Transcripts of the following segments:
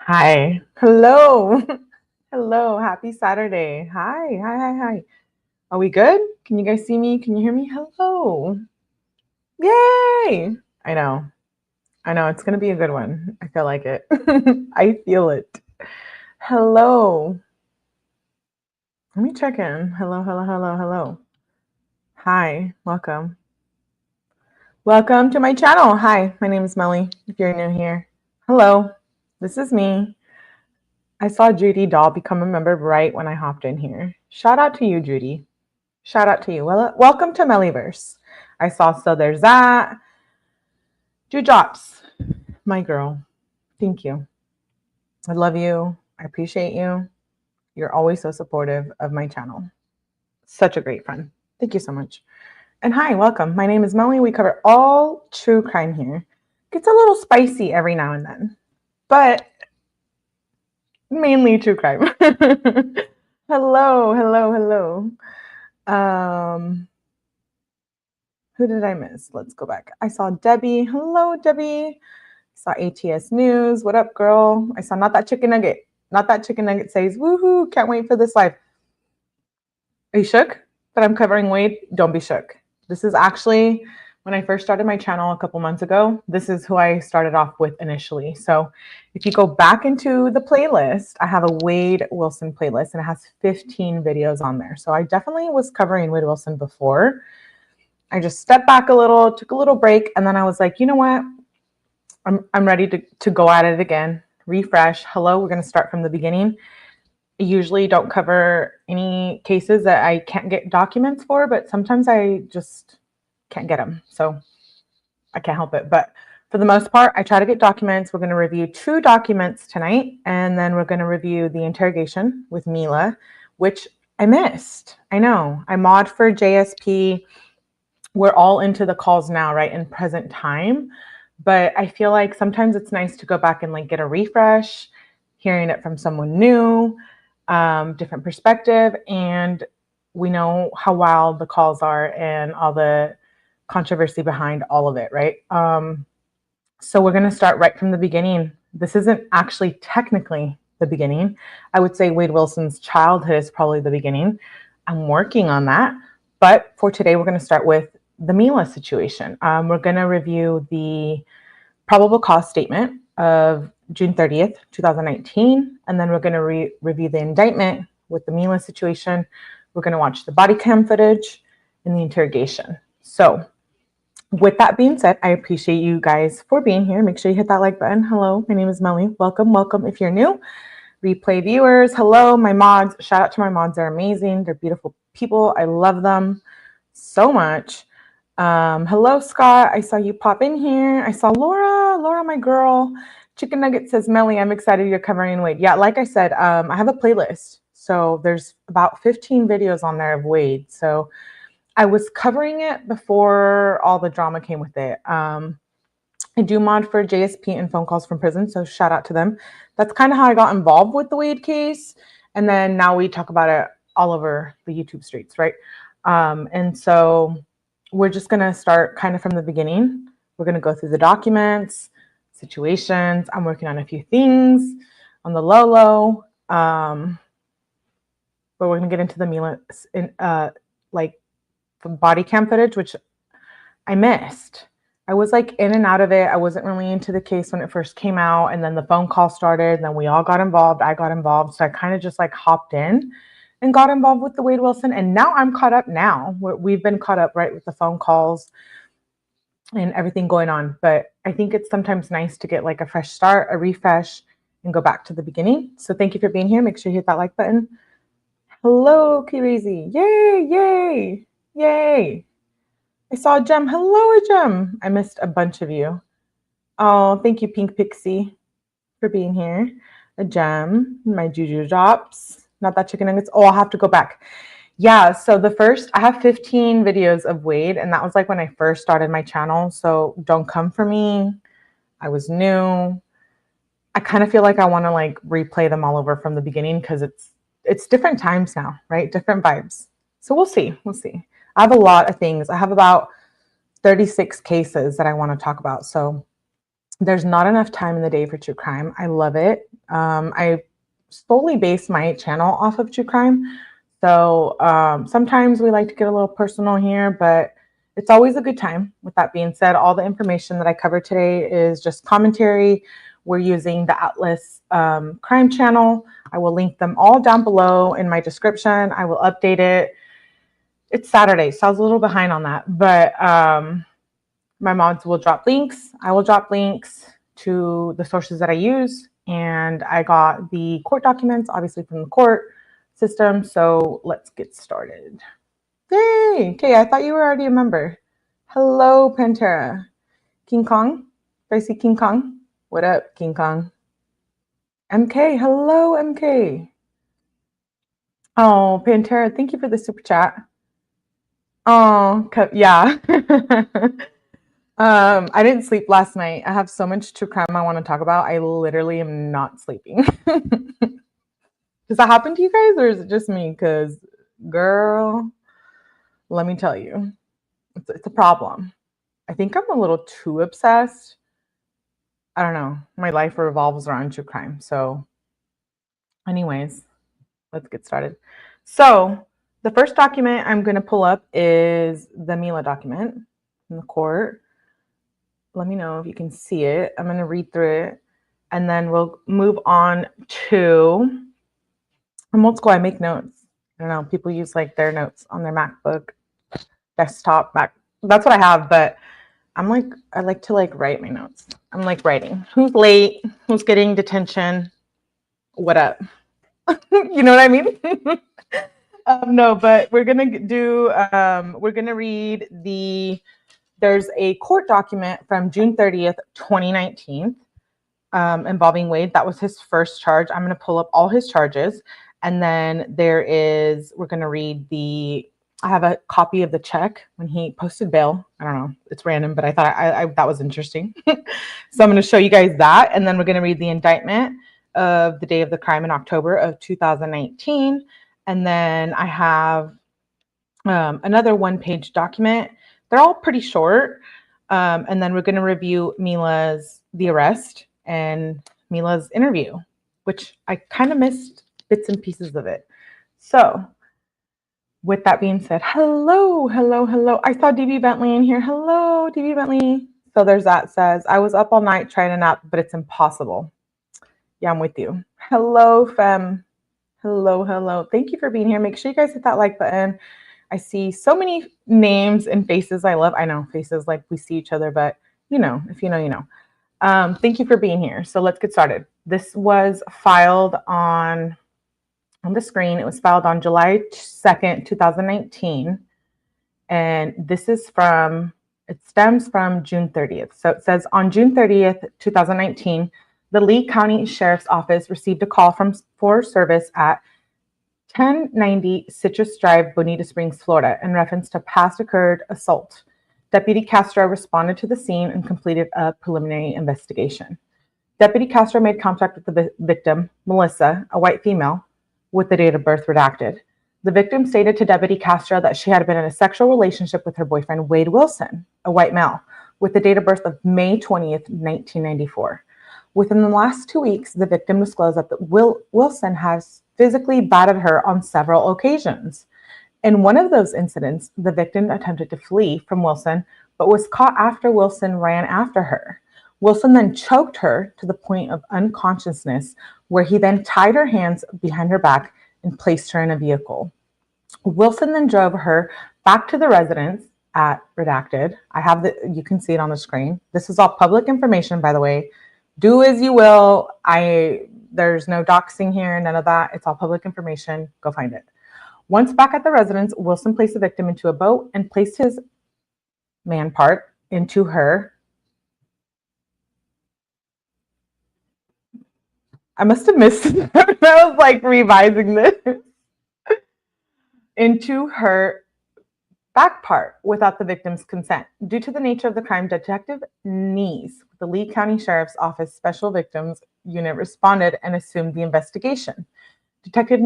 Hi. Hello. Hello. Happy Saturday. Hi. Are we good? Can you guys see me? Can you hear me? Hello. Yay. I know. It's going to be a good one. I feel like it. I feel it. Hello. Let me check in. Hello. Hi. Welcome. Welcome to my channel. Hi. My name is Melly. If you're new here. Hello. This is me. I saw Judy Doll become a member right when I hopped in here. Shout out to you, Judy. Shout out to you. Well, welcome to Mellyverse. I saw So There's That. Drops, my girl. Thank you. I love you. I appreciate you. You're always so supportive of my channel. Such a great friend. Thank you so much. And hi, welcome. My name is Melly. We cover all true crime here. Gets a little spicy every now and then, but mainly true crime. Hello. Who did I miss? Let's go back. I saw Debbie. Hello, Debbie. I saw ATS News. What up, girl? I saw Not That Chicken Nugget. Not That Chicken Nugget says, woohoo, can't wait for this live. Are you shook that I'm covering Wade? Don't be shook. This is actually, when I first started my channel a couple months ago, this is who I started off with initially. So if you go back into the playlist, I have a Wade Wilson playlist and it has 15 videos on there. So I definitely was covering Wade Wilson before. I just stepped back a little, took a little break, and then I was like, you know what? I'm ready to go at it again. Refresh. Hello, we're going to start from the beginning. I usually don't cover any cases that I can't get documents for, but sometimes I just can't get them. So I can't help it. But for the most part, I try to get documents. We're going to review 2 documents tonight, and then we're going to review the interrogation with Mila, which I missed. I know. I mod for JSP. We're all into the calls now, right, in present time. But I feel like sometimes it's nice to go back and like get a refresh, hearing it from someone new, different perspective. And we know how wild the calls are and all the controversy behind all of it, right? So we're going to start right from the beginning. This isn't actually technically the beginning. I would say Wade Wilson's childhood is probably the beginning. I'm working on that. But for today, we're going to start with the Mila situation. We're going to review the probable cause statement of June 30th, 2019. And then we're going to review the indictment with the Mila situation. We're going to watch the body cam footage and the interrogation. So with that being said, I appreciate you guys for being here. Make sure you hit that like button. Hello, my name is Melly. Welcome if you're new. Replay viewers, hello, my mods. Shout out to my mods. They're amazing. They're beautiful people. I love them so much. Hello, Scott. I saw you pop in here. I saw Laura, my girl. Chicken Nugget says, Melly, I'm excited you're covering Wade. Yeah, like I said, I have a playlist. So there's about 15 videos on there of Wade. So I was covering it before all the drama came with it. I do mod for JSP and phone calls from prison, so shout out to them. That's kind of how I got involved with the 𝗏 case. And then now we talk about it all over the YouTube streets, right? And so we're just going to start kind of from the beginning. We're going to go through the documents, situations. I'm working on a few things on the low. But we're going to get into the Mila, like body cam footage, which I missed. I was like in and out of it. I wasn't really into the case when it first came out, and then the phone call started, and then we all got involved. I got involved. So I kind of just like hopped in and got involved with the Wade Wilson. And now I'm caught up now. We've been caught up, right, with the phone calls and everything going on. But I think it's sometimes nice to get like a fresh start, a refresh, and go back to the beginning. So thank you for being here. Make sure you hit that like button. Hello, 𝗶𝗶𝗃𝗲. Yay, yay, yay. I saw a gem. Hello, a gem. I missed a bunch of you. Oh, thank you, Pink Pixie, for being here. A gem. My juju drops. Not that chicken nuggets. Oh, I'll have to go back. Yeah, so I have 15 videos of Wade, and that was like when I first started my channel. So don't come for me. I was new. I kind of feel like I want to like replay them all over from the beginning because it's different times now, right? Different vibes. So we'll see. We'll see. I have a lot of things. I have about 36 cases that I want to talk about. So there's not enough time in the day for true crime. I love it. I solely base my channel off of true crime. So sometimes we like to get a little personal here, but it's always a good time. With that being said, all the information that I cover today is just commentary. We're using the Atlas crime channel. I will link them all down below in my description. I will update it. It's Saturday, so I was a little behind on that, but my mods will drop links. I will drop links to the sources that I use, and I got the court documents, obviously from the court system, so let's get started. Yay! Okay, I thought you were already a member. Hello, Pantera. King Kong? Do I see King Kong? What up, King Kong? MK, hello, MK. Oh, Pantera, thank you for the super chat. Oh, yeah. I didn't sleep last night. I have so much true crime I want to talk about. I literally am not sleeping. Does that happen to you guys, or is it just me? Because, girl, let me tell you, it's a problem. I think I'm a little too obsessed. I don't know. My life revolves around true crime. So anyways, let's get started. So the first document I'm going to pull up is the Mila document in the court. Let me know if you can see it. I'm going to read through it, and then we'll move on to, I'm old school, I make notes. I don't know, people use like their notes on their MacBook, desktop, Mac. That's what I have, but I'm like, I like to like write my notes. I'm like writing. Who's late? Who's getting detention? What up? You know what I mean? No, but we're gonna do, we're gonna read there's a court document from June 30th, 2019, involving Wade. That was his first charge. I'm gonna pull up all his charges. And then we're gonna read I have a copy of the check when he posted bail. I don't know, it's random, but I thought that was interesting. So I'm gonna show you guys that. And then we're gonna read the indictment of the day of the crime in October of 2019. And then I have another one-page document. They're all pretty short. And then we're going to review the arrest and Mila's interview, which I kind of missed bits and pieces of it. So with that being said, hello, hello, hello. I saw DB Bentley in here. Hello, DB Bentley. So there's that says, I was up all night trying to nap, but it's impossible. Yeah, I'm with you. Hello, femme. Hello, hello. Thank you for being here. Make sure you guys hit that like button. I see so many names and faces I love. I know faces like we see each other, but you know, if you know, you know. Thank you for being here. So let's get started. This was filed on the screen. It was filed on July 2nd, 2019. And this is it stems from June 30th. So it says on June 30th, 2019, the Lee County Sheriff's Office received a call for service at 1090 Citrus Drive, Bonita Springs, Florida, in reference to past occurred assault. Deputy Castro responded to the scene and completed a preliminary investigation. Deputy Castro made contact with the victim, Melissa, a white female, with the date of birth redacted. The victim stated to Deputy Castro that she had been in a sexual relationship with her boyfriend, Wade Wilson, a white male, with the date of birth of May 20th, 1994. Within the last 2 weeks, the victim disclosed that Wilson has physically battered her on several occasions. In one of those incidents, the victim attempted to flee from Wilson, but was caught after Wilson ran after her. Wilson then choked her to the point of unconsciousness, where he then tied her hands behind her back and placed her in a vehicle. Wilson then drove her back to the residence at redacted. You can see it on the screen. This is all public information, by the way. Do as you will. There's no doxing here, none of that. It's all public information. Go find it. Once back at the residence, Wilson placed the victim into a boat and placed his man part into her. I must have missed it. I was like revising this. Into her back part without the victim's consent. Due to the nature of the crime, Detective Nees, the Lee County Sheriff's Office Special Victims Unit, responded and assumed the investigation. Detective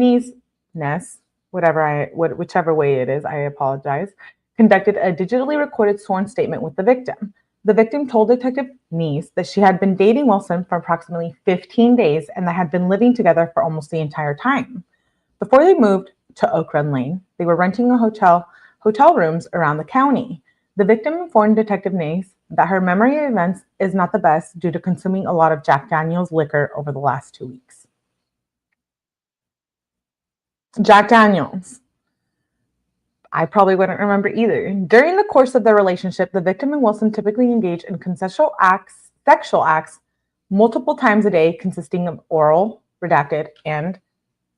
Ness, whichever way it is, I apologize, conducted a digitally recorded sworn statement with the victim. The victim told Detective Nees that she had been dating Wilson for approximately 15 days and they had been living together for almost the entire time. Before they moved to Oak Run Lane, they were renting a hotel rooms around the county. The victim informed Detective Nees that her memory of events is not the best due to consuming a lot of Jack Daniels liquor over the last 2 weeks. Jack Daniels. I probably wouldn't remember either. During the course of their relationship, the victim and Wilson typically engaged in sexual acts multiple times a day, consisting of oral, redacted, and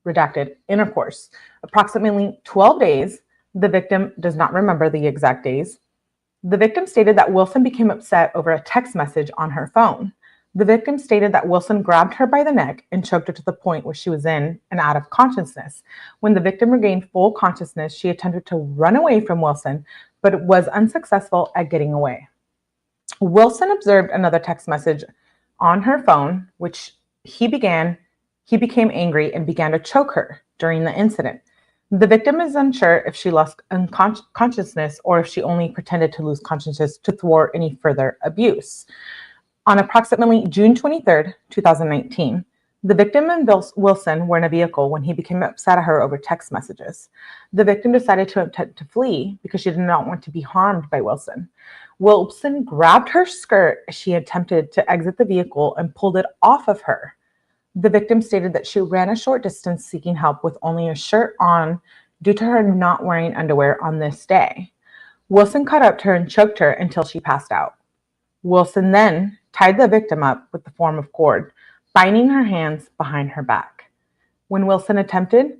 redacted intercourse. Approximately 12 days. The victim does not remember the exact days. The victim stated that Wilson became upset over a text message on her phone. The victim stated that Wilson grabbed her by the neck and choked her to the point where she was in and out of consciousness. When the victim regained full consciousness, she attempted to run away from Wilson, but was unsuccessful at getting away. Wilson observed another text message on her phone, which he became angry and began to choke her during the incident. The victim is unsure if she lost consciousness or if she only pretended to lose consciousness to thwart any further abuse. On approximately June 23rd, 2019, the victim and Wilson were in a vehicle when he became upset at her over text messages. The victim decided to attempt to flee because she did not want to be harmed by Wilson. Wilson grabbed her skirt as she attempted to exit the vehicle and pulled it off of her. The victim stated that she ran a short distance seeking help with only a shirt on due to her not wearing underwear on this day. Wilson caught up to her and choked her until she passed out. Wilson then tied the victim up with the form of cord, binding her hands behind her back. When Wilson attempted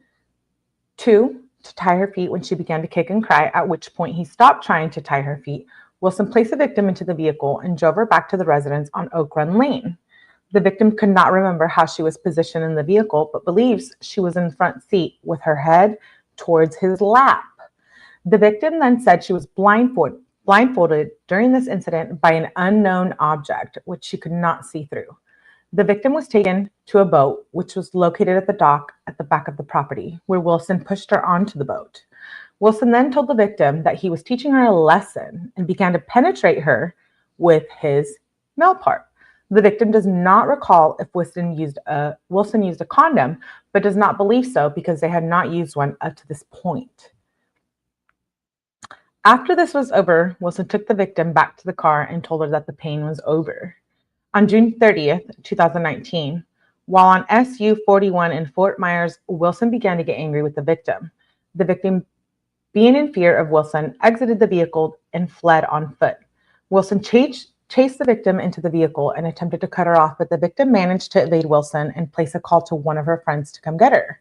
to tie her feet when she began to kick and cry, at which point he stopped trying to tie her feet, Wilson placed the victim into the vehicle and drove her back to the residence on Oak Run Lane. The victim could not remember how she was positioned in the vehicle, but believes she was in the front seat with her head towards his lap. The victim then said she was blindfolded during this incident by an unknown object, which she could not see through. The victim was taken to a boat, which was located at the dock at the back of the property, where Wilson pushed her onto the boat. Wilson then told the victim that he was teaching her a lesson and began to penetrate her with his male part. The victim does not recall if Wilson used a condom, but does not believe so because they had not used one up to this point. After this was over, Wilson took the victim back to the car and told her that the pain was over. On June 30th, 2019, while on SU 41 in Fort Myers, Wilson began to get angry with the victim. The victim, being in fear of Wilson, exited the vehicle and fled on foot. Wilson chased the victim into the vehicle and attempted to cut her off, but the victim managed to evade Wilson and place a call to one of her friends to come get her.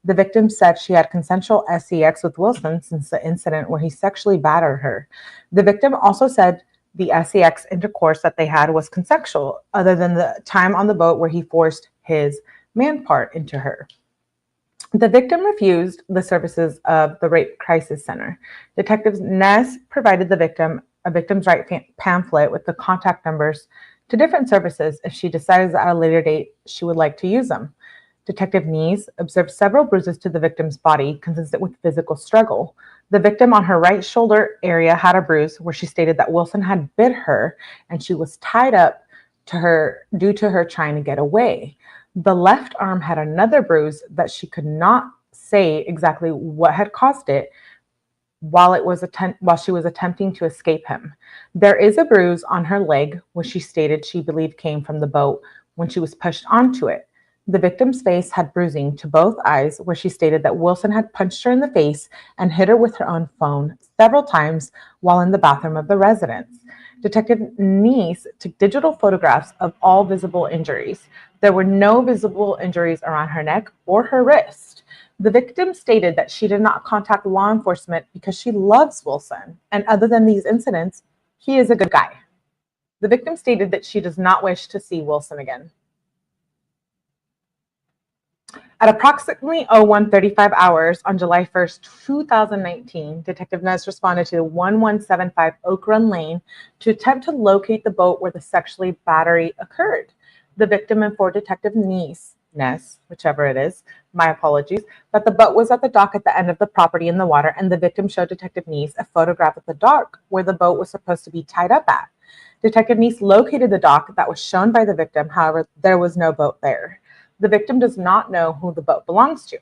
The victim said she had consensual sex with Wilson since the incident where he sexually battered her. The victim also said the sex intercourse that they had was consensual, other than the time on the boat where he forced his man part into her. The victim refused the services of the Rape Crisis Center. Detective Ness provided the victim a victim's right pamphlet with the contact numbers to different services if she decides at a later date she would like to use them. Detective Nees observed several bruises to the victim's body consistent with physical struggle. The victim on her right shoulder area had a bruise where she stated that Wilson had bit her and she was tied up to her due to her trying to get away. The left arm had another bruise that she could not say exactly what had caused it while she was attempting to escape him. There is a bruise on her leg, which she stated she believed came from the boat when she was pushed onto it. The victim's face had bruising to both eyes, where she stated that Wilson had punched her in the face and hit her with her own phone several times while in the bathroom of the residence. Detective Nees took digital photographs of all visible injuries. There were no visible injuries around her neck or her wrist. The victim stated that she did not contact law enforcement because she loves Wilson, and other than these incidents, he is a good guy. The victim stated that she does not wish to see Wilson again. At approximately 01:35 hours on July 1st, 2019, Detective Ness responded to 1175 Oak Run Lane to attempt to locate the boat where the sexual battery occurred. The victim informed Detective Ness, whichever it is, my apologies, that the boat was at the dock at the end of the property in the water, and the victim showed Detective Ness a photograph of the dock where the boat was supposed to be tied up at. Detective Ness located the dock that was shown by the victim, however, there was no boat there. The victim does not know who the boat belongs to.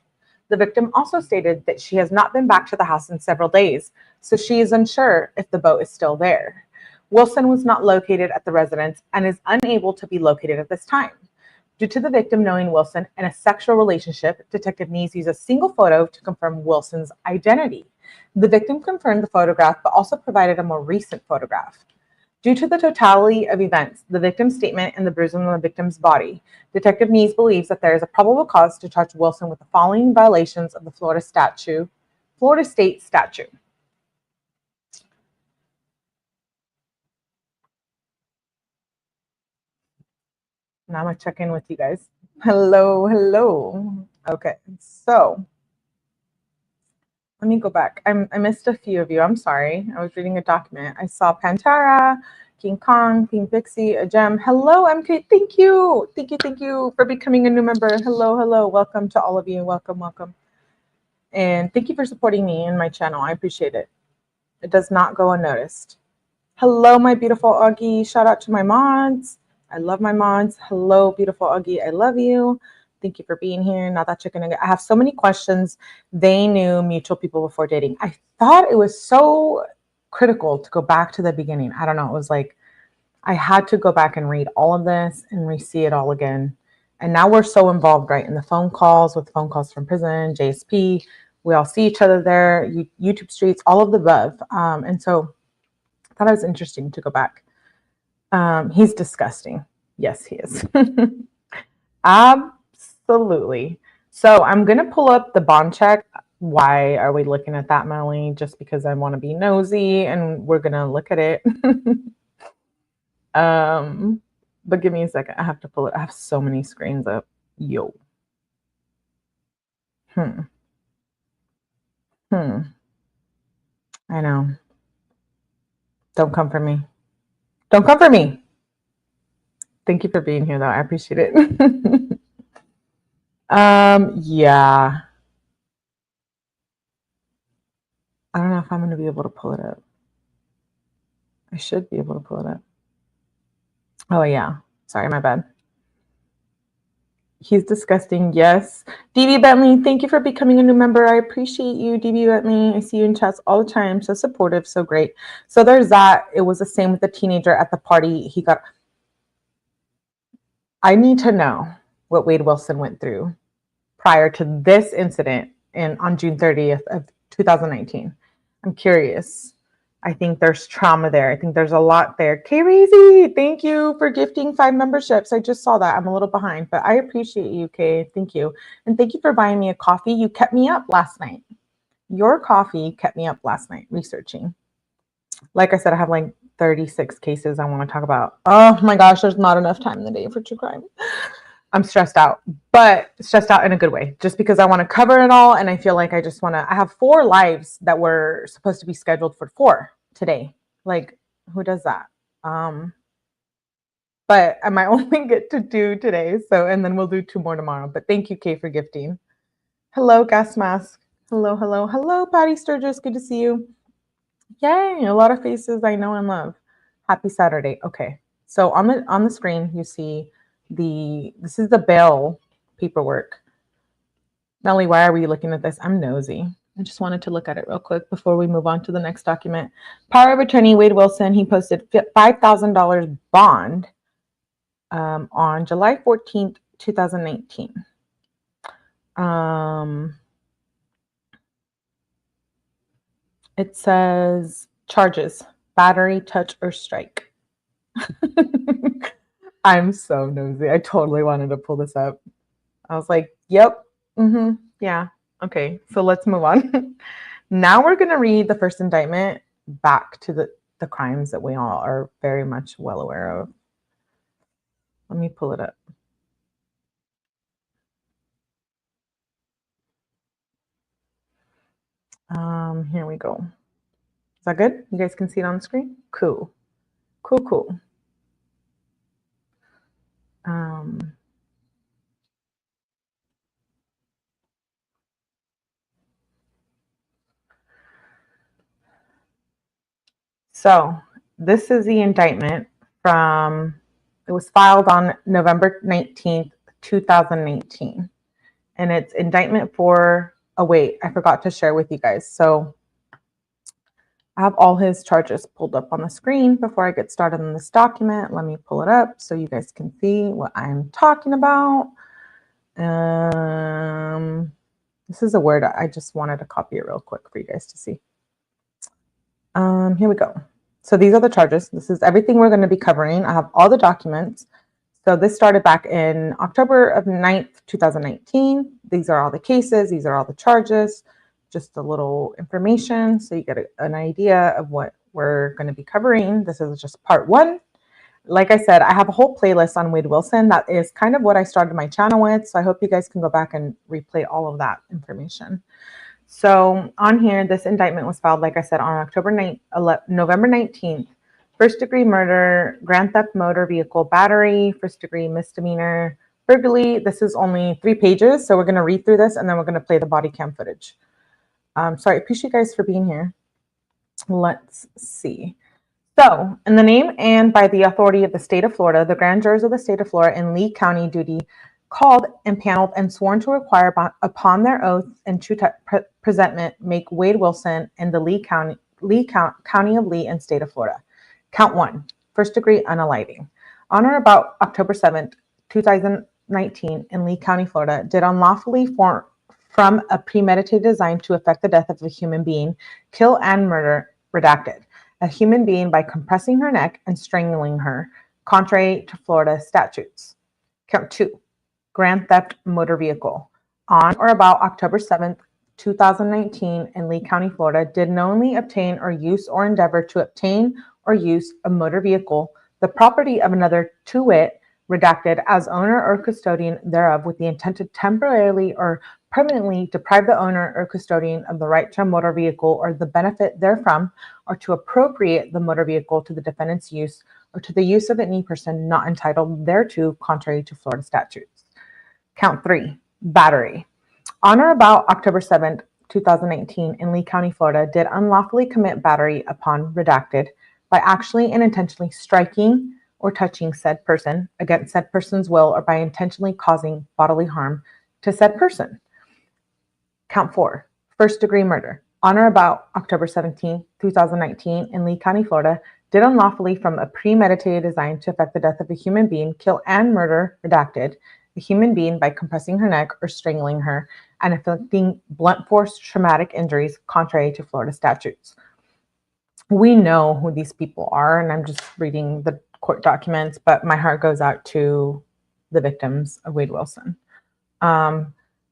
The victim also stated that she has not been back to the house in several days, so she is unsure if the boat is still there. Wilson was not located at the residence and is unable to be located at this time. Due to the victim knowing Wilson in a sexual relationship, Detective Nees used a single photo to confirm Wilson's identity. The victim confirmed the photograph, but also provided a more recent photograph. Due to the totality of events, the victim's statement, and the bruising on the victim's body, Detective Nees believes that there is a probable cause to charge Wilson with the following violations of the Florida State statute. Now I'm going to check in with you guys. Hello. Okay, so let me go back. I missed a few of you. I'm sorry. I was reading a document. I saw Pantera, King Kong, King Pixie, a gem. Hello, MK. Thank you. Thank you for becoming a new member. Hello. Welcome to all of you. Welcome. And thank you for supporting me and my channel. I appreciate it. It does not go unnoticed. Hello, my beautiful Augie. Shout out to my mods. I love my mods. Hello, beautiful Augie. I love you. Thank you for being here. Not that chicken nugget. I have so many questions. They knew mutual people before dating. I thought it was so critical to go back to the beginning. I don't know. It was like I had to go back and read all of this and re-see it all again. And now we're so involved, right, in the phone calls, with phone calls from prison, JSP. We all see each other there, YouTube streets, all of the above. And so I thought it was interesting to go back. He's disgusting. Yes, he is. Absolutely. So I'm going to pull up the bond check. Why are we looking at that, Melanie? Just because I want to be nosy, and we're going to look at it. But give me a second. I have to pull it. I have so many screens up. Yo. I know. Don't come for me. Don't come for me. Thank you for being here, though. I appreciate it. Yeah. I don't know if I'm going to be able to pull it up. I should be able to pull it up. Oh, yeah. Sorry, my bad. He's disgusting. Yes. DB Bentley, thank you for becoming a new member. I appreciate you, DB Bentley. I see you in chats all the time. So supportive, so great. So there's that. It was the same with the teenager at the party. I need to know what Wade Wilson went through prior to this incident on June 30th of 2019. I'm curious. I think there's trauma there. I think there's a lot there. K-Razy, thank you for gifting 5 memberships. I just saw that. I'm a little behind, but I appreciate you, Kay. Thank you. And thank you for buying me a coffee. You kept me up last night. Your coffee kept me up last night researching. Like I said, I have like 36 cases I want to talk about. Oh my gosh, there's not enough time in the day for true crime. I'm stressed out, but stressed out in a good way, just because I want to cover it all. And I feel like I just want to, I have 4 lives that were supposed to be scheduled for 4 today. Like, who does that? But I might only get to 2 today. So, and then we'll do 2 more tomorrow. But thank you, Kay, for gifting. Hello, Gas Mask. Hello, hello, hello, Patty Sturgis. Good to see you. Yay, a lot of faces I know and love. Happy Saturday. Okay. So on the screen, you see this is the bail paperwork. Melly, why are we looking at this? I'm nosy. I just wanted to look at it real quick before we move on to the next document. Power of attorney, Wade Wilson, he posted $5,000 bond on July 14th, 2019. It says charges, battery, touch, or strike. I'm so nosy. I totally wanted to pull this up. I was like, yep. Yeah. Okay. So let's move on. Now we're going to read the first indictment back to the crimes that we all are very much well aware of. Let me pull it up. Here we go. Is that good? You guys can see it on the screen? Cool. Cool, cool. So this is the indictment from, it was filed on November 19th, 2019. And it's indictment for, oh wait, I forgot to share with you guys. So I have all his charges pulled up on the screen before I get started on this document. Let me pull it up so you guys can see what I'm talking about. This is a word. I just wanted to copy it real quick for you guys to see. Here we go. So these are the charges. This is everything we're going to be covering. I have all the documents. So this started back in October of 9th, 2019. These are all the cases. These are all the charges. Just a little information so you get an idea of what we're going to be covering. This is just part 1. Like I said, I have a whole playlist on Wade Wilson. That is kind of what I started my channel with. So I hope you guys can go back and replay all of that information. So on here, this indictment was filed, like I said, on November 19th. First-degree murder, grand theft motor vehicle battery, first-degree misdemeanor, burglary. This is only 3 pages, so we're going to read through this, and then we're going to play the body cam footage. So I appreciate you guys for being here. Let's see. So, in the name and by the authority of the state of Florida, the grand jurors of the state of Florida in Lee County duty called, impaneled, and sworn to require upon their oath and true presentment make Wade Wilson in the County of Lee and state of Florida. Count 1, first degree unalighting. On or about October 7th, 2019 in Lee County, Florida, did unlawfully from a premeditated design to effect the death of a human being, kill and murder, redacted, a human being by compressing her neck and strangling her, contrary to Florida statutes. Count 2, grand theft motor vehicle. On or about October 7th, 2019 in Lee County, Florida, did knowingly obtain or use or endeavor to obtain or use a motor vehicle, the property of another, to wit, redacted, as owner or custodian thereof, with the intent to temporarily or permanently deprive the owner or custodian of the right to a motor vehicle or the benefit therefrom, or to appropriate the motor vehicle to the defendant's use or to the use of any person not entitled thereto, contrary to Florida statutes. Count 3, battery. On or about October 7th, 2019 in Lee County, Florida, did unlawfully commit battery upon redacted by actually and intentionally striking or touching said person against said person's will or by intentionally causing bodily harm to said person. Count 4, first degree murder. On or about October 17, 2019 in Lee County, Florida, did unlawfully from a premeditated design to effect the death of a human being, kill and murder, redacted, a human being by compressing her neck or strangling her and inflicting blunt force traumatic injuries contrary to Florida statutes. We know who these people are, and I'm just reading the court documents, but my heart goes out to the victims of Wade Wilson.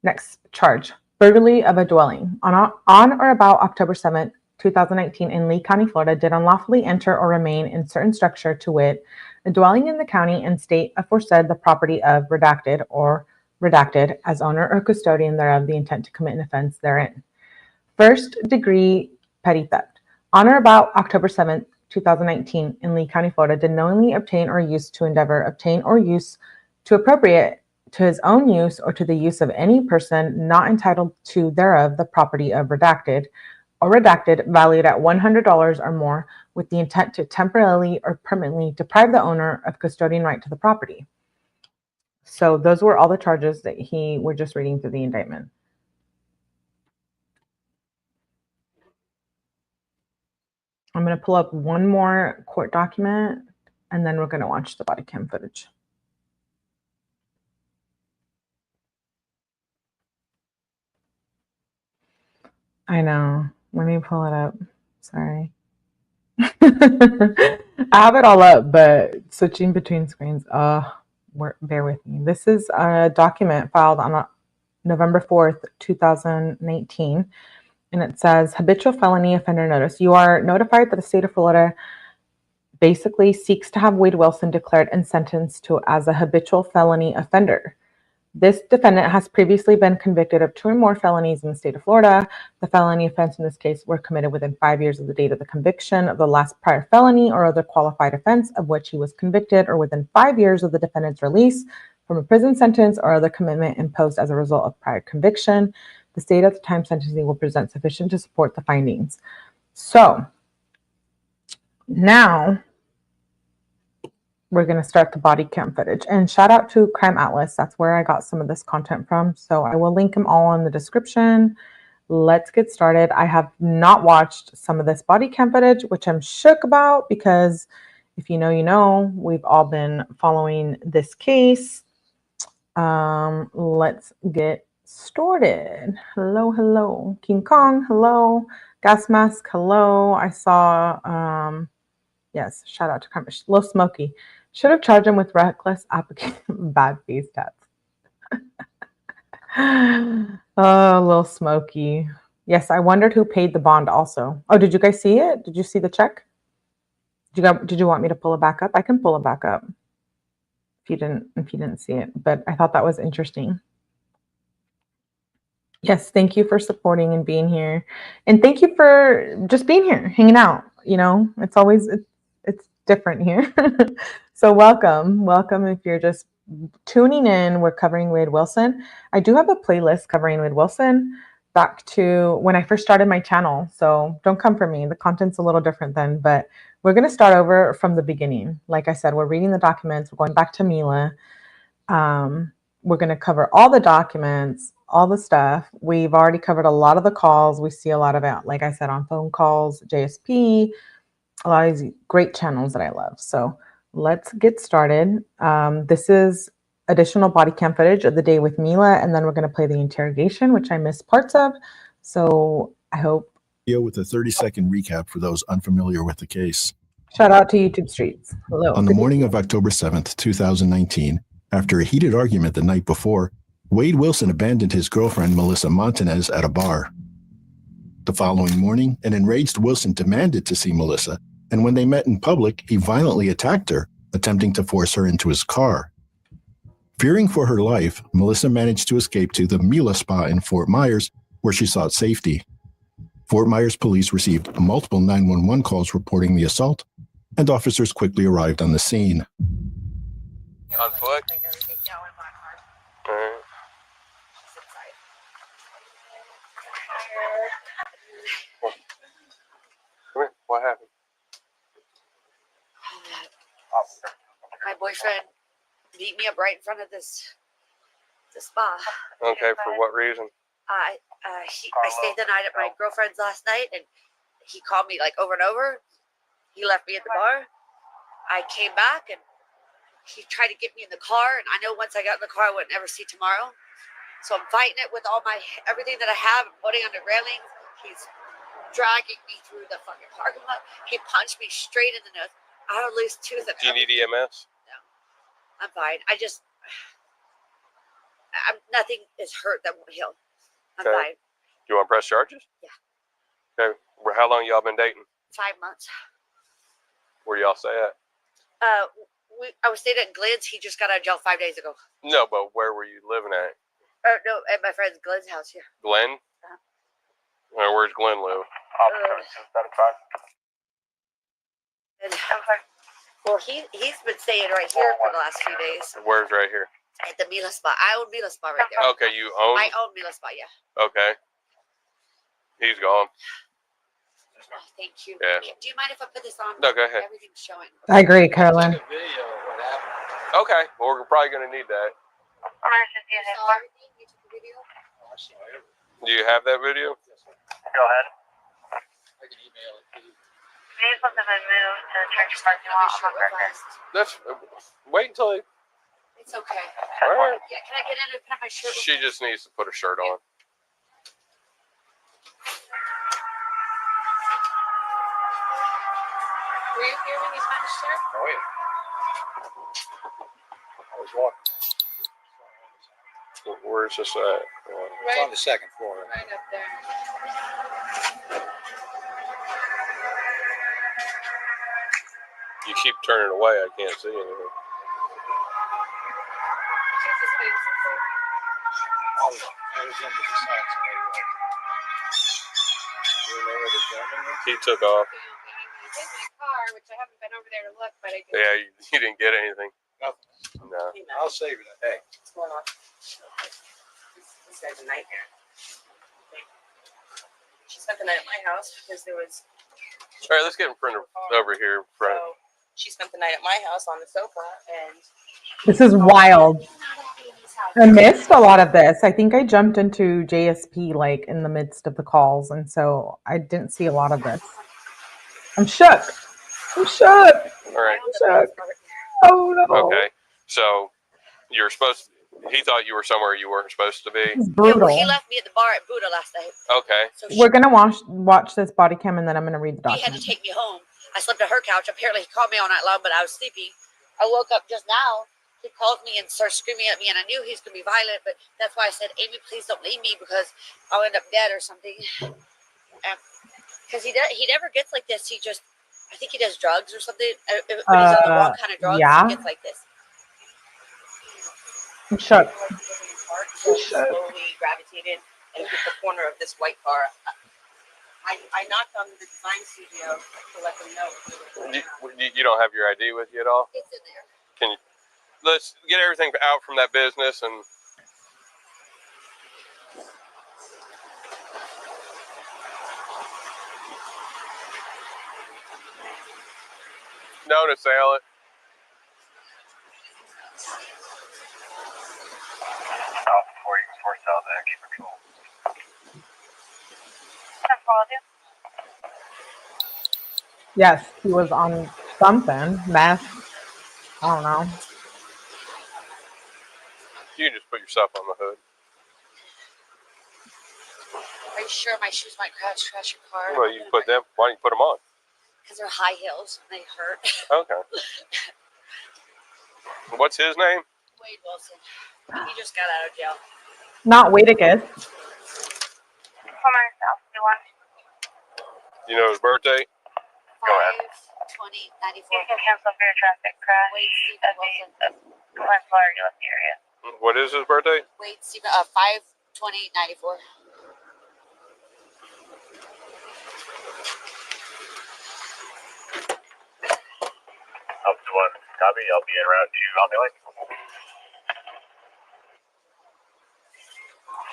Next charge, burglary of a dwelling. On or about October 7th, 2019 in Lee County, Florida, did unlawfully enter or remain in certain structure, to wit, a dwelling in the county and state aforesaid the property of redacted or redacted as owner or custodian thereof, the intent to commit an offense therein. First-degree petty theft. On or about October 7th, 2019, in Lee County, Florida, did knowingly obtain or use to endeavor, obtain or use to appropriate to his own use or to the use of any person not entitled to thereof the property of redacted or redacted valued at $100 or more, with the intent to temporarily or permanently deprive the owner of custodian right to the property. So those were all the charges that we're just reading through the indictment. I'm going to pull up one more court document, and then we're going to watch the body cam footage. I know. Let me pull it up. Sorry. I have it all up, but switching between screens. Bear with me. This is a document filed on November 4th, 2019. And it says, habitual felony offender notice. You are notified that the state of Florida basically seeks to have Wade Wilson declared and sentenced to as a habitual felony offender. This defendant has previously been convicted of 2 or more felonies in the state of Florida. The felony offense in this case were committed within 5 years of the date of the conviction of the last prior felony or other qualified offense of which he was convicted, or within 5 years of the defendant's release from a prison sentence or other commitment imposed as a result of prior conviction. The state at the time sentencing will present sufficient to support the findings. So now we're going to start the body cam footage. And shout out to Crime Atlas. That's where I got some of this content from. So I will link them all in the description. Let's get started. I have not watched some of this body cam footage, which I'm shook about, because if you know, you know, we've all been following this case. Let's get started. Hello, hello. King Kong, hello. Gas Mask, hello. I saw, yes, shout out to Crime. Lil Smokey. Should have charged him with reckless application. Bad face tats. Oh, Lil Smokey. Yes, I wondered who paid the bond also. Oh, did you guys see it? Did you see the check? Did you want me to pull it back up? I can pull it back up if you didn't see it, but I thought that was interesting. Yes, thank you for supporting and being here. And thank you for just being here, hanging out. You know, it's always, it's different here. So welcome if you're just tuning in. We're covering Wade Wilson. I do have a playlist covering Wade Wilson back to when I first started my channel. So don't come for me. The content's a little different then, but we're going to start over from the beginning. Like I said, we're reading the documents. We're going back to Mila. We're going to cover all the documents, all the stuff. We've already covered a lot of the calls. We see a lot of it, like I said, on phone calls, JSP, a lot of these great channels that I love. So let's get started. This is additional body cam footage of the day with Mila, and then we're going to play the interrogation, which I missed parts of. So I hope. With a 30-second recap for those unfamiliar with the case. Shout out to YouTube Streets. Hello. On the morning of October 7th, 2019, after a heated argument the night before, Wade Wilson abandoned his girlfriend, Melissa Montanez, at a bar. The following morning, an enraged Wilson demanded to see Melissa, and when they met in public, he violently attacked her, attempting to force her into his car. Fearing for her life, Melissa managed to escape to the Mila spa in Fort Myers, where she sought safety. Fort Myers police received multiple 911 calls reporting the assault, and officers quickly arrived on the scene. On foot? What happened? My boyfriend beat me up right in front of the spa. Okay, for what reason? I stayed the night at my girlfriend's last night, and he called me like over and over. He left me at the bar. I came back, and he tried to get me in the car, and I know once I got in the car, I would never see tomorrow. So I'm fighting it with everything that I have. I'm putting on the railings. He's dragging me through the fucking parking lot. He punched me straight in the nose. I had a loose tooth. Do you need EMS? No, I'm fine. Nothing is hurt that won't heal. I'm fine. Do you want to press charges? Yeah. Okay. How long y'all been dating? 5 months. Where y'all stay at? I was staying at Glenn's. He just got out of jail 5 days ago. No, but where were you living at? No, at my friend's Glenn's house here. Glenn? Where's Glenn live? And, well, he's been staying right here for the last few days. Where's right here? At the Mila spot. I own Mila spot right there. Okay, you own? I own Mila spot, yeah. Okay. He's gone. Oh, thank you. Yeah. Do you mind if I put this on? No, go ahead. Everything's showing. I agree, Carolyn. Okay, well, we're probably going to need that. You took a video? Do you have that video? Go ahead. I can email it to you. Vehicles have been moved to the church parking lot on Burger. That's wait until he. It's okay. All right. Yeah, can I get in and put on my shirt? She just needs to put a shirt on. Were you here when you found the shirt? Oh, yeah. I was walking. Where's this at? It's on the second floor. Right up there. You keep turning away. I can't see anything. I was into the side. You know where the gentleman is? He took off. It's in my car, which I haven't been over there to look, but I did. Yeah, you didn't get anything. Nothing. No. I'll save it. Hey. What's going on? This guy's a nightmare. She spent the night at my house because there was. All right, let's get in front of over here. In front. So she spent the night at my house on the sofa, and This is wild. I missed a lot of this. I think I jumped into JSP like in the midst of the calls, and so I didn't see a lot of this. I'm shook. I'm shook. All right. I'm shook. Oh no. Okay. So you're supposed. He thought you were somewhere you weren't supposed to be. This is Yeah, brutal. well, he left me at the bar at Buddha last night. Okay. So We're gonna watch this body cam, and then I'm gonna read the he had to document. take me home. I slept at her couch. Apparently, he called me all night long, but I was sleeping. I woke up just now. He called me and started screaming at me, and I knew he was going to be violent, but that's why I said, Amy, please don't leave me because I'll end up dead or something. Because he never gets like this. I think he does drugs or something. When he's on the wrong kind of drugs, yeah. he gets like this. I'm shook. so he slowly gravitated and hit the corner of this white car. I knocked on the design studio to let them know. You don't have your ID with you at all? It's in there. Let's get everything out from that business and. No to sell it. Stop before you can force out the extra patrol. Yes, he was on something. Meth. I don't know. You can just put yourself on the hood. Are you sure my shoes might crash your car? Well, you put them. Why don't you put them on? Because they're high heels and they hurt. Okay. What's his name? Wade Wilson. He just got out of jail. Not 𝗍𝗃. You know his birthday? Go ahead. 5/20/94. You can cancel for your traffic crash. Wade Stephen Wilson. Less large left area. What is his birthday? Wade Stephen. 5/20/94. Up to one. Copy. I'll be en route to 𝗟𝗄𝗃.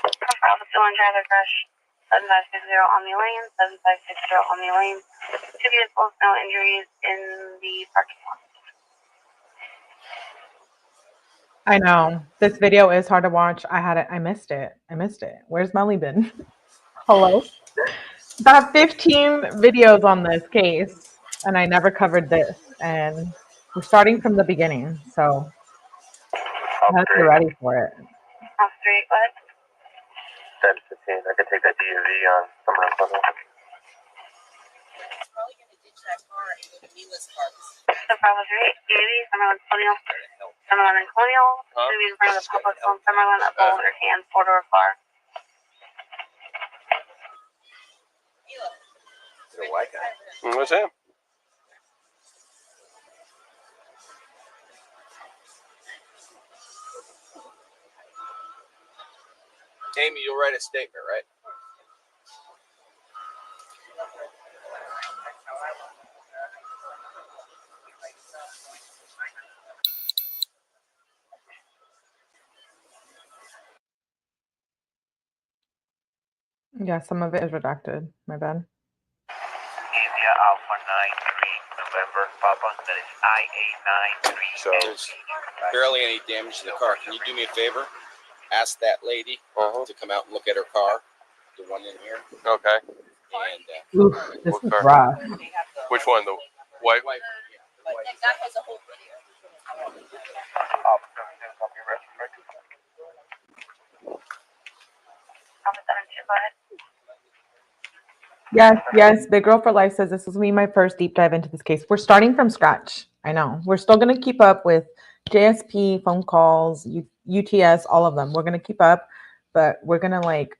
Up to one traffic crash. 7560 𝗟𝗄𝗃 lane. 7560 𝗟𝗄𝗃 lane. 2 vehicles, no injuries in the parking lot. I know. This video is hard to watch. I missed it. Where's Melly been? Hello? I have 15 videos on this case, and I never covered this. And we're starting from the beginning, so I have to be ready for it. Off street, go ahead. 10-15. I can take that DUV on Summer and Clinton. Probably going to ditch that car and go to Mila's car. So Bravo 3, DUV, Summerlin Colonial. Summerlin and Colonial. Huh? Should be in front of the public on Summerlin, a boulder and 4-door car. Mila. What's him? Amy, you'll write a statement, right? Yeah, some of it is redacted. My bad. India Alpha 93 November Papa. That is IA 93. So there's barely any damage to the car. Can you do me a favor? Ask that lady to come out and look at her car, the one in here. Okay. And Oof, this What is car? rough. Which one? The white? That has a whole video. Yes. Big Girl for Life says this is me, my first deep dive into this case. We're starting from scratch. I know. We're still going to keep up with JSP, phone calls, UTS, all of them. We're going to keep up, but we're going to like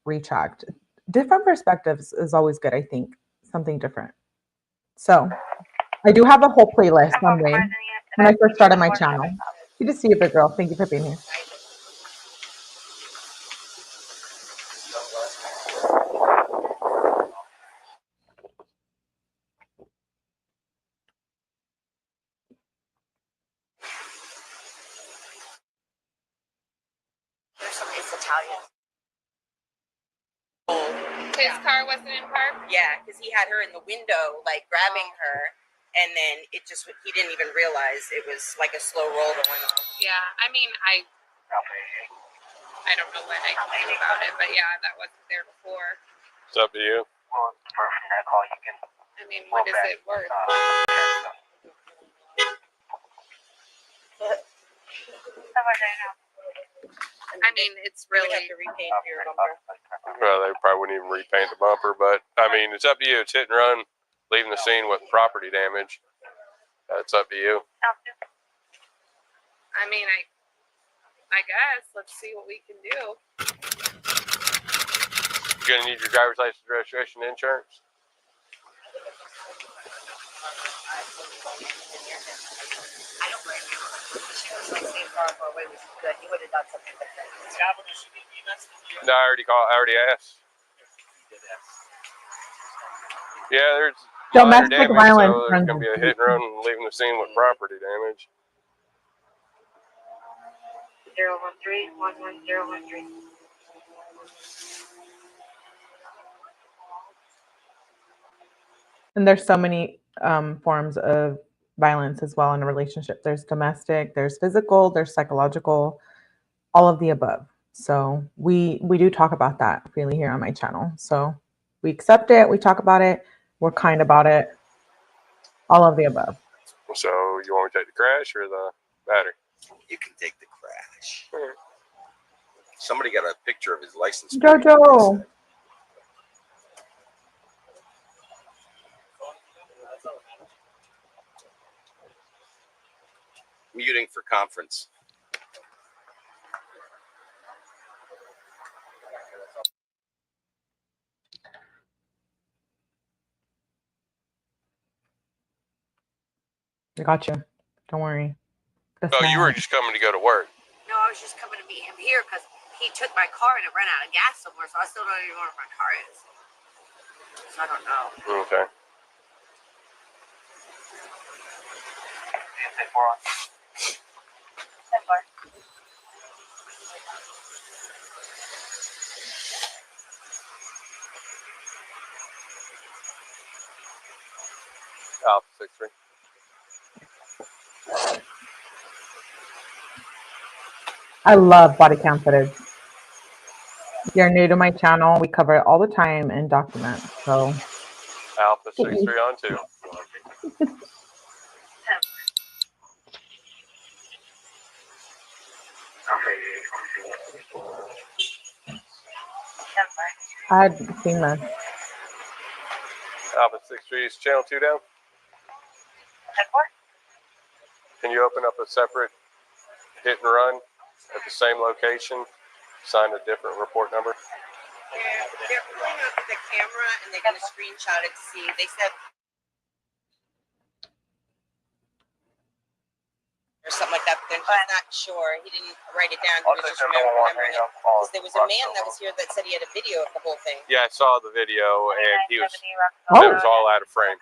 retract. Different perspectives is always good, I think. Something different. So I do have a whole playlist on Wayne when I first started my channel. Good to see you, Big Girl. Thank you for being here. It's Italian. His car wasn't in park? Yeah, because he had her in the window, like grabbing her, and then he didn't even realize it was like a slow roll going on. Yeah, I mean, I don't know what I can do about it, but yeah, that wasn't there before. It's up to you. I mean, what is it worth? I mean, it's You would really. have to repaint your bumper. Well, they probably wouldn't even repaint the bumper, but I mean, it's up to you. It's hit and run, leaving the scene with property damage. It's up to you. I mean, I guess. Let's see what we can do. You're gonna need your driver's license, registration, and insurance. I don't blame you. She was like staying far away, which is good. He would have done something with it. No, I already asked. Yeah, there's minor Domestic damage, violence so there's gonna be a hit and run, leaving the scene with property damage. 013-11013. And there's so many forms of violence as well in a relationship. There's domestic, there's physical, there's psychological, all of the above. So we do talk about that freely here on my channel. So we accept it, we talk about it, we're kind about it, all of the above. So you want me to take the crash or the battery? You can take the crash. Somebody got a picture of his license plate. Jojo. Muting for conference. I got you. Don't worry. Oh, you were just coming to go to work. No, I was just coming to meet him here because he took my car and it ran out of gas somewhere, so I still don't even know where my car is. So I don't know. Okay. Alpha 63. I love body cam footage. If you're new to my channel, we cover it all the time and document. So Alpha 63 on 2. I had seen this. Alpha 63 is channel 2 down. Can you open up a separate hit and run at the same location, sign a different report number? They're pulling up the camera and they're going to screenshot it to see. They said or something like that. But then he's not sure. He didn't write it down. He was just remembering it. Because there was a man that was here that said he had a video of the whole thing. Yeah, I saw the video, and he was. Oh. That was all out of frame.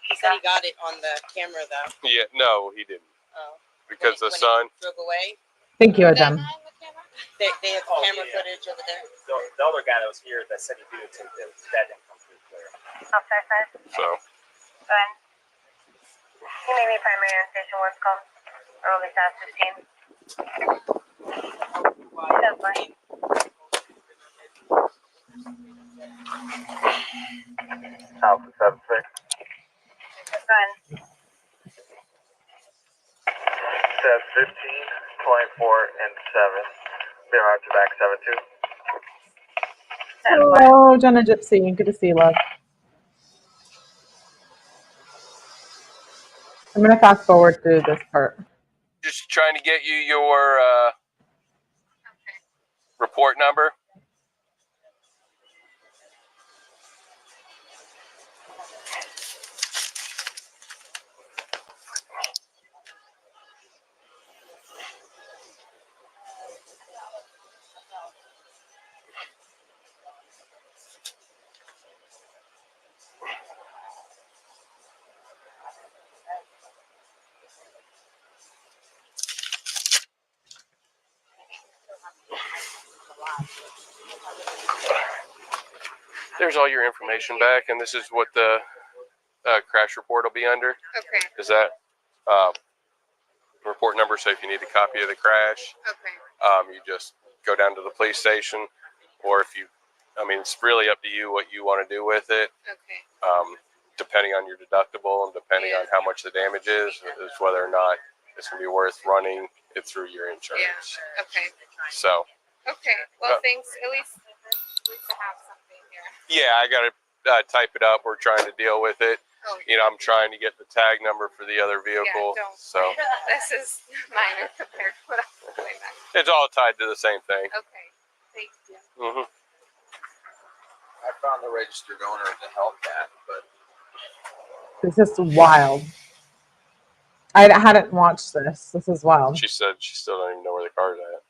He said he got it on the camera though. Yeah, no, he didn't. Oh. Because the son. Drove away. Thank you, Adam. They have camera footage over there. The other guy that was here that said he videotaped it, that didn't come through clear. So. Go ahead. You may be primary on station 1's call. Early staff 15. That's fine. Alpha 76. Go ahead. Says 15, 24, and 7. Be right to back 72. Hello, Jenna Gypsy. Good to see you, love. I'm going to fast forward through this part. Just trying to get you your report number. There's all your information back, and this is what the crash report will be under. Okay. Is that report number? So if you need a copy of the crash, Okay. you just go down to the police station, or if you, I mean, it's really up to you what you want to do with it. Okay. Depending on your deductible and depending on how much the damage is whether or not it's going to be worth running it through your insurance. Yeah. Okay. So. Okay. Well, thanks. At least I have something here. Yeah, I got to type it up. We're trying to deal with it. Oh, you know, I'm trying to get the tag number for the other vehicle. Yeah, don't. So This is minor compared to what I was doing back. it's all tied to the same thing. Okay. Thank you. Mm-hmm. I found the registered owner of the Hellcat, but This is wild. I hadn't watched this. This is wild. She said she still don't even know where the car's at.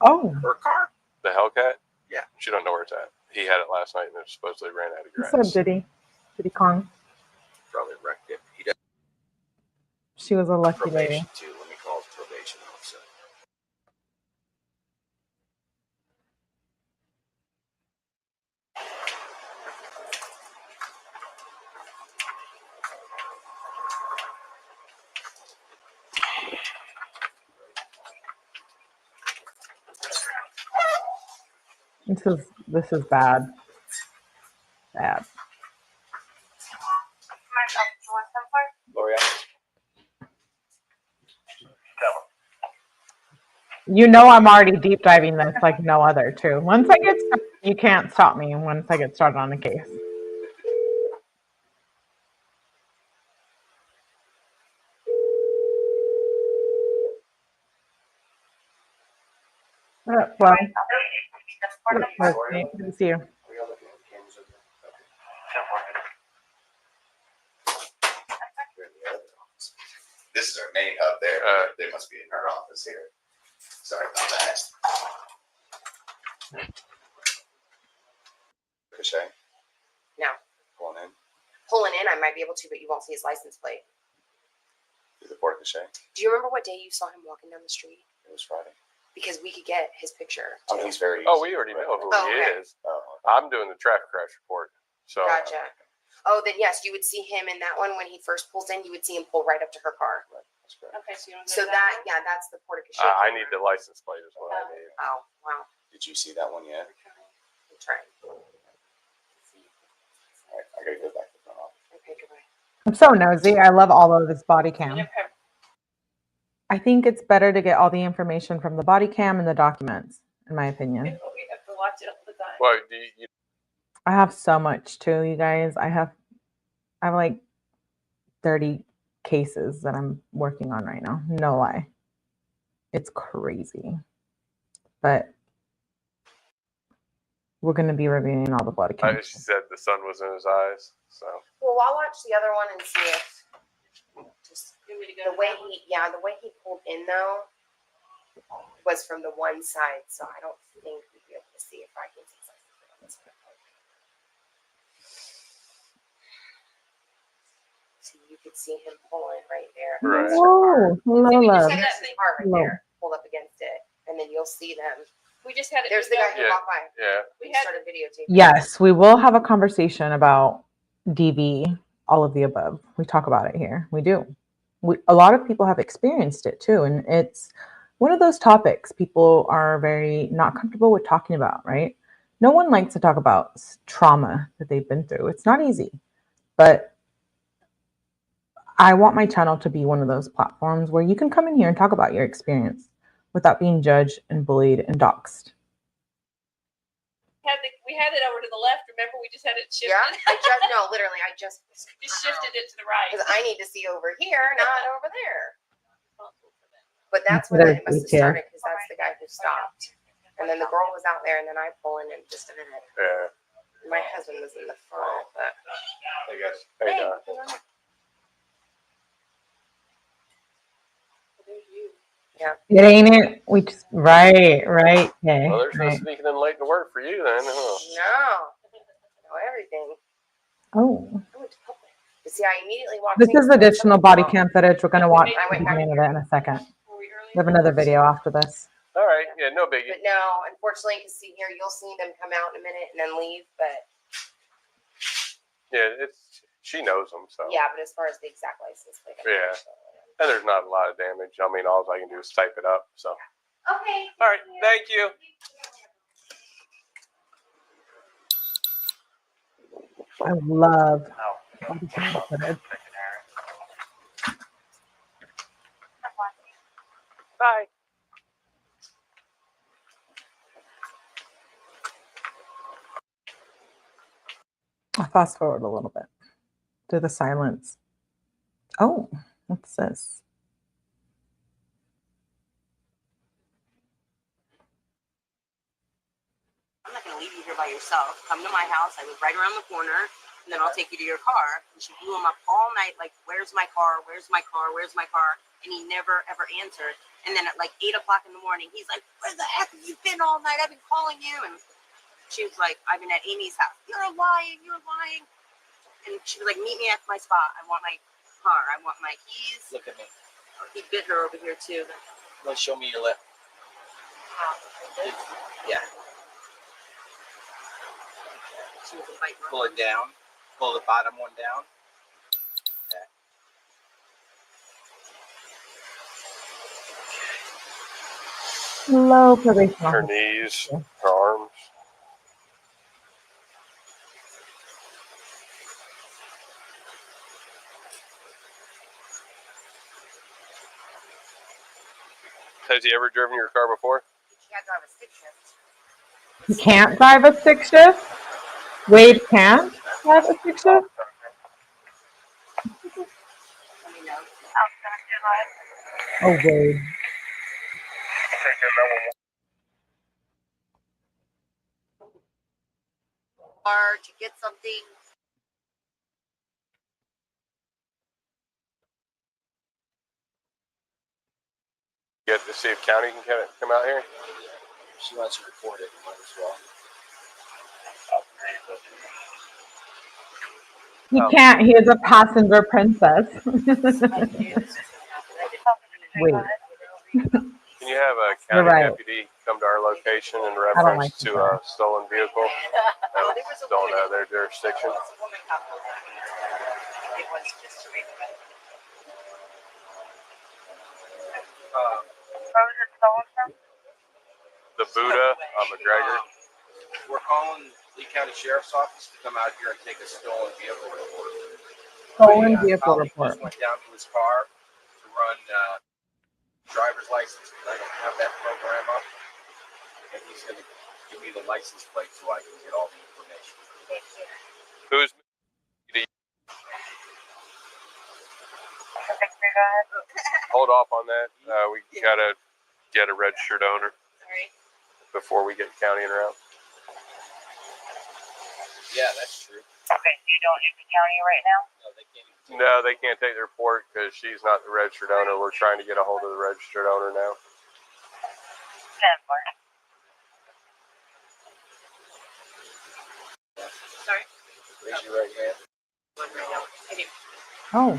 Oh. her car. The Hellcat? Yeah. She don't know where it's at. He had it last night and it supposedly ran out of grass. What's up, Diddy? Diddy Kong. Probably wrecked it. He does She was a lucky lady. probation too. Let me call his probation officer. This is bad. Bad. Gloria. You know I'm already deep diving this like no other too. Once I get started, you can't stop me once I get started on a case. Well, good to see you. This is our main hub there. They must be in our office here. Sorry about that. Cachet? No. Pulling in? Pulling in, I might be able to, but you won't see his license plate. Through the port cachet? Do you remember what day you saw him walking down the street? It was Friday. Because we could get his picture. Oh, he's very. Oh, we already know who he is. I'm doing the traffic crash report. So. Gotcha. Oh, then yes, you would see him in that one when he first pulls in. You would see him pull right up to her car. Right. That's correct. Okay, so that yeah, that's the BodyCam. I need the license plate is what I need. Oh wow. Did you see that one yet? I'm trying. All right, I gotta go back to the front office. Okay, goodbye. I'm so nosy. I love all of this body cam. I think it's better to get all the information from the body cam and the documents, in my opinion. We have to watch it all the time. Well, I have so much too, you guys. I have like 30 cases that I'm working on right now. No lie. It's crazy. But we're going to be reviewing all the body cams. she said the sun was in his eyes. So. Well, I'll watch the other one and see if just You want me to go The way the way he pulled in though was from the one side, so I don't think we'd be able to see if I can see something. So you could see him pulling right there. Right. Oh, hello, love. That's the car right Hello. there. Pulled up against it, and then you'll see them. We just had it. There's the guy who Yeah. walked by. Yeah. We started videotaping. Yes, we will have a conversation about DV, all of the above. We talk about it here. We do. A lot of people have experienced it too. And it's one of those topics people are very not comfortable with talking about, right? No one likes to talk about trauma that they've been through. It's not easy. But I want my channel to be one of those platforms where you can come in here and talk about your experience without being judged and bullied and doxxed. We had it over to the left. Remember, we just had it shifted. Yeah, I just shifted it to the right. Because I need to see over here, not over there. But that's when it must have started, because that's the guy who stopped. And then the girl was out there, and then I pull in just a minute. Yeah. My husband was in the front, but I guess. Hey, yeah. It ain't it. We just right. Okay. Well, there's no Right. sneaking in late to work for you then, huh? No. I know everything. Oh. You see, I immediately walked This in. is additional body cam footage. We're going to watch I the went back. beginning of it in a second. We have another video after this. All right. Yeah, no biggie. But no, unfortunately, because see here, you'll see them come out in a minute and then leave. But Yeah, she knows them, so. yeah, but as far as the exact license plate, Yeah. And there's not a lot of damage. I mean, all I can do is type it up, so. Okay. All right. Thank you. I love body cam footage. Bye. I'll fast forward a little bit to the silence. Oh, what's this? I'm not going to leave you here by yourself. Come to my house. I live right around the corner, and then I'll take you to your car. And she blew him up all night, like, where's my car? Where's my car? Where's my car? And he never, ever answered. And then at like 8 o'clock in the morning, he's like, where the heck have you been all night? I've been calling you. And she was like, I've been at Amy's house. You're lying. You're lying. And she was like, meet me at my spot. I want my car. I want my keys. Look at me. Oh, he bit her over here, too. Go show me your lip. Yeah. She was a bite. Pull it down. Pull the bottom one down. Low probation Her officer. knees, her arms. Has he ever driven your car before? He had to have a stick shift. You can't drive a stick shift? Wade can't drive a stick shift? Oh, Wade. Or to get something. You have to see if county can come out here. She wants to report it. Might as well. He can't. He is a passenger princess. Wait. Can you have a county right. deputy come to our location in don't reference like to a stolen vehicle that was stolen out of their jurisdiction? It was just a regular. Where was it stolen from? The Buddha on McGregor. We're calling Lee County Sheriff's Office to come out here and take a stolen vehicle report. Stolen My, vehicle colleague report. just went down to his car to run driver's license because I don't have that program up. And he's going to give me the license plate so I can get all the information. Who's hold off on that. We gotta get a registered owner before we get county in route. Yeah, that's true. Okay, so you don't need the county right now? No, they can't even No, they can't take the report because she's not the registered owner. We're trying to get a hold of the registered owner now. 10-4. Sorry. Raise your right hand. Oh,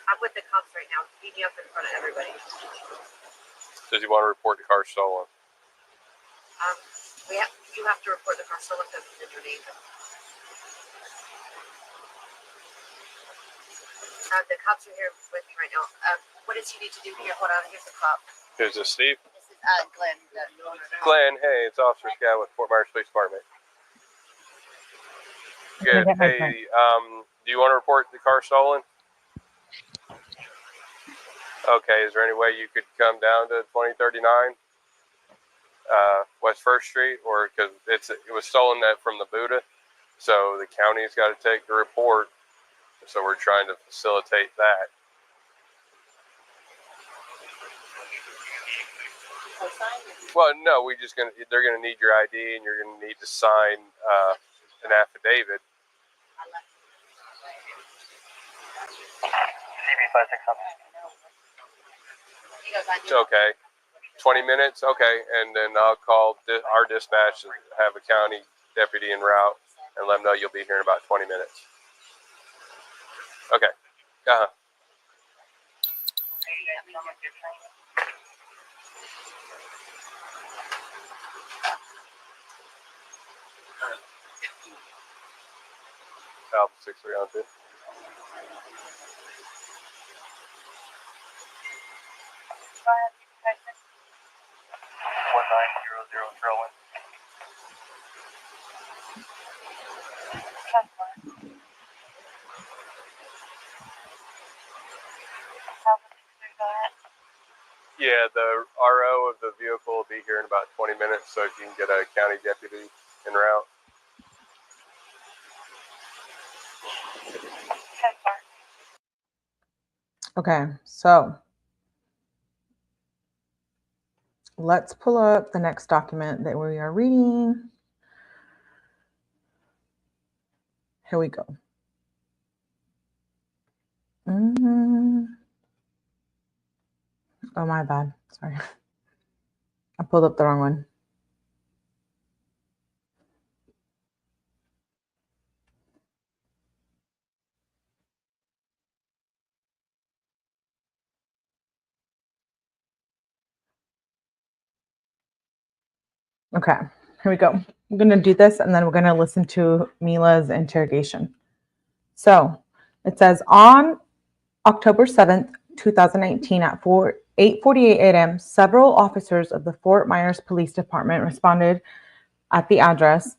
I'm with the cops right now, beating up in front of everybody. Does he want to report the car stolen? You have to report the car stolen because it's in your name. The cops are here with me right now. What does he need to do here? Hold on, here's the cop. Who's this, Steve? This is Glenn, the owner. Glenn, hey, it's Officer Scott with Fort Myers Police Department. Good. Hey, do you want to report the car stolen? Okay, is there any way you could come down to 2039 West First Street, or because it was stolen from the Buddha, so the county's got to take the report, so we're trying to facilitate that. Well, no, they're gonna need your ID, and you're gonna need to sign an affidavit. Okay. 20 minutes? Okay. And then I'll call our dispatch and have a county deputy en route and let them know you'll be here in about 20 minutes. Okay. Uh-huh. 𝗟𝗶𝗸𝗃𝗲. 1900 Trolling. Yeah, the RO of the vehicle will be here in about 20 minutes, so if you can get a county deputy en route. okay. So let's pull up the next document that we are reading. Here we go. Oh, my bad. Sorry. I pulled up the wrong one. Okay, here we go. We're going to do this, and then we're going to listen to Mila's interrogation. So it says, on October 7th, 2019 at 8:48 a.m., several officers of the Fort Myers Police Department responded at the address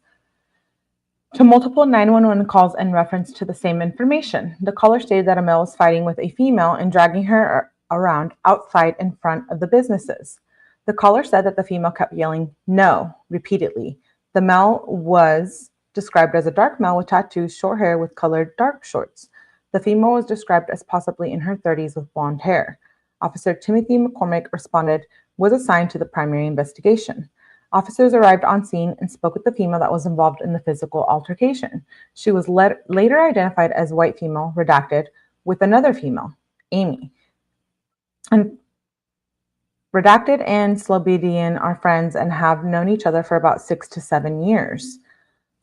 to multiple 911 calls in reference to the same information. The caller stated that a male was fighting with a female and dragging her around outside in front of the businesses. The caller said that the female kept yelling, "No," repeatedly. The male was described as a dark male with tattoos, short hair with colored dark shorts. The female was described as possibly in her 30s with blonde hair. Officer 𝗵𝗵𝗃 responded, was assigned to the primary investigation. Officers arrived on scene and spoke with the female that was involved in the physical altercation. She was later identified as white female, redacted, with another female, Amy. And redacted and 𝗟𝗶𝗸𝗲 are friends and have known each other for about 6 to 7 years.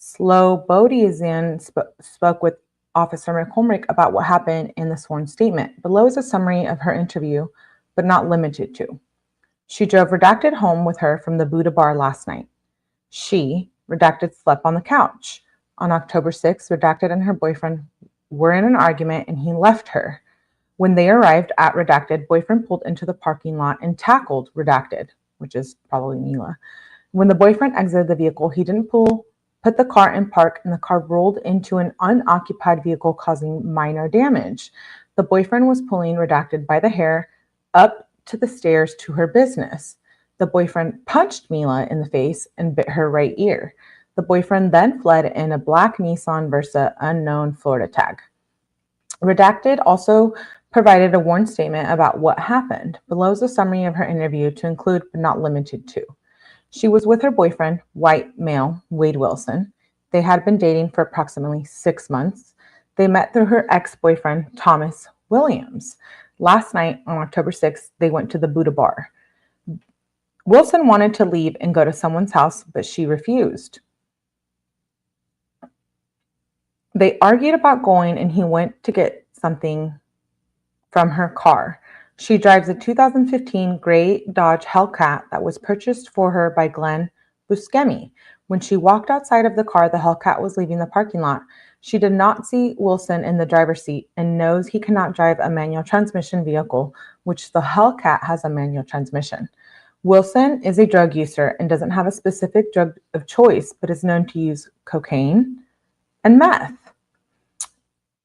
𝗟𝗶𝗸𝗲 spoke with Officer McCormick about what happened in the sworn statement. Below is a summary of her interview, but not limited to. She drove redacted home with her from the Buddha bar last night. She, redacted, slept on the couch. On October 6th, redacted and her boyfriend were in an argument and he left her. When they arrived at redacted, boyfriend pulled into the parking lot and tackled redacted, which is probably Mila. When the boyfriend exited the vehicle, he didn't put the car in park, and the car rolled into an unoccupied vehicle, causing minor damage. The boyfriend was pulling redacted by the hair up to the stairs to her business. The boyfriend punched Mila in the face and bit her right ear. The boyfriend then fled in a black Nissan Versa unknown Florida tag. Redacted also provided a warned statement about what happened. Below is a summary of her interview to include but not limited to. She was with her boyfriend, white male, Wade Wilson. They had been dating for approximately 6 months. They met through her ex-boyfriend, Thomas Williams. Last night, on October 6th, they went to the Buddha bar. Wilson wanted to leave and go to someone's house, but she refused. They argued about going, and he went to get something from her car. She drives a 2015 gray Dodge Hellcat that was purchased for her by Glenn Buscemi. When she walked outside of the car, the Hellcat was leaving the parking lot. She did not see Wilson in the driver's seat and knows he cannot drive a manual transmission vehicle, which the Hellcat has a manual transmission. Wilson is a drug user and doesn't have a specific drug of choice, but is known to use cocaine and meth.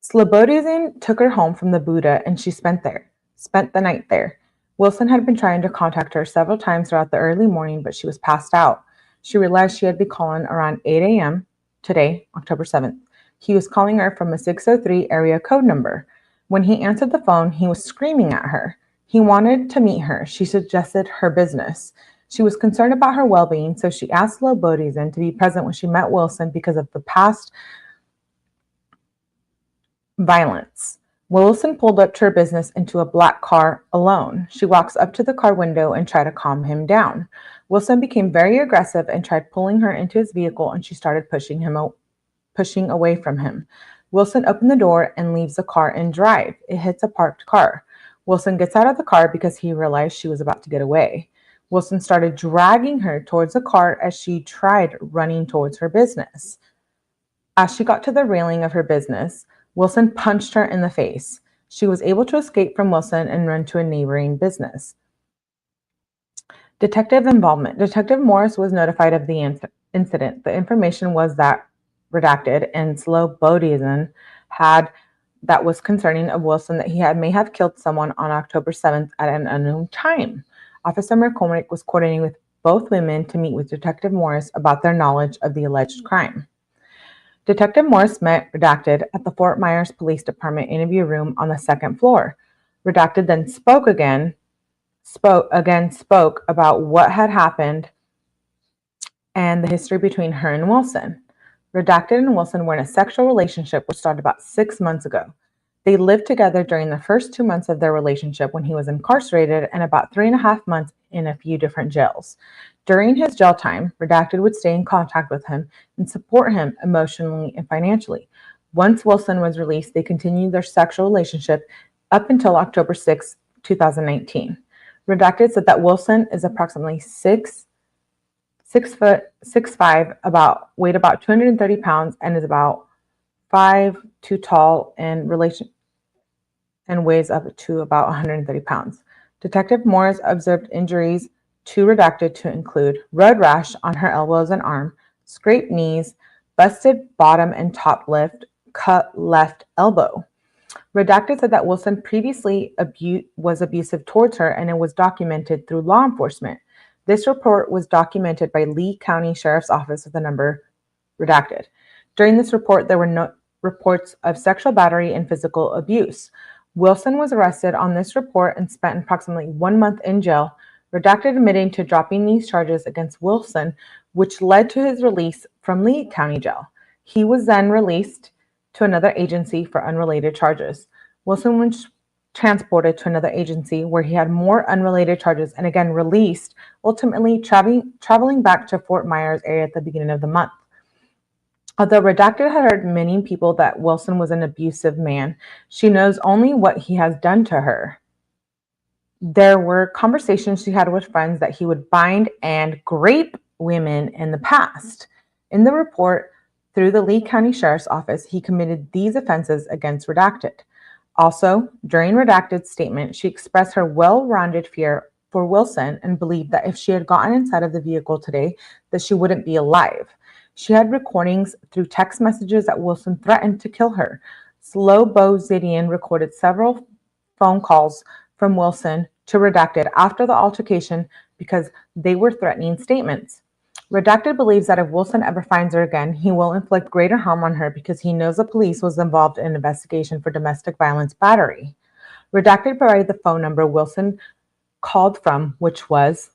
𝗟𝗶𝗸𝗲 took her home from the Buddha, and she spent the night there. Wilson had been trying to contact her several times throughout the early morning, but she was passed out. She realized she had been calling around 8 a.m. today, October 7th. He was calling her from a 603 area code number. When he answered the phone, he was screaming at her. He wanted to meet her. She suggested her business. She was concerned about her well-being, so she asked 𝗟𝗶𝗸𝗲 to be present when she met Wilson because of the past violence. Wilson pulled up to her business into a black car alone. She walks up to the car window and tried to calm him down. Wilson became very aggressive and tried pulling her into his vehicle, and she started pushing away from him. Wilson opened the door and leaves the car and drive. It hits a parked car. Wilson gets out of the car because he realized she was about to get away. Wilson started dragging her towards the car as she tried running towards her business. As she got to the railing of her business, Wilson punched her in the face. She was able to escape from Wilson and run to a neighboring business. Detective involvement. Detective Morris was notified of the incident. The information was that redacted, and 𝗟𝗶𝗸𝗲 had that was concerning of Wilson that he may have killed someone on October 7th at an unknown time. Officer McCormick was coordinating with both women to meet with Detective Morris about their knowledge of the alleged crime. Detective Morris met Redacted at the Fort Myers Police Department interview room on the second floor. Redacted then spoke about what had happened and the history between her and Wilson. Redacted and Wilson were in a sexual relationship which started about 6 months ago. They lived together during the first 2 months of their relationship when he was incarcerated, and about 3.5 months in a few different jails. During his jail time, Redacted would stay in contact with him and support him emotionally and financially. Once Wilson was released, they continued their sexual relationship up until October 6, 2019. Redacted said that Wilson is approximately 6'5", weighed about 230 pounds, and is about 5'2" tall and weighs up to about 130 pounds. Detective Morris observed injuries to Redacted to include road rash on her elbows and arm, scraped knees, busted bottom and top lip, cut left elbow. Redacted said that Wilson previously was abusive towards her, and it was documented through law enforcement. This report was documented by Lee County Sheriff's Office with the number Redacted. During this report, there were no reports of sexual battery and physical abuse. Wilson was arrested on this report and spent approximately 1 month in jail, Redacted admitting to dropping these charges against Wilson, which led to his release from Lee County Jail. He was then released to another agency for unrelated charges. Wilson was transported to another agency where he had more unrelated charges and again released, ultimately traveling back to Fort Myers area at the beginning of the month. Although Redacted had heard many people that Wilson was an abusive man, she knows only what he has done to her. There were conversations she had with friends that he would bind and grape women in the past. In the report through the Lee County Sheriff's Office, he committed these offenses against Redacted. Also, during Redacted's statement, she expressed her well-rounded fear for Wilson and believed that if she had gotten inside of the vehicle today, that she wouldn't be alive. She had recordings through text messages that Wilson threatened to kill her. 𝗟𝗶𝗸𝗲 recorded several phone calls from Wilson to Redacted after the altercation because they were threatening statements. Redacted believes that if Wilson ever finds her again, he will inflict greater harm on her because he knows the police was involved in an investigation for domestic violence battery. Redacted provided the phone number Wilson called from, which was,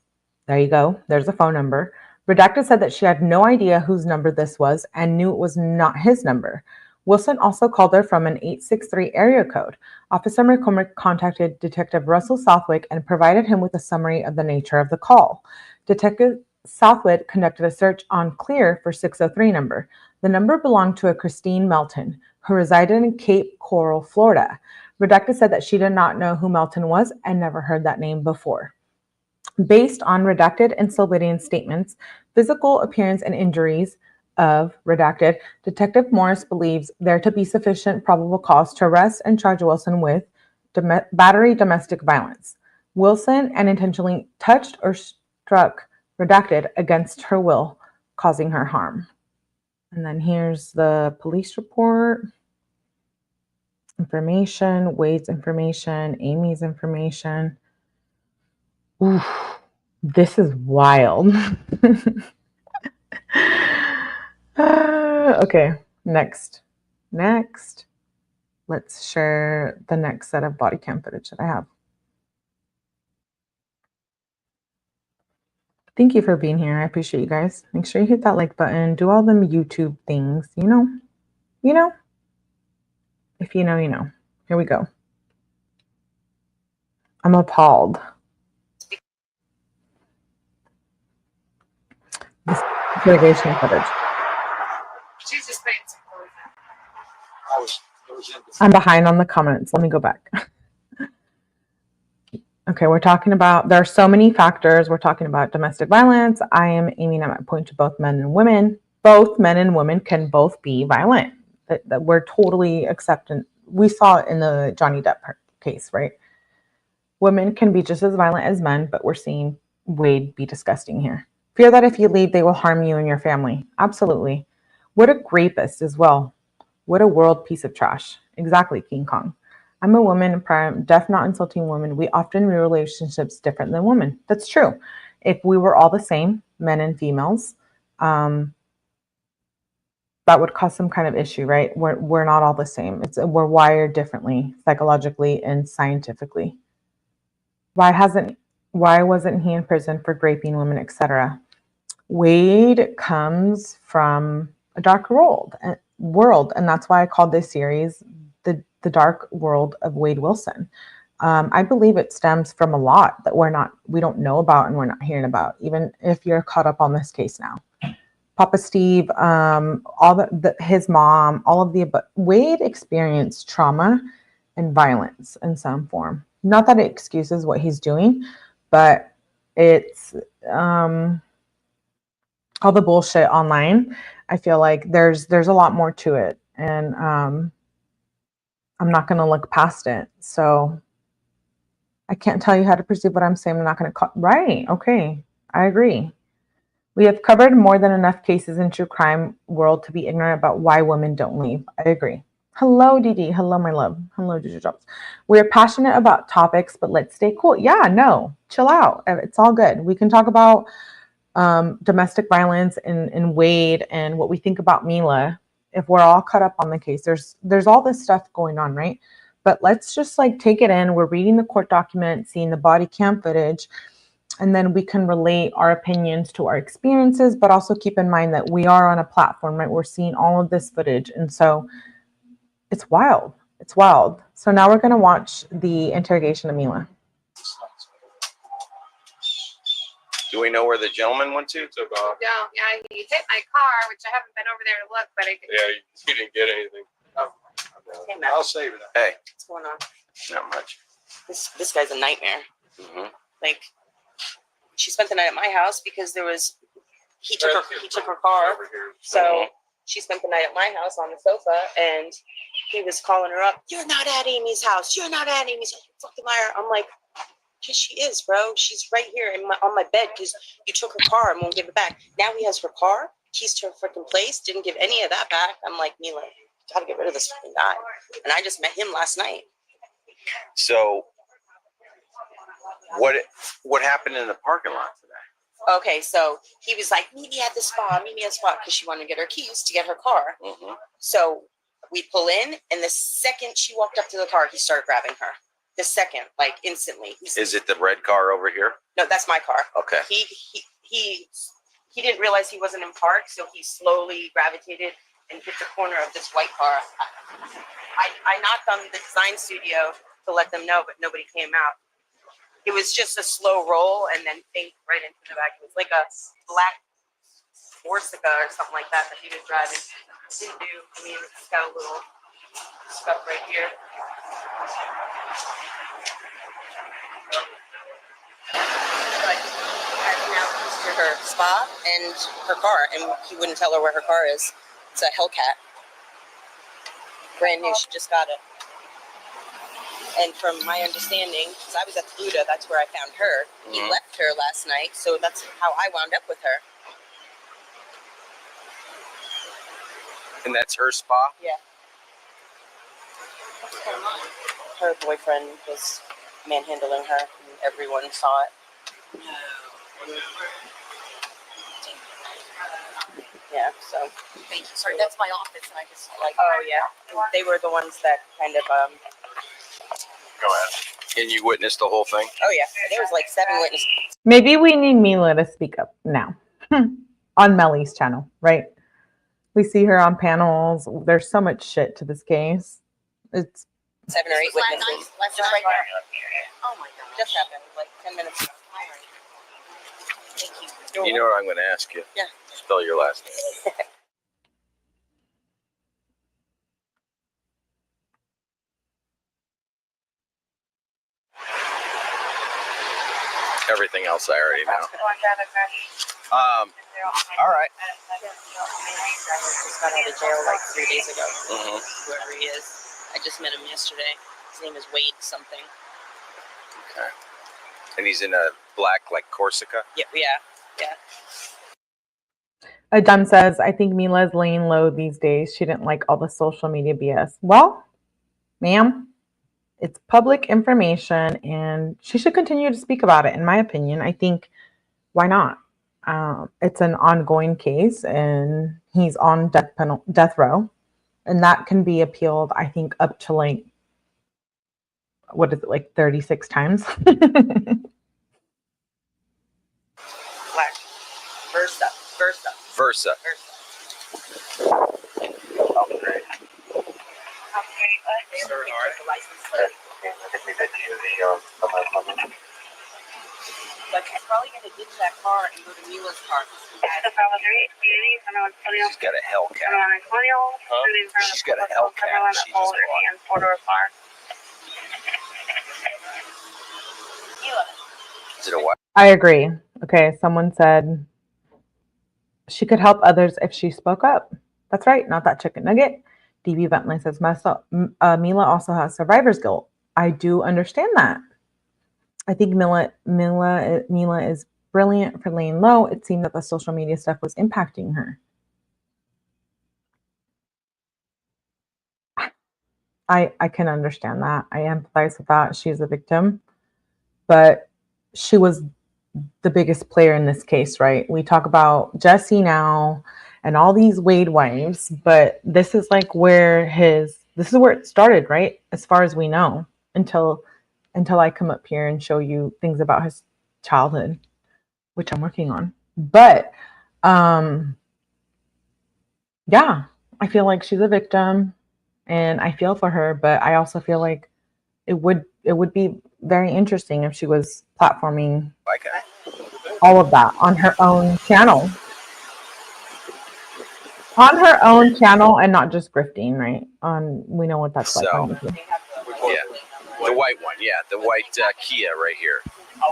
there you go, there's a phone number. Redacted said that she had no idea whose number this was and knew it was not his number. Wilson also called her from an 863 area code. Officer McCormick contacted Detective Russell Southwick and provided him with a summary of the nature of the call. Detective Southwick conducted a search on Clear for 603 number. The number belonged to a Kristine Melton, who resided in Cape Coral, Florida. Redacted said that she did not know who Melton was and never heard that name before. Based on Redacted and Sylvanian statements, physical appearance and injuries of Redacted, Detective Morris believes there to be sufficient probable cause to arrest and charge Wilson with battery domestic violence. Wilson unintentionally touched or struck Redacted against her will, causing her harm. And then here's the police report. Information, Wade's information, Amy's information. Oof, this is wild. Okay, next. Let's share the next set of body cam footage that I have. Thank you for being here. I appreciate you guys. Make sure you hit that like button. Do all them YouTube things, you know? If you know, you know. Here we go. I'm appalled. This interrogation footage. She's just playing some I'm behind on the comments. Let me go back. Okay, we're talking about, there are so many factors. We're talking about domestic violence. I am aiming at my point to both men and women. Both men and women can both be violent. That we're totally accepting. We saw it in the Johnny Depp case, right? Women can be just as violent as men, but we're seeing Wade be disgusting here. Fear that if you leave, they will harm you and your family. Absolutely. What a rapist as well. What a world piece of trash. Exactly, King Kong. I'm a woman in prime, deaf, not insulting women. We often view relationships different than women. That's true. If we were all the same, men and females, that would cause some kind of issue, right? We're not all the same. We're wired differently, psychologically and scientifically. Why wasn't he in prison for raping women, etc.? Wade comes from a dark world, and that's why I called this series the Dark World of Wade Wilson. I believe it stems from a lot that we don't know about and we're not hearing about, even if you're caught up on this case now. Papa Steve, his mom, all of the, but Wade experienced trauma and violence in some form. Not that it excuses what he's doing, but it's all the bullshit online. I feel like there's a lot more to it, and I'm not going to look past it. So I can't tell you how to perceive what I'm saying. I'm not going to right. Okay. I agree. We have covered more than enough cases in true crime world to be ignorant about why women don't leave. I agree. Hello, Dee. Hello, my love. Hello, Juju Jobs. We are passionate about topics, but let's stay cool. Yeah, no, chill out. It's all good. We can talk about domestic violence in Wade and what we think about Mila. If we're all caught up on the case, there's all this stuff going on, right? But let's just like take it in. We're reading the court document, seeing the body cam footage, and then we can relate our opinions to our experiences, but also keep in mind that we are on a platform, right? We're seeing all of this footage. And so it's wild. It's wild. So now we're going to watch the interrogation of Mila. Do we know where the gentleman went to? Yeah, he hit my car, which I haven't been over there to look, but I did. Yeah, you didn't get anything. Oh. Hey, Matt. I'll save it. Hey. What's going on? Not much. This guy's a nightmare. Mm-hmm. Like, she spent the night at my house because he took her car. So she spent the night at my house on the sofa, and he was calling her up. You're not at Amy's house. You're not at Amy's house. You fucking liar. I'm like, yes, she is, bro. She's right here on my bed because you took her car and won't give it back. Now he has her car, keys to her freaking place, didn't give any of that back. I'm like, Mila, gotta get rid of this fucking guy. And I just met him last night. So what happened in the parking lot today? Okay, so he was like, meet me at the spot, because she wanted to get her keys to get her car. Mm-hmm. So we pull in, and the second she walked up to the car, he started grabbing her. The second, like instantly. Is it the red car over here? No, that's my car. Okay. He didn't realize he wasn't in park, so he slowly gravitated and hit the corner of this white car. I knocked on the design studio to let them know, but nobody came out. It was just a slow roll and then right into the back. It was like a black 𝗟𝗃𝗲 or something like that he was driving. Didn't do. I mean, it's got a little scuff right here. But I've now used her spa and her car, and he wouldn't tell her where her car is. It's a Hellcat. Brand new, she just got it. And from my understanding, because I was at the 𝗟𝗏, that's where I found her. He left her last night, so that's how I wound up with her. And that's her spa? Yeah. Her boyfriend was manhandling her, and everyone saw it. Yeah, so. Thank you. Sorry, that's my office, and I just like. Oh yeah, they were the ones that kind of Go ahead. And you witnessed the whole thing? Oh yeah, there was like 7 witnesses. Maybe we need Mila to speak up now on Melly's channel, right? We see her on panels. There's so much shit to this case. It's 7 or 8 witnesses. Last Just night. right there. Oh my god. Just happened like 10 minutes ago. Thank you. You know what I'm going to ask you? Yeah. Spell your last name. Everything else I already know. All right. Just got out of jail like 3 days ago. Whoever he is. I just met him yesterday. His name is Wade something. Okay. And he's in a black, like Corsica? Yeah. Adam says, I think Mila's laying low these days. She didn't like all the social media BS. Well, ma'am, it's public information and she should continue to speak about it, in my opinion. I think, why not? It's an ongoing case and he's on death row. And that can be appealed, I think, up to like, what is it, like 36 times? Black. Versa. Like, I'm probably going to ditch that car and go to Mila's car. She's got a Hellcat. She's got a Hellcat. She just bought. Is it a what? I agree. Okay, someone said she could help others if she spoke up. That's right, not that chicken nugget. DB Bentley says, Mila also has survivor's guilt. I do understand that. I think Mila is brilliant for laying low. It seemed that the social media stuff was impacting her. I can understand that. I empathize with that. She's a victim. But she was the biggest player in this case, right? We talk about Jesse now and all these Wade wives, but this is like where this is where it started, right? As far as we know, until I come up here and show you things about his childhood, which I'm working on. But yeah, I feel like she's a victim and I feel for her, but I also feel like it would be very interesting if she was platforming all of that on her own channel. On her own channel and not just grifting, right? We know what that's like on YouTube. Yeah, the white one. Yeah, the white Kia right here. I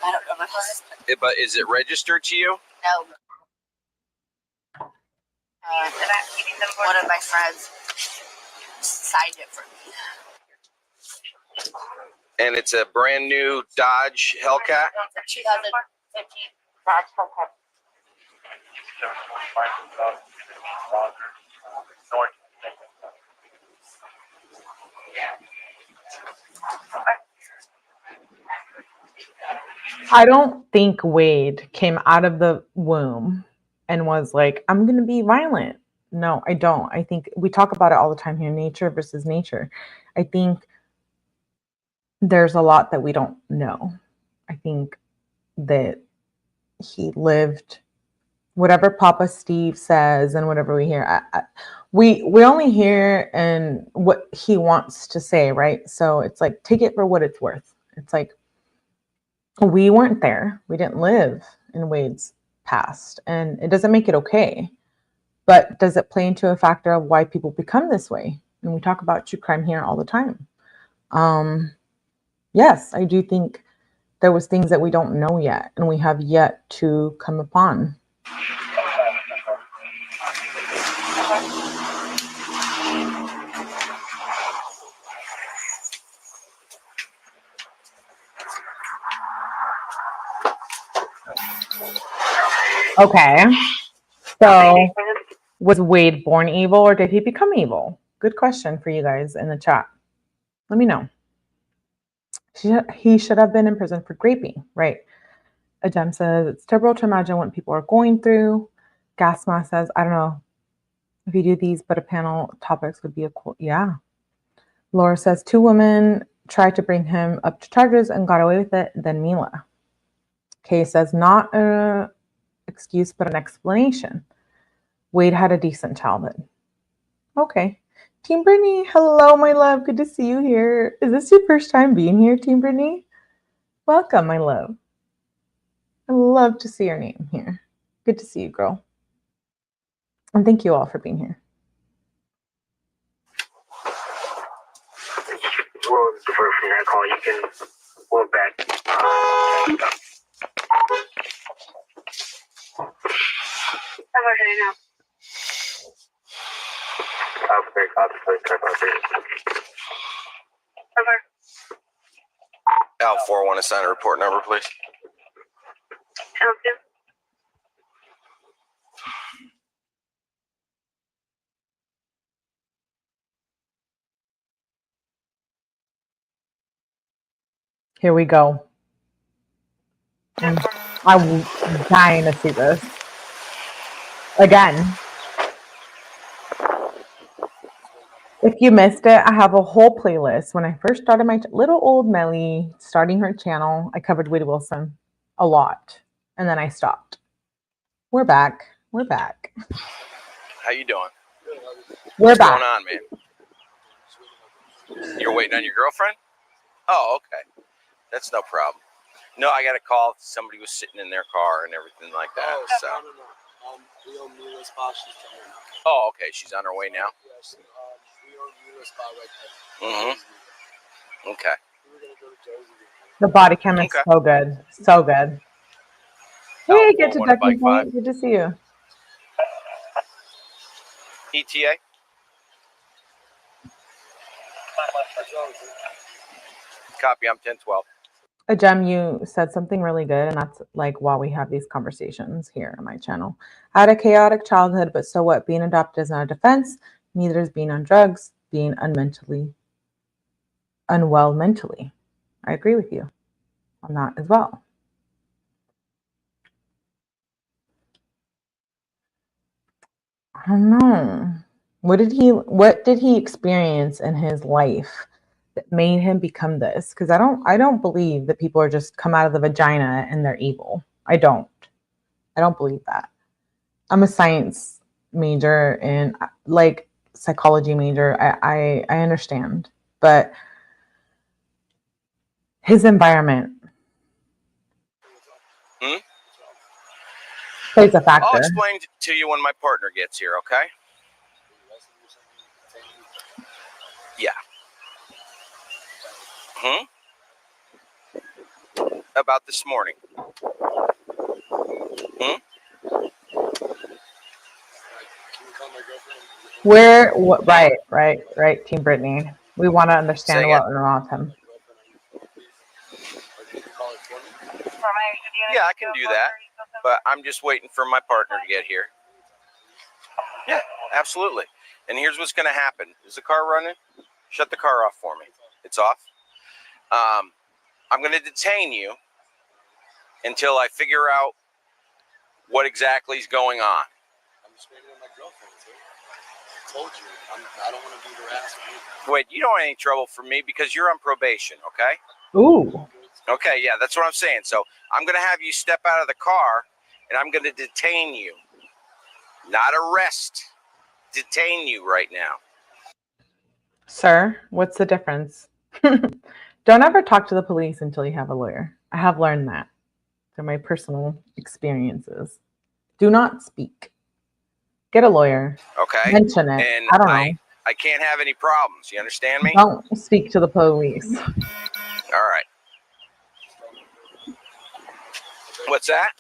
don't know. But is it registered to you? No. One of my friends signed it for me. And it's a brand new Dodge Hellcat? 2015. I don't think Wade came out of the womb and was like, I'm going to be violent. No, I don't. I think we talk about it all the time here, nature versus nature. I think there's a lot that we don't know. I think that he lived. Whatever Papa Steve says and whatever we hear, we only hear and what he wants to say, right? So it's like, take it for what it's worth. It's like, we weren't there. We didn't live in Wade's past, and it doesn't make it okay. But does it play into a factor of why people become this way? And we talk about true crime here all the time. Yes, I do think there was things that we don't know yet, and we have yet to come upon. Okay, so was Wade born evil or did he become evil? Good question for you guys in the chat. Let me know. He should have been in prison for raping, right? Adem says, it's terrible to imagine what people are going through. Gasma says, I don't know if you do these, but a panel topics would be a cool, yeah. Laura says, 2 women tried to bring him up to charges and got away with it, then Mila. Kay says, not a excuse, but an explanation. Wade had a decent childhood. Okay. Team Brittany, hello, my love. Good to see you here. Is this your first time being here, Team Brittany? Welcome, my love. I love to see your name here. Good to see you, girl. And thank you all for being here. Well, defer from that call. You can look back. How about right now? Al 4-1 assign a report number, please. Sounds good. Here we go. I'm dying to see this. Again. If you missed it, I have a whole playlist. When I first started my little old Melly starting her channel, I covered Wade Wilson a lot. And then I stopped. We're back. We're back. How you doing? We're What's back. going on, man? You're waiting on your girlfriend? Oh, okay. That's no problem. No, I got a call. Somebody was sitting in their car and everything like that. Oh, so. no. We own Mila's spot. She's coming now. Oh, okay. She's on her way now? Yes. We own Mila's spot right Mm-hmm. there. Okay. We were going to go to Jersey. The BodyCam is so good. So good. Hey, get to Ducking Point. Good to see you. ETA? Copy, I'm 1012. Jem, you said something really good, and that's like why we have these conversations here on my channel. I had a chaotic childhood, but so what? Being adopted is not a defense. Neither is being on drugs, being unwell mentally. I agree with you on that as well. I don't know. What did he experience in his life that made him become this? Because I don't believe that people are just come out of the vagina and they're evil. I don't believe that. I'm a science major and like psychology major. I understand, but his environment plays a factor. I'll explain to you when my partner gets here, okay? Yeah. About this morning. Right, Team Brittany. We want to understand what went wrong with him. Yeah, I can do that, but I'm just waiting for my partner to get here. Yeah, absolutely. And here's what's going to happen. Is the car running? Shut the car off for me. It's off. I'm going to detain you until I figure out what exactly is going on. I'm just waiting on my girlfriend, too. I told you, I don't want to be harassed. Wait, you don't want any trouble from me because you're on probation, okay? Ooh. Okay, yeah, that's what I'm saying. So I'm going to have you step out of the car, and I'm going to detain you. Not arrest. Detain you right now. Sir, what's the difference? Don't ever talk to the police until you have a lawyer. I have learned that through my personal experiences. Do not speak. Get a lawyer. Okay. Mention it. And I don't know. I can't have any problems. You understand me? Don't speak to the police. All right. What's that?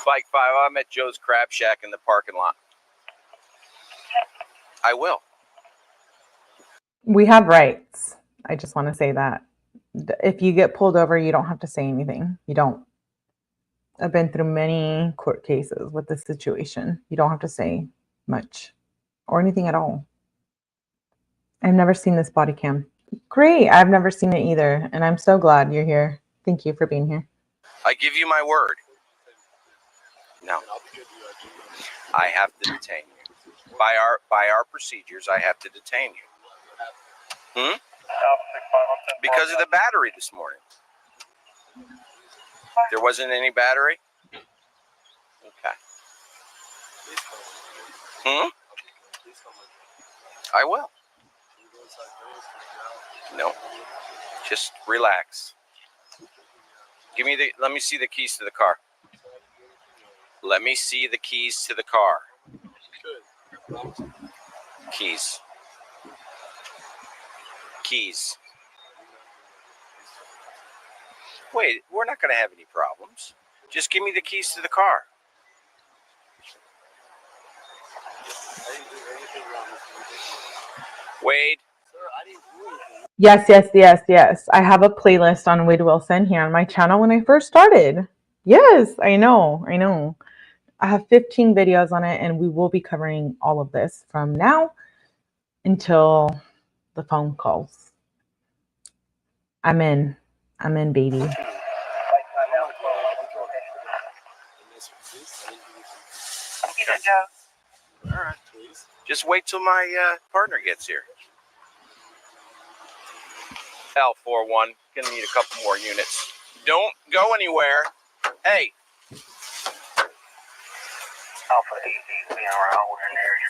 Bike 5, I'm at Joe's Crab Shack in the parking lot. I will. We have rights. I just want to say that. If you get pulled over, you don't have to say anything. You don't. I've been through many court cases with this situation. You don't have to say much or anything at all. I've never seen this body cam. Great. I've never seen it either. And I'm so glad you're here. Thank you for being here. I give you my word. No. I have to detain you. By our procedures, I have to detain you. Because of the battery this morning. There wasn't any battery? Okay. I will. No. Just relax. Let me see the keys to the car. Let me see the keys to the car. Keys. Keys. Wait, we're not going to have any problems. Just give me the keys to the car. Wade. Yes. I have a playlist on Wade Wilson here on my channel when I first started. Yes, I know. I have 15 videos on it, and we will be covering all of this from now until the phone calls. I'm in, baby. All right. Just wait till my partner gets here. L41, gonna need a couple more units. Don't go anywhere. Hey. Alpha 8, we are out in the area.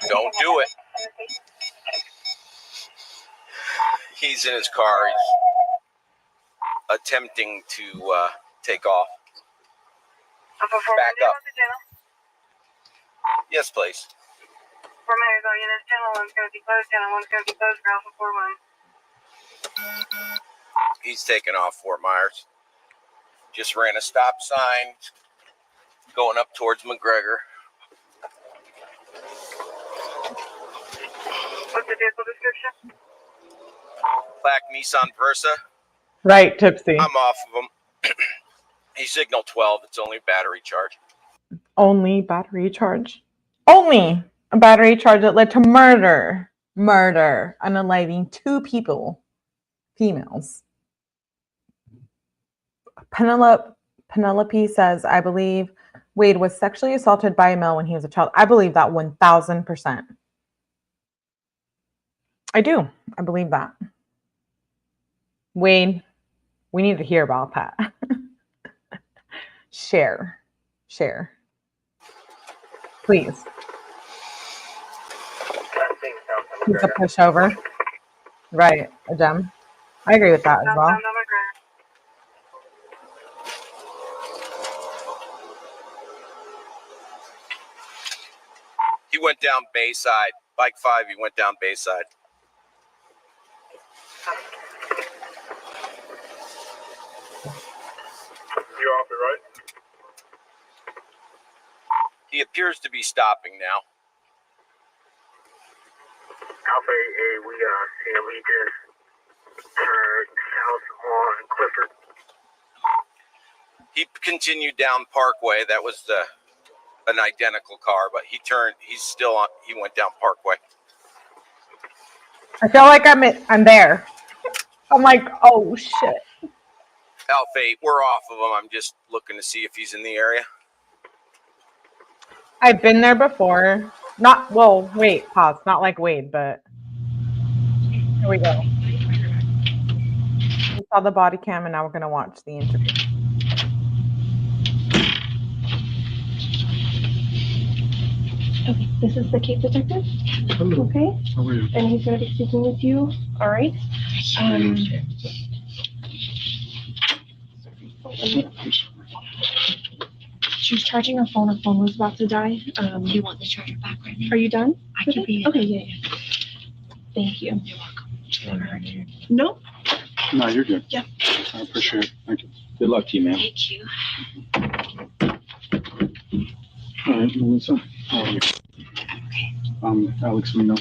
Don't do it. He's in his car. He's attempting to take off. Back up. Yes, please. He's taking off Fort Myers. Just ran a stop sign going up towards McGregor. What's the vehicle description? Black Nissan Versa. Right, Tipsy. I'm off of him. He signaled 12. It's only battery charge. Only battery charge. Only a battery charge that led to murder, unaliving 2 people, females. Penelope says, I believe Wade was sexually assaulted by a male when he was a child. I believe that 1000%. I do. I believe that. Wade, we need to hear about that. Share. Please. He's a pushover. Right, a gem. I agree with that as well. He went down Bayside. Bike 5, he went down Bayside. You're off it, right? He appears to be stopping now. Alpha 8, we see him. He just turned south on Clifford. He continued down Parkway. That was an identical car, but he turned. He's still on. He went down Parkway. I feel like I'm there. I'm like, oh shit. Alpha 8, we're off of him. I'm just looking to see if he's in the area. I've been there before. Not, well, wait, pause. Not like Wade, but here we go. We saw the body cam and now we're going to watch the interview. Okay, this is the case detective. Hello. Okay. How are you? And he's going to be speaking with you. All right. She was charging her phone. Her phone was about to die. Do you want the charger back right now? Are you done? I can be. Okay, yeah. Thank you. You're welcome. No. No, you're good. Yeah. I appreciate it. Thank you. Good luck to you, man. Thank you. All right, Melissa. How are you? Okay. Alex Mila.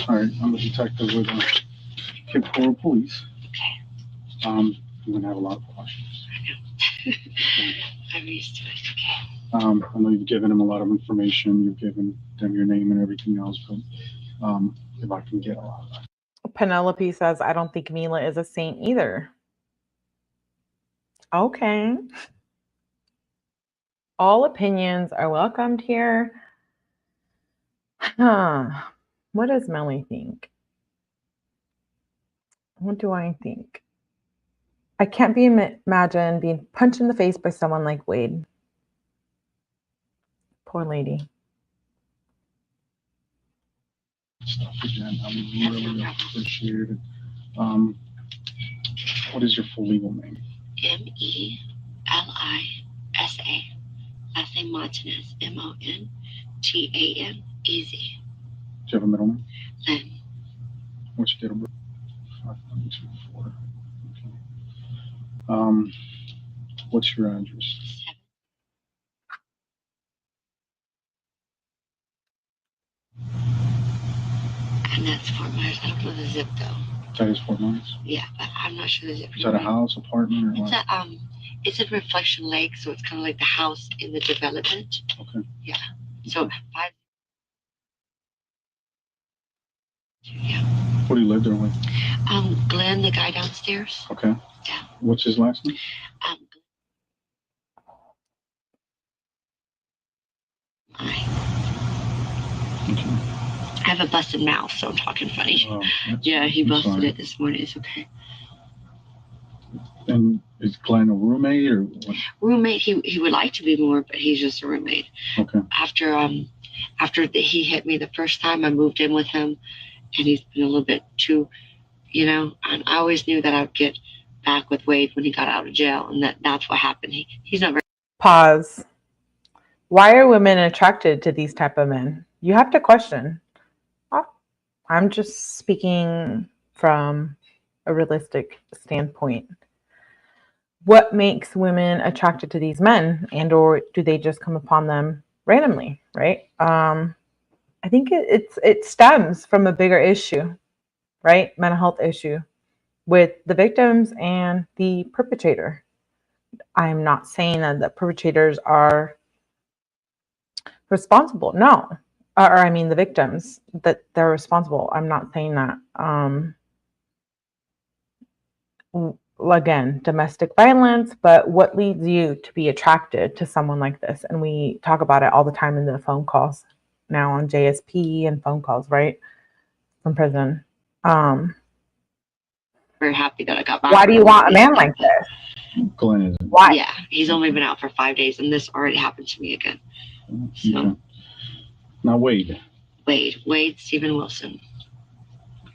All right, I'm a detective with 𝗟𝗶𝗸𝗲 Police. Okay. I'm gonna have a lot of questions. I know. I'm used to it. Okay. I know you've given them a lot of information. You've given them your name and everything else, but if I can get a lot of that. Penelope says, I don't think Mila is a saint either. Okay. All opinions are welcomed here. What does Melly think? What do I think? I can't imagine being punched in the face by someone like Wade. Poor lady. Stuff again. I really appreciate it. What is your full legal name? 𝗟𝗄LISA. Last name Martinez. MONTANEZ. Do you have a middle name? Lynn. What's your date of birth? 5/24. Okay. What's your address? 7. And that's Fort Myers. I don't know the zip though. That is Fort Myers? Yeah, but I'm not sure the zip. Is that a house, apartment, or what? It's a Reflection Lake, so it's kind of like the house in the development. Okay. Yeah. So 5. Yeah. What do you live there with? Glenn, the guy downstairs. Okay. Yeah. What's his last name? Okay. I have a busted mouth, so I'm talking funny. Oh, yeah, he busted it this morning. It's okay. And is Glenn a roommate or what? Roommate, he would like to be more, but he's just a roommate. Okay. After he hit me the first time, I moved in with him, and he's been a little bit too, and I always knew that I would get back with Wade when he got out of jail, and that's what happened. He's not very. Pause. Why are women attracted to these type of men? You have to question. I'm just speaking from a realistic standpoint. What makes women attracted to these men, and or do they just come upon them randomly, right? I think it stems from a bigger issue, right? Mental health issue with the victims and the perpetrator. I'm not saying that the perpetrators are responsible. No. Or I mean the victims, that they're responsible. I'm not saying that. Again, domestic violence, but what leads you to be attracted to someone like this? And we talk about it all the time in the phone calls now on JSP and phone calls, right? From prison. Very happy that I got back. Why do you want a man like this? Glenn is. Why? Yeah, he's only been out for 5 days, and this already happened to me again. So. Okay. Now Wade. Wade Stephen Wilson.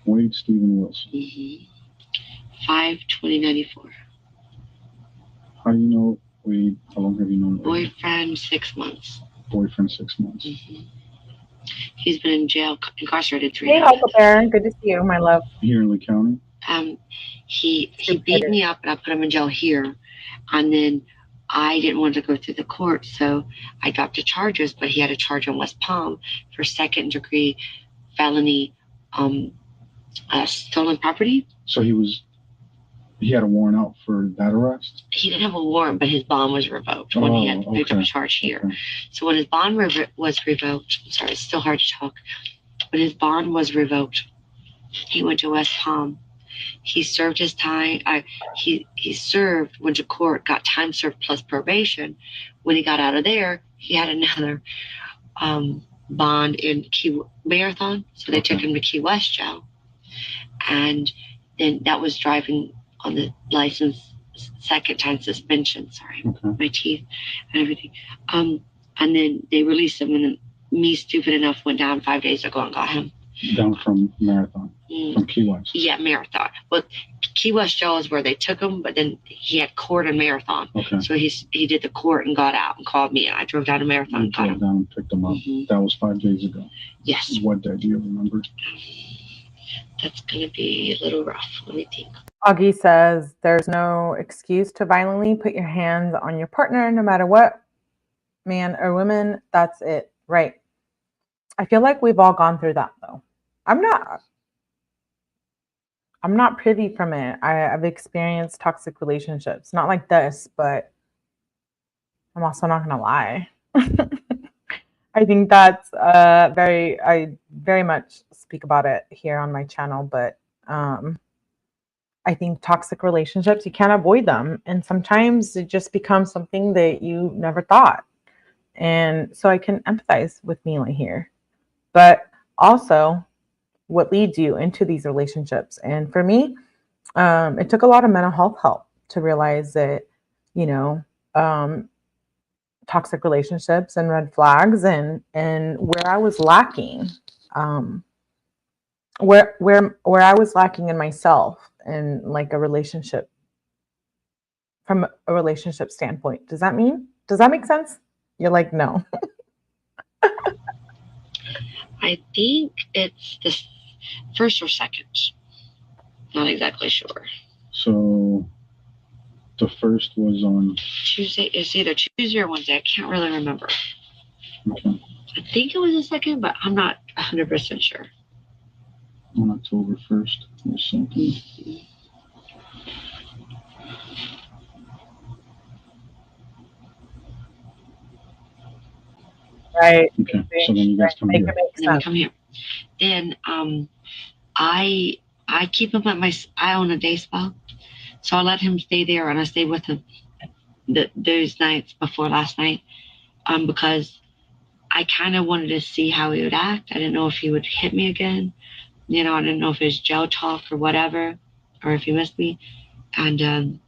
Wade Stephen Wilson. 5/20/94. How do you know Wade? How long have you known Wade? Boyfriend 6 months. Boyfriend 6 months. He's been in jail, incarcerated 3 Hey, Huckleberry. Good to see you, my love. Here in Lee County? He beat me up, and I put him in jail here. And then I didn't want to go through the court, so I dropped the charges, but he had a charge on West Palm for 2nd-degree felony stolen property. So he had a warrant out for that arrest? He didn't have a warrant, but his bond was revoked when he had picked up a charge here. Okay. So when his bond was revoked, I'm sorry, it's still hard to talk. When his bond was revoked, he went to West Palm. He served his time. He served, went to court, got time served plus probation. When he got out of there, he had another bond in Key Marathon. So they took him to Key West jail. And then that was driving on the license, second time suspension. Sorry, my teeth and everything. And then they released him, and then me, stupid enough, went down 5 days ago and got him. Down from Marathon, from Key West. Yeah, Marathon. Well, Key West jail is where they took him, but then he had court in Marathon. Okay. So he did the court and got out and called me, and I drove down to Marathon and got him. Down and picked him up. That was 5 days ago. Yes. What day do you remember? That's going to be a little rough. Let me think. Augie says, there's no excuse to violently put your hands on your partner, no matter what, man or woman. That's it. Right. I feel like we've all gone through that, though. I'm not privy from it. I've experienced toxic relationships. Not like this, but I'm also not going to lie. I think that's I very much speak about it here on my channel, but I think toxic relationships, you can't avoid them. And sometimes it just becomes something that you never thought. And so I can empathize with Mila here. But also what leads you into these relationships. And for me, it took a lot of mental health help to realize that, you know, toxic relationships and red flags and where I was lacking, where I was lacking in myself and like a relationship, from a relationship standpoint. Does that make sense? You're like, no. I think it's the first or second. Not exactly sure. So the first was on Tuesday. It's either Tuesday or Wednesday. I can't really remember. Okay. I think it was the second, but I'm not 100% sure. On October 1st or something. Right. Okay. So then you guys come here. Then we come here. Then I keep him at I own a day spa, so I let him stay there, and I stayed with him those nights before last night, because I kind of wanted to see how he would act. I didn't know if he would hit me again. You know, I didn't know if it was jail talk or whatever, or if he missed me, and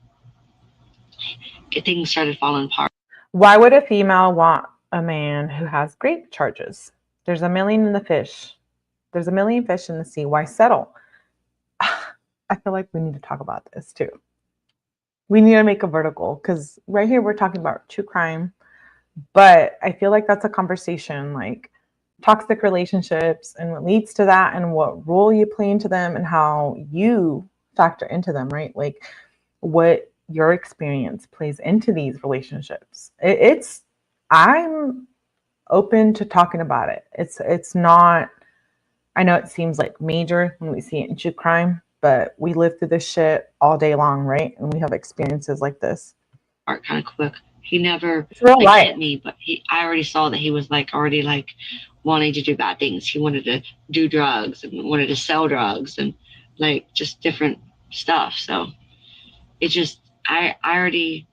things started falling apart. Why would a female want a man who has rape charges? There's a million in the fish. There's a million fish in the sea. Why settle? I feel like we need to talk about this too. We need to make a vertical, because right here we're talking about true crime, but I feel like that's a conversation, like toxic relationships and what leads to that and what role you play into them and how you factor into them, right? Like what your experience plays into these relationships. I'm open to talking about it. It's not, I know it seems like major when we see it in true crime, but we live through this shit all day long, right? And we have experiences like this. Kind of quick. He never hit me, but I already saw that he was already wanting to do bad things. He wanted to do drugs and wanted to sell drugs and just different stuff. So it just, I already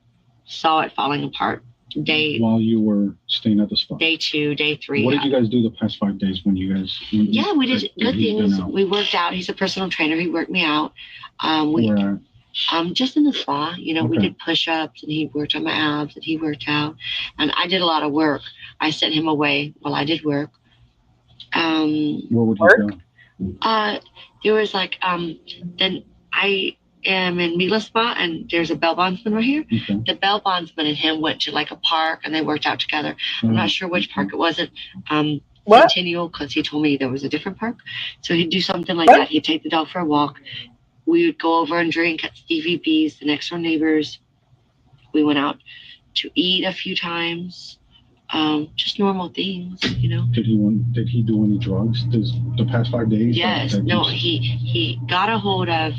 saw it falling apart. While you were staying at the spa. Day 2, day 3. What did you guys do the past 5 days when you guys? Yeah, we did good things. We worked out. He's a personal trainer. He worked me out. Just in the spa, you know, we did push-ups and he worked on my abs and he worked out. And I did a lot of work. I sent him away while I did work. Where would you go? There was then I am in Mila's spa and there's a bail bondsman right here. Okay. The bail bondsman and him went to a park and they worked out together. I'm not sure which park it wasn't. Centennial, because he told me there was a different park. So he'd do something like that. He'd take the dog for a walk. We would go over and drink at Stevie B's, the next door neighbors. We went out to eat a few times. Just normal things, you know. Did he do any drugs the past 5 days? Yes. No, he got a hold of,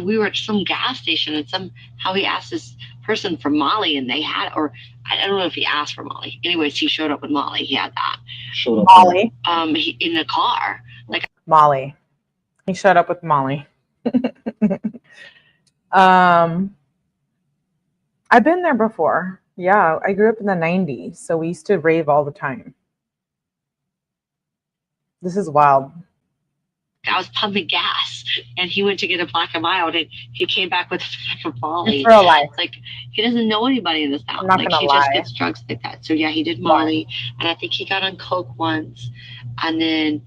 we were at some gas station and somehow he asked this person for Molly and they had, or I don't know if he asked for Molly. Anyways, he showed up with Molly. He had that. Showed up Molly? In the car. Molly. He showed up with Molly. I've been there before. Yeah, I grew up in the 90s, so we used to rave all the time. This is wild. I was pumping gas, and he went to get a black and mild, and he came back with a pack of Molly. It's real life. Like, he doesn't know anybody in this town. I'm not Like, gonna he lie. just gets drugs like that. So yeah, he did Molly, and I think he got on coke once, and then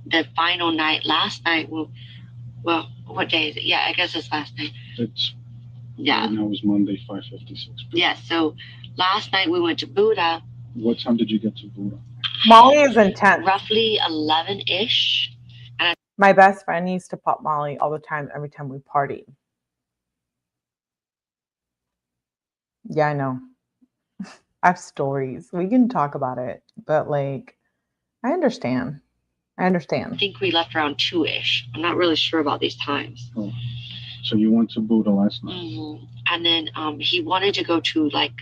the final night, last night. Well, what day is it? Yeah, I guess it's last night. Yeah. And that was Monday, 5:56. Yeah. So last night we went to Buddha. What time did you get to Buddha? Molly is intense. Roughly 11-ish. And my best friend used to pop Molly all the time, every time we partied. Yeah, I know. I have stories. We can talk about it, but like, I understand. I think we left around 2-ish. I'm not really sure about these times. Oh. So you went to Buddha last night. Mm-hmm. And then he wanted to go to like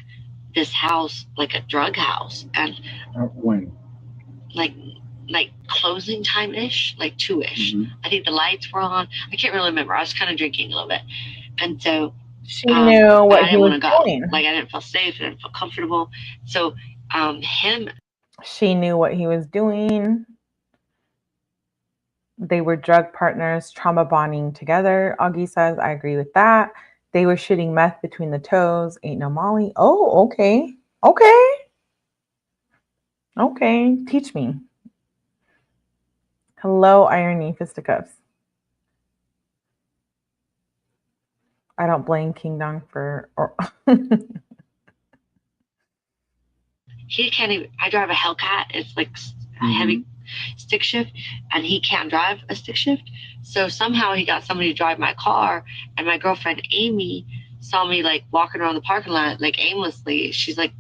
this house, like a drug house, and when? Like closing time-ish, like 2-ish. Mm-hmm. I think the lights were on. I can't really remember. I was kind of drinking a little bit, and so she knew what I he was doing. Like, I didn't feel safe. I didn't feel comfortable. So she knew what he was doing. They were drug partners, trauma bonding together. Augie says, I agree with that. They were shooting meth between the toes. Ain't no Molly. Oh, okay. Okay. Okay. Teach me. Hello, Irony Fisticuffs. I don't blame King Dong for... He can't even... I drive a Hellcat. It's like a heavy stick shift, and he can't drive a stick shift. So somehow he got somebody to drive my car, and my girlfriend Amy saw me like walking around the parking lot like aimlessly. She's like,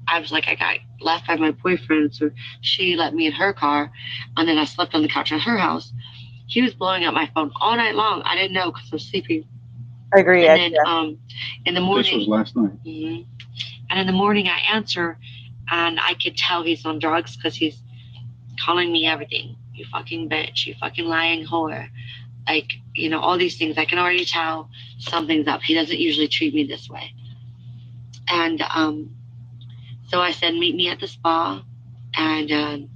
I was like, I got left by my boyfriend, so she let me in her car, and then I slept on the couch at her house. He was blowing up my phone all night long. I didn't know because I was sleeping. I agree. And then in the morning, this was last night. And in the morning I answer, and I could tell he's on drugs because he's calling me everything. You fucking bitch. You fucking lying whore. Like, you know, all these things. I can already tell something's up. He doesn't usually treat me this way. And so I said, meet me at the spa. And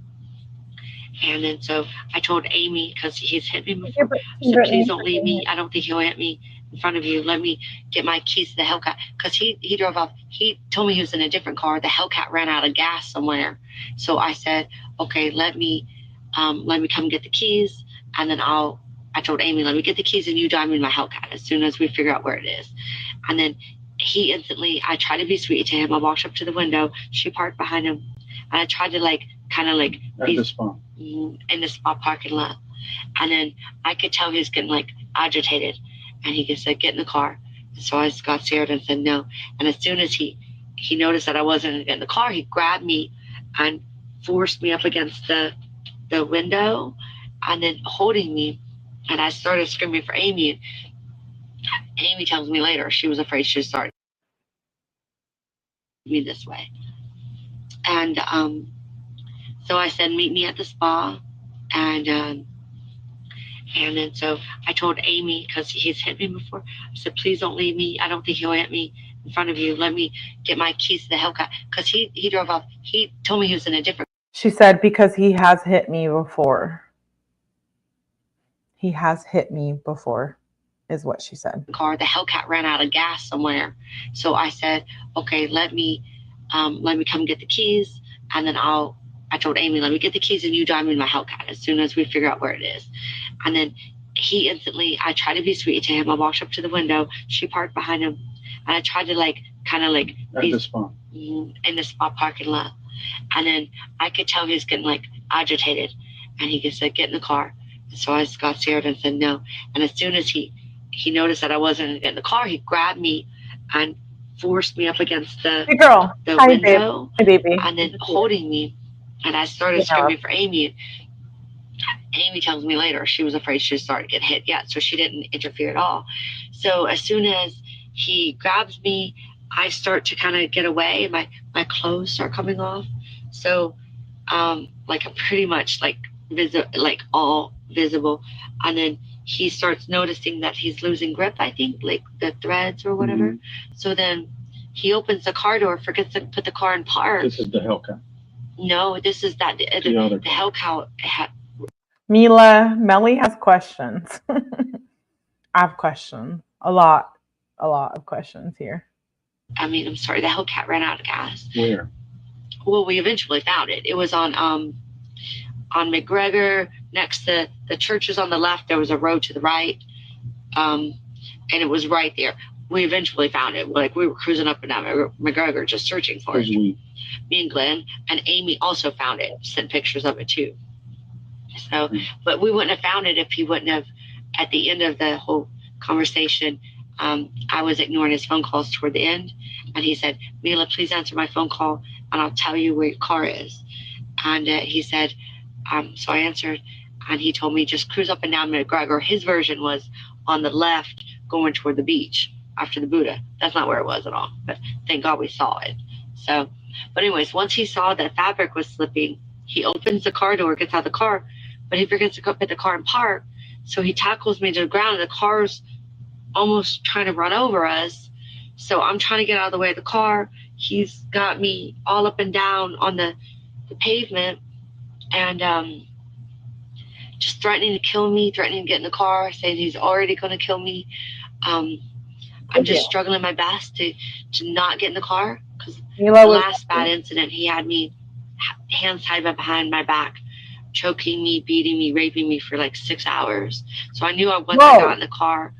then so I told Amy, because he's hit me before, I said, please don't leave me. I don't think he'll hit me in front of you. Let me get my keys to the Hellcat. Because he drove off. He told me he was in a different car. The Hellcat ran out of gas somewhere. So I said, okay, let me come get the keys. And then I told Amy, let me get the keys and you drive me in my Hellcat as soon as we figure out where it is. And then he instantly, I tried to be sweet to him. I walked up to the window. She parked behind him. And I tried to at the spa. In the spa parking lot. And then I could tell he was getting like agitated. And he just said, get in the car. And so I just got scared and said no. And as soon as he noticed that I wasn't going to get in the car, he grabbed me and forced me up against the window and then holding me. And I started screaming for Amy. Amy tells me later she was afraid she'd start me this way. And so I said, meet me at the spa. And then so I told Amy, because he's hit me before, I said, please don't leave me. I don't think he'll hit me in front of you. Let me get my keys to the Hellcat. Because he drove off. He told me he was in a different... She said, because he has hit me before. He has hit me before, is what she said. Car. The Hellcat ran out of gas somewhere. So I said, okay, let me come get the keys. And then I told Amy, let me get the keys and you drive me in my Hellcat as soon as we figure out where it is. And then he instantly, I tried to be sweet to him. I walked up to the window. She parked behind him. And I tried to at the spa. In the spa parking lot. And then I could tell he was getting like agitated. And he just said, get in the car. And so I just got scared and said no. And as soon as he noticed that I wasn't going to get in the car, he grabbed me and forced me up against the window. Hi, baby. And then holding me. And I started screaming for Amy. Amy tells me later she was afraid she'd start to get hit yet, so she didn't interfere at all. So as soon as he grabs me, I start to kind of get away, and my clothes start coming off. So like I'm pretty much like all visible. And then he starts noticing that he's losing grip, I think, like the threads or whatever. Mm-hmm. So then he opens the car door, forgets to put the car in park. This is the Hellcat. No, this is that the Hellcow. Mila, Melly has questions. I have questions. A lot of questions here. I mean, I'm sorry, the Hellcat ran out of gas. Where? Well, we eventually found it. It was on McGregor, next to the churches on the left. There was a road to the right, and it was right there. We eventually found it. Like, we were cruising up and down McGregor just searching for it. Me and Glenn and Amy also found it, sent pictures of it too. So, but we wouldn't have found it if he wouldn't have, at the end of the whole conversation, I was ignoring his phone calls toward the end, and he said, Mila, please answer my phone call and I'll tell you where your car is. And he said, so I answered, and he told me just cruise up and down McGregor. His version was on the left going toward the beach after the Buddha. That's not where it was at all, but thank God we saw it. So, but anyways, once he saw that fabric was slipping, he opens the car door, gets out of the car, but he forgets to put the car in park. So he tackles me to the ground, and the car's almost trying to run over us. So I'm trying to get out of the way of the car. He's got me all up and down on the pavement, and just threatening to kill me, threatening to get in the car, saying he's already going to kill me. I'm just struggling my best to not get in the car, because the last bad incident, he had me hands tied behind my back, choking me, beating me, raping me for like 6 hours. So I knew once I got in the car,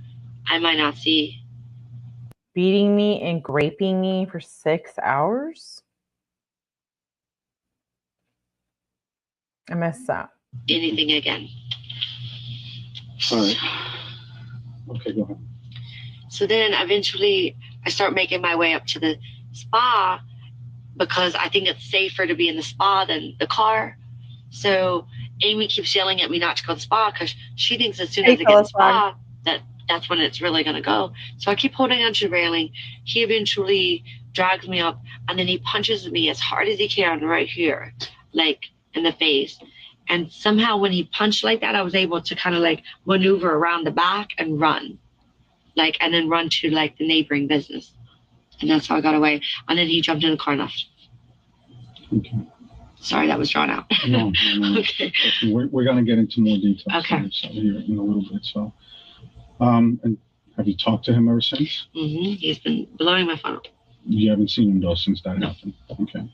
I might not see. Beating me and raping me for 6 hours? I missed that. Anything again. All right. Okay, go ahead. So then eventually I start making my way up to the spa, because I think it's safer to be in the spa than the car. So Amy keeps yelling at me not to go to the spa, because she thinks as soon as I get in the spa, that's when it's really going to go. So I keep holding onto the railing. He eventually drags me up, and then he punches me as hard as he can right here, like in the face. And somehow when he punched like that, I was able to kind of like maneuver around the back and run, like, and then run to like the neighboring business. And that's how I got away. And then he jumped in the car and left. Okay. Sorry, that was drawn out. No. Okay. We're going to get into more details. Okay. Here in a little bit. So, and have you talked to him ever since? Mm-hmm. He's been blowing my phone up. You haven't seen him though since that happened. Okay.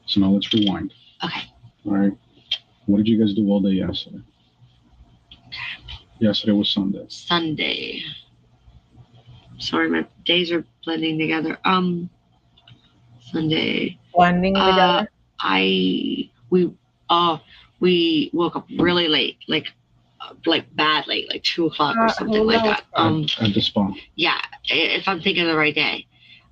So now let's rewind. Okay. All right. What did you guys do all day yesterday? Yesterday was Sunday. Sunday. Sorry, my days are blending together. Sunday. Blending together. We woke up really late, like bad late, like 2 o'clock or something like that. At the spa. Yeah, if I'm thinking of the right day.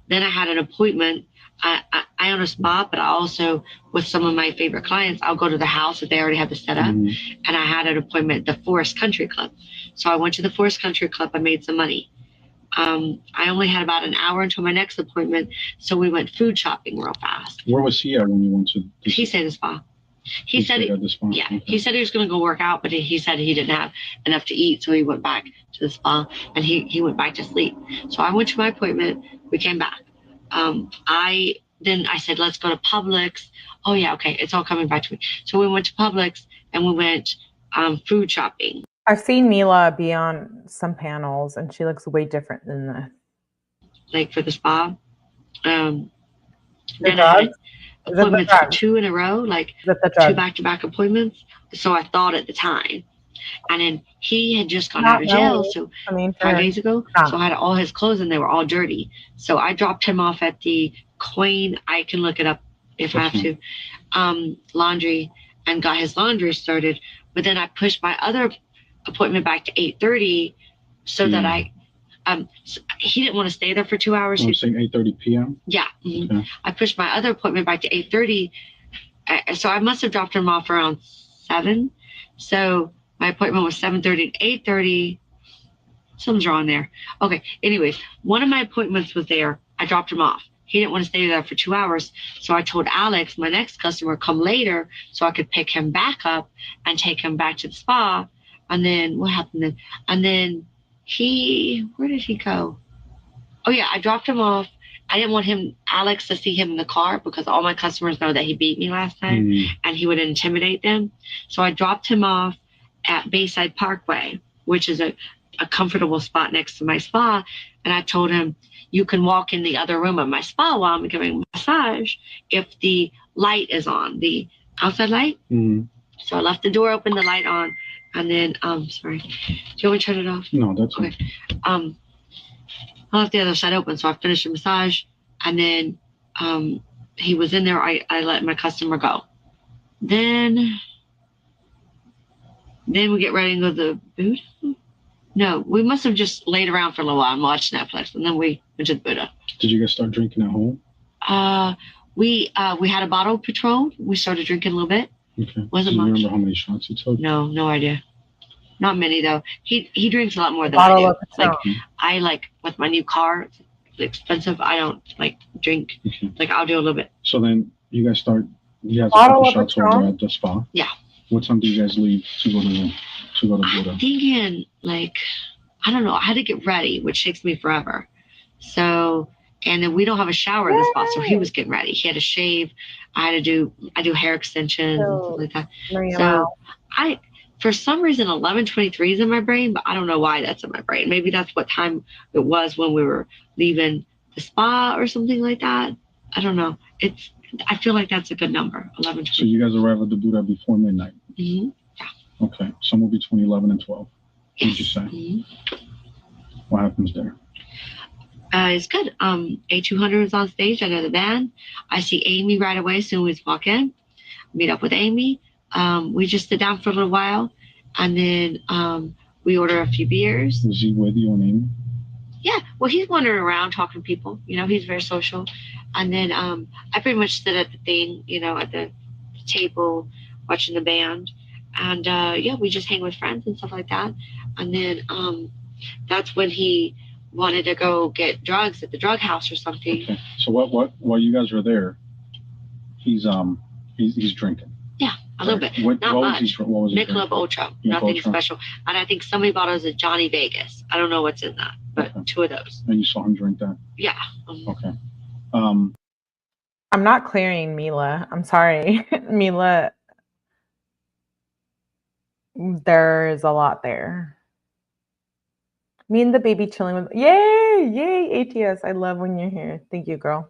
Then I had an appointment. I own a spa, but I also, with some of my favorite clients, I'll go to the house if they already have the setup. And I had an appointment at the Forest Country Club. So I went to the Forest Country Club. I made some money. I only had about an hour until my next appointment, so we went food shopping real fast. Where was he at when you went to this? He stayed at the spa. He said he was going to go work out, but he said he didn't have enough to eat, so he went back to the spa, and he went back to sleep. So I went to my appointment. We came back. I said, let's go to Publix. Oh yeah, okay, it's all coming back to me. So we went to Publix, and we went food shopping. I've seen Mila be on some panels, and she looks way different than this. Like for the spa. Then I had appointments for 2 in a row, like 2 back-to-back appointments. So I thought at the time. And then he had just gone out of jail, so 5 days ago. So I had all his clothes, and they were all dirty. So I dropped him off at the Coin, I can look it up if I have to, laundry, and got his laundry started. But then I pushed my other appointment back to 8:30 so that he didn't want to stay there for 2 hours. I'm saying 8:30 p.m.? Yeah. Okay. I pushed my other appointment back to 8:30. So I must have dropped him off around 7. So my appointment was 7:30 to 8:30. Something's wrong there. Okay. Anyways, one of my appointments was there. I dropped him off. He didn't want to stay there for 2 hours. So I told Alex, my next customer, come later so I could pick him back up and take him back to the spa. And then what happened then? And then where did he go? Oh yeah, I dropped him off, I didn't want Alex to see him in the car because all my customers know that he beat me last time and he would intimidate them. So I dropped him off at Bayside Parkway, which is a comfortable spot next to my spa. And I told him, you can walk in the other room of my spa while I'm giving a massage if the light is on, the outside light. So I left the door open, the light on, and then, sorry, do you want me to turn it off? No, that's okay. I left the other side open, so I finished the massage, and then he was in there. I let my customer go. Then we get ready to go to the Buddha. No, we must have just laid around for a little while and watched Netflix, and then we went to the Buddha. Did you guys start drinking at home? We had a bottle of Patron. We started drinking a little bit. Okay. Wasn't Do you much. remember how many shots you took? No idea. Not many though. He drinks a lot more than Bottle I do. of Patron. I with my new car, it's expensive. I don't drink. Okay. I'll do a little bit. So then you guys start. You guys Bottle a of couple shots Patron? over at the spa. Yeah. What time do you guys leave to go to Buddha? I'm thinking I don't know. I had to get ready, which takes me forever. So, and then we don't have a shower in the spot, so he was getting ready. He had to shave. I do hair extensions and stuff like that. So for some reason, 11:23 is in my brain, but I don't know why that's in my brain. Maybe that's what time it was when we were leaving the spa or something like that. I don't know. I feel like that's a good number, 11:23. So you guys arrive at the Buddha before midnight? Yeah. Okay. Somewhere between 11 and 12. Yes. What did you say? What happens there? It's good. A200 is on stage. I know the band. I see Amy right away as soon as we walk in. Meet up with Amy. We just sit down for a little while, and then we order a few beers. Was he with you and Amy? Yeah. Well, he's wandering around talking to people. He's very social. And then I pretty much sit at the thing, at the table watching the band. And we just hang with friends and stuff like that. And then that's when he wanted to go get drugs at the drug house or something. Okay. So what while you guys were there, he's drinking. Yeah, a little bit. Not much. What was he Michelob Ultra. Nothing special. And I think somebody bought us a Johnny Vegas. I don't know what's in that, but 2 of those. And you saw him drink that? Yeah. Okay. I'm not clearing Mila. I'm sorry. Mila, there's a lot there. Me and the baby chilling with, yay, ATS. I love when you're here. Thank you, girl.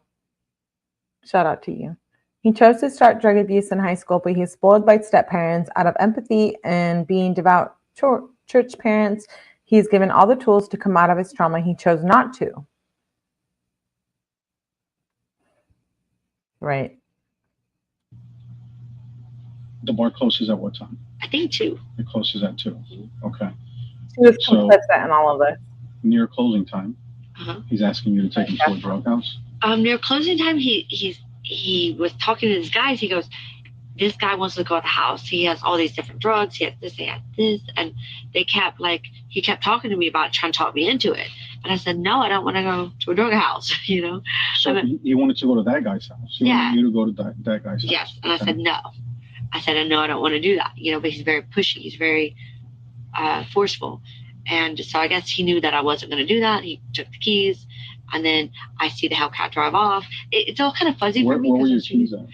Shout out to you. He chose to start drug abuse in high school, but he's spoiled by step-parents. Out of empathy and being devout church parents, he's given all the tools to come out of his trauma. He chose not to. Right. The bar closes at what time? I think 2. It closes at 2. Okay. She was complicit in all of this. Near closing time, he's asking you to take him to a drug house? Near closing time, he was talking to his guys. He goes, this guy wants to go to the house. He has all these different drugs. He had this. And he kept talking to me about trying to talk me into it. And I said, no, I don't want to go to a drug house, So he wanted to go to that guy's house. He wanted you to go to that guy's house. Yes. And I said, no. I said, no, I don't want to do that. But he's very pushy. He's very forceful. And so I guess he knew that I wasn't going to do that. He took the keys. And then I see the Hellcat drive off. It's all kind of fuzzy for me. Where were your keys at?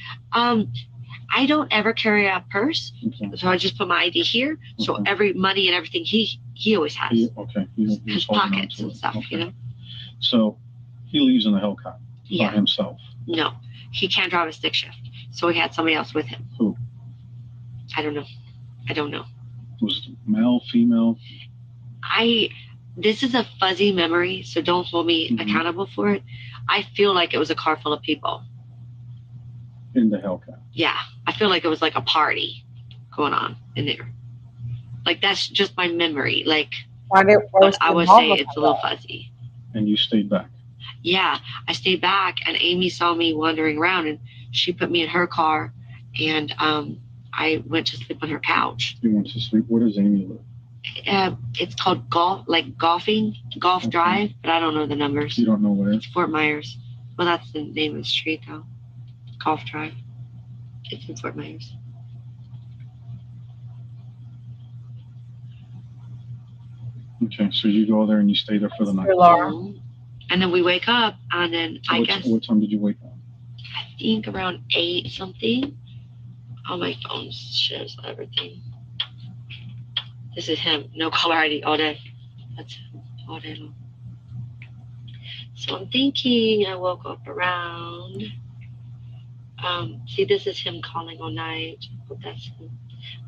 I don't ever carry a purse, so I just put my ID here. So every money and everything he always has. His pockets and stuff, So he leaves in the Hellcat by himself. No, he can't drive a stick shift, so he had somebody else with him. Who? I don't know. Was it male, female? This is a fuzzy memory, so don't hold me accountable for it. I feel like it was a car full of people. In the Hellcat? Yeah. I feel like it was like a party going on in there. That's just my memory. But I would say it's a little fuzzy. And you stayed back? Yeah. I stayed back, and Amy saw me wandering around, and she put me in her car, and I went to sleep on her couch. You went to sleep? Where does Amy live? It's called Golf Drive, but I don't know the numbers. You don't know where? It's Fort Myers. Well, that's the name of the street, though. Golf Drive. It's in Fort Myers. Okay, so you go there and you stay there for the night. And then we wake up, and then I guess. What time did you wake up? I think around 8 something. Oh, my phone shows everything. This is him. No caller ID all day. That's him all day long. So I'm thinking I woke up around. See, this is him calling all night. But that's him.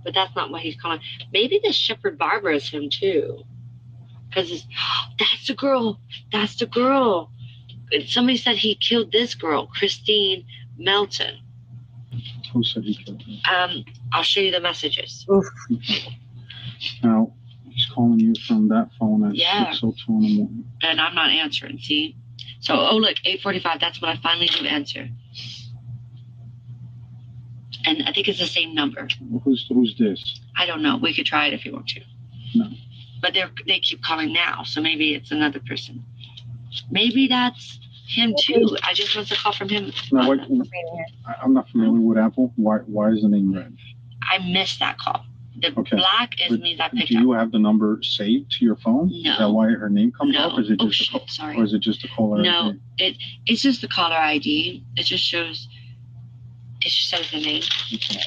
But that's not what he's calling. Maybe the 𝗟𝗶𝗸𝗲 is him too. Because that's the girl. That's the girl. Somebody said he killed this girl, Kristine Melton. Who said he killed her? I'll show you the messages. Oof. Now, he's calling you from that phone at 6:02 in the morning. And I'm not answering, see? So, oh, look, 8:45, that's when I finally do answer. And I think it's the same number. Who's this? I don't know. We could try it if you want to. No. But they keep calling now, so maybe it's another person. Maybe that's him too. I just want to call from him. No, wait, I'm not familiar with Apple. Why is the name red? I missed that call. The black is me that picked up. Do you have the number saved to your phone? No. Is that why her name comes up? Is it just sorry. Or is it just a caller ID? No, it's just the caller ID. It just shows. It just says the name. Okay.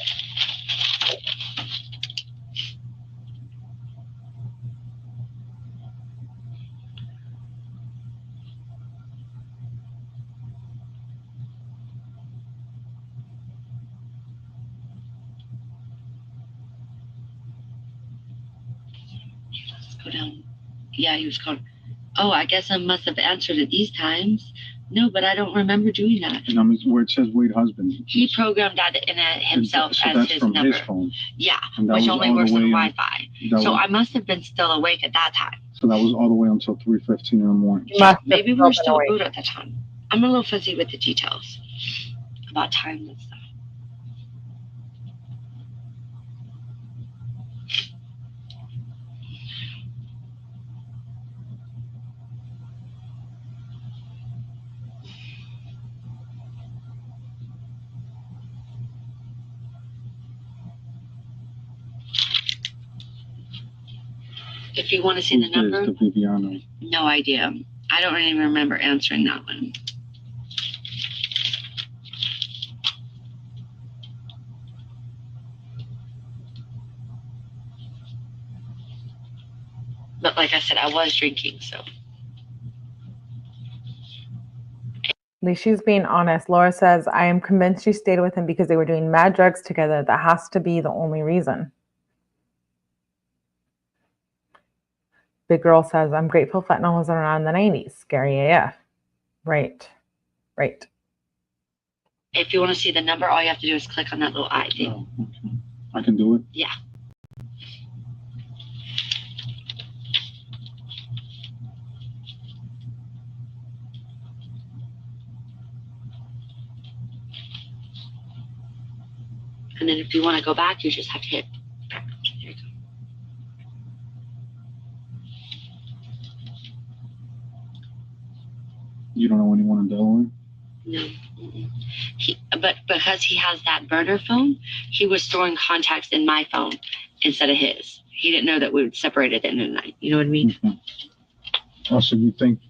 Go down. Yeah, he was called. Oh, I guess I must have answered it these times. No, but I don't remember doing that. And where it says Wade husband. He programmed that in himself so as that's his from number. His phone. Yeah, and which only works on Wi-Fi. So I I must have been still awake at that time. So that was all the way until 3:15 in the morning. Maybe we were still boot at the time. I'm a little fuzzy with the details about time and stuff. If you want to see the number, no idea. I don't even remember answering that one. But like I said, I was drinking, so. At least she's being honest. Laura says, I am convinced she stayed with him because they were doing mad drugs together. That has to be the only reason. Big Girl says, I'm grateful fentanyl was around in the 90s. Scary AF. Right. Right. If you want to see the number, all you have to do is click on that little eye thing. Oh, okay. I can do it? Yeah. And then if you want to go back, you just have to hit. There you go. You don't know anyone in Delaware? No. But because he has that burner phone, he was storing contacts in my phone instead of his. He didn't know that we would separate at the end of the night. You know what I mean? Okay. Oh, so you think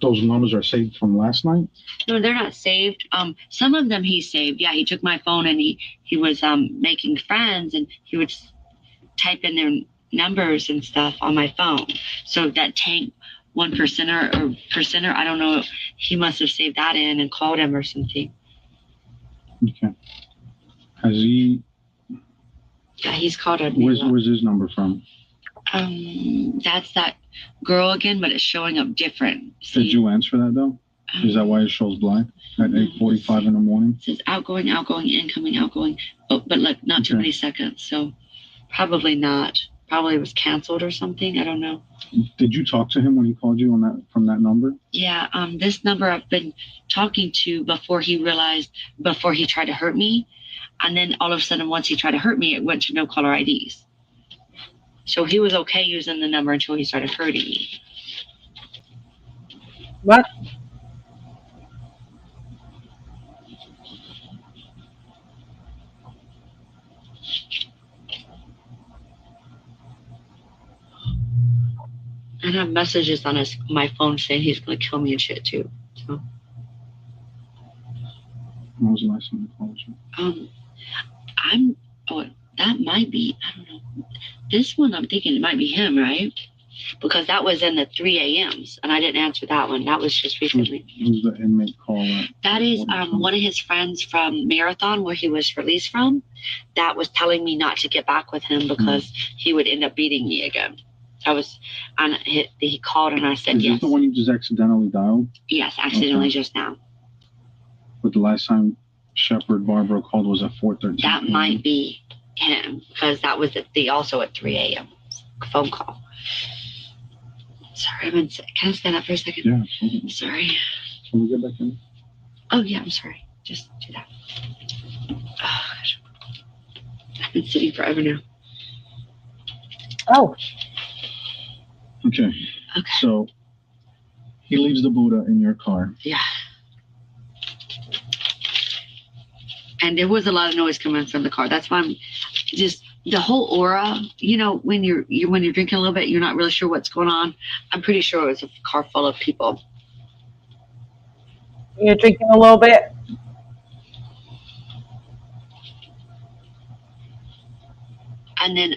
those numbers are saved from last night? No, they're not saved. Some of them he saved. Yeah, he took my phone and he was making friends and he would type in their numbers and stuff on my phone. So that Tank 1%er or percenter, I don't know, he must have saved that in and called him or something. Okay. Has he? Yeah, he's called her. Where's his number from? That's that girl again, but it's showing up different. See? Did you answer that though? Is that why it shows blank at 8:45 in the morning? It says outgoing, incoming, outgoing. Oh, but look, not too many seconds, so probably not. Probably it was canceled or something. I don't know. Did you talk to him when he called you on that from that number? Yeah, this number I've been talking to before he tried to hurt me, and then all of a sudden once he tried to hurt me, it went to no caller IDs. So he was okay using the number until he started hurting me. What? And I have messages on my phone saying he's gonna kill me and shit too. So. When was the last time he called you? That might be, I don't know. This one, I'm thinking it might be him, right? Because that was in the 3 a.m.s, and I didn't answer that one. That was just recently. Who's the inmate caller? That is one of his friends from Marathon, where he was released from, that was telling me not to get back with him because he would end up beating me again. He called and I said yes. Is this the one you just accidentally dialed? Yes, accidentally just now. But the last time Shepard Barbara called was at 4:13. That might be him, because that was also at 3 a.m. phone call. Sorry, can I stand up for a second? Yeah, absolutely. Sorry. Can we get back in? Oh, yeah, I'm sorry. Just do that. Oh, gosh. I've been sitting forever now. Oh. Okay. So he leaves the Buddha in your car. Yeah. And there was a lot of noise coming from the car. That's why I'm just the whole aura. You know, when you're drinking a little bit, you're not really sure what's going on. I'm pretty sure it was a car full of people. You're drinking a little bit. And then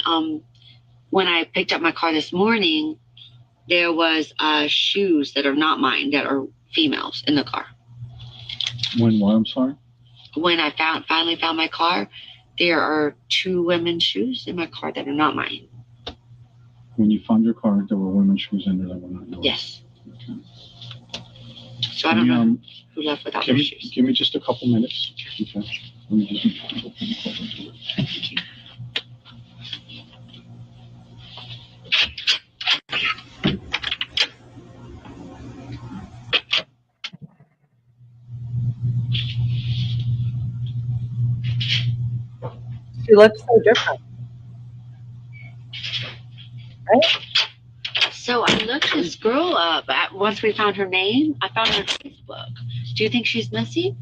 when I picked up my car this morning, there was shoes that are not mine, that are females in the car. When what? I'm sorry? When I finally found my car, there are 2 women's shoes in my car that are not mine. When you found your car, there were women's shoes in there that were not yours? Yes. Okay. So I don't know who left without their shoes. Give me just a couple minutes. Okay. Let me just Thank you. She looks so different. Right? So I looked this girl up. Once we found her name, I found her on Facebook. Do you think she's missing?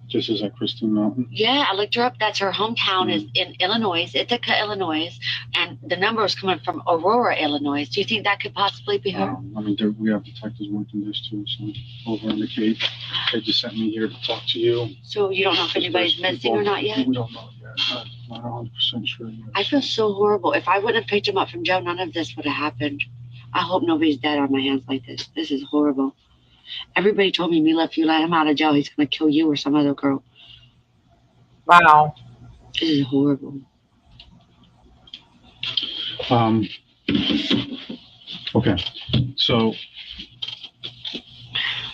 Just as at Kristine Melton? Yeah, I looked her up. That's her hometown is in Illinois, 𝗟𝗃, Illinois. And the number was coming from Aurora, Illinois. Do you think that could possibly be her? I mean, we have detectives working this too. So over in the Cape, they just sent me here to talk to you. So you don't know if anybody's missing or not yet? We don't know yet. Not 100% sure yet. I feel so horrible. If I wouldn't have picked him up from jail, none of this would have happened. I hope nobody's dead on my hands like this. This is horrible. Everybody told me, Mila, if you let him out of jail, he's going to kill you or some other girl. Wow. This is horrible. Okay. So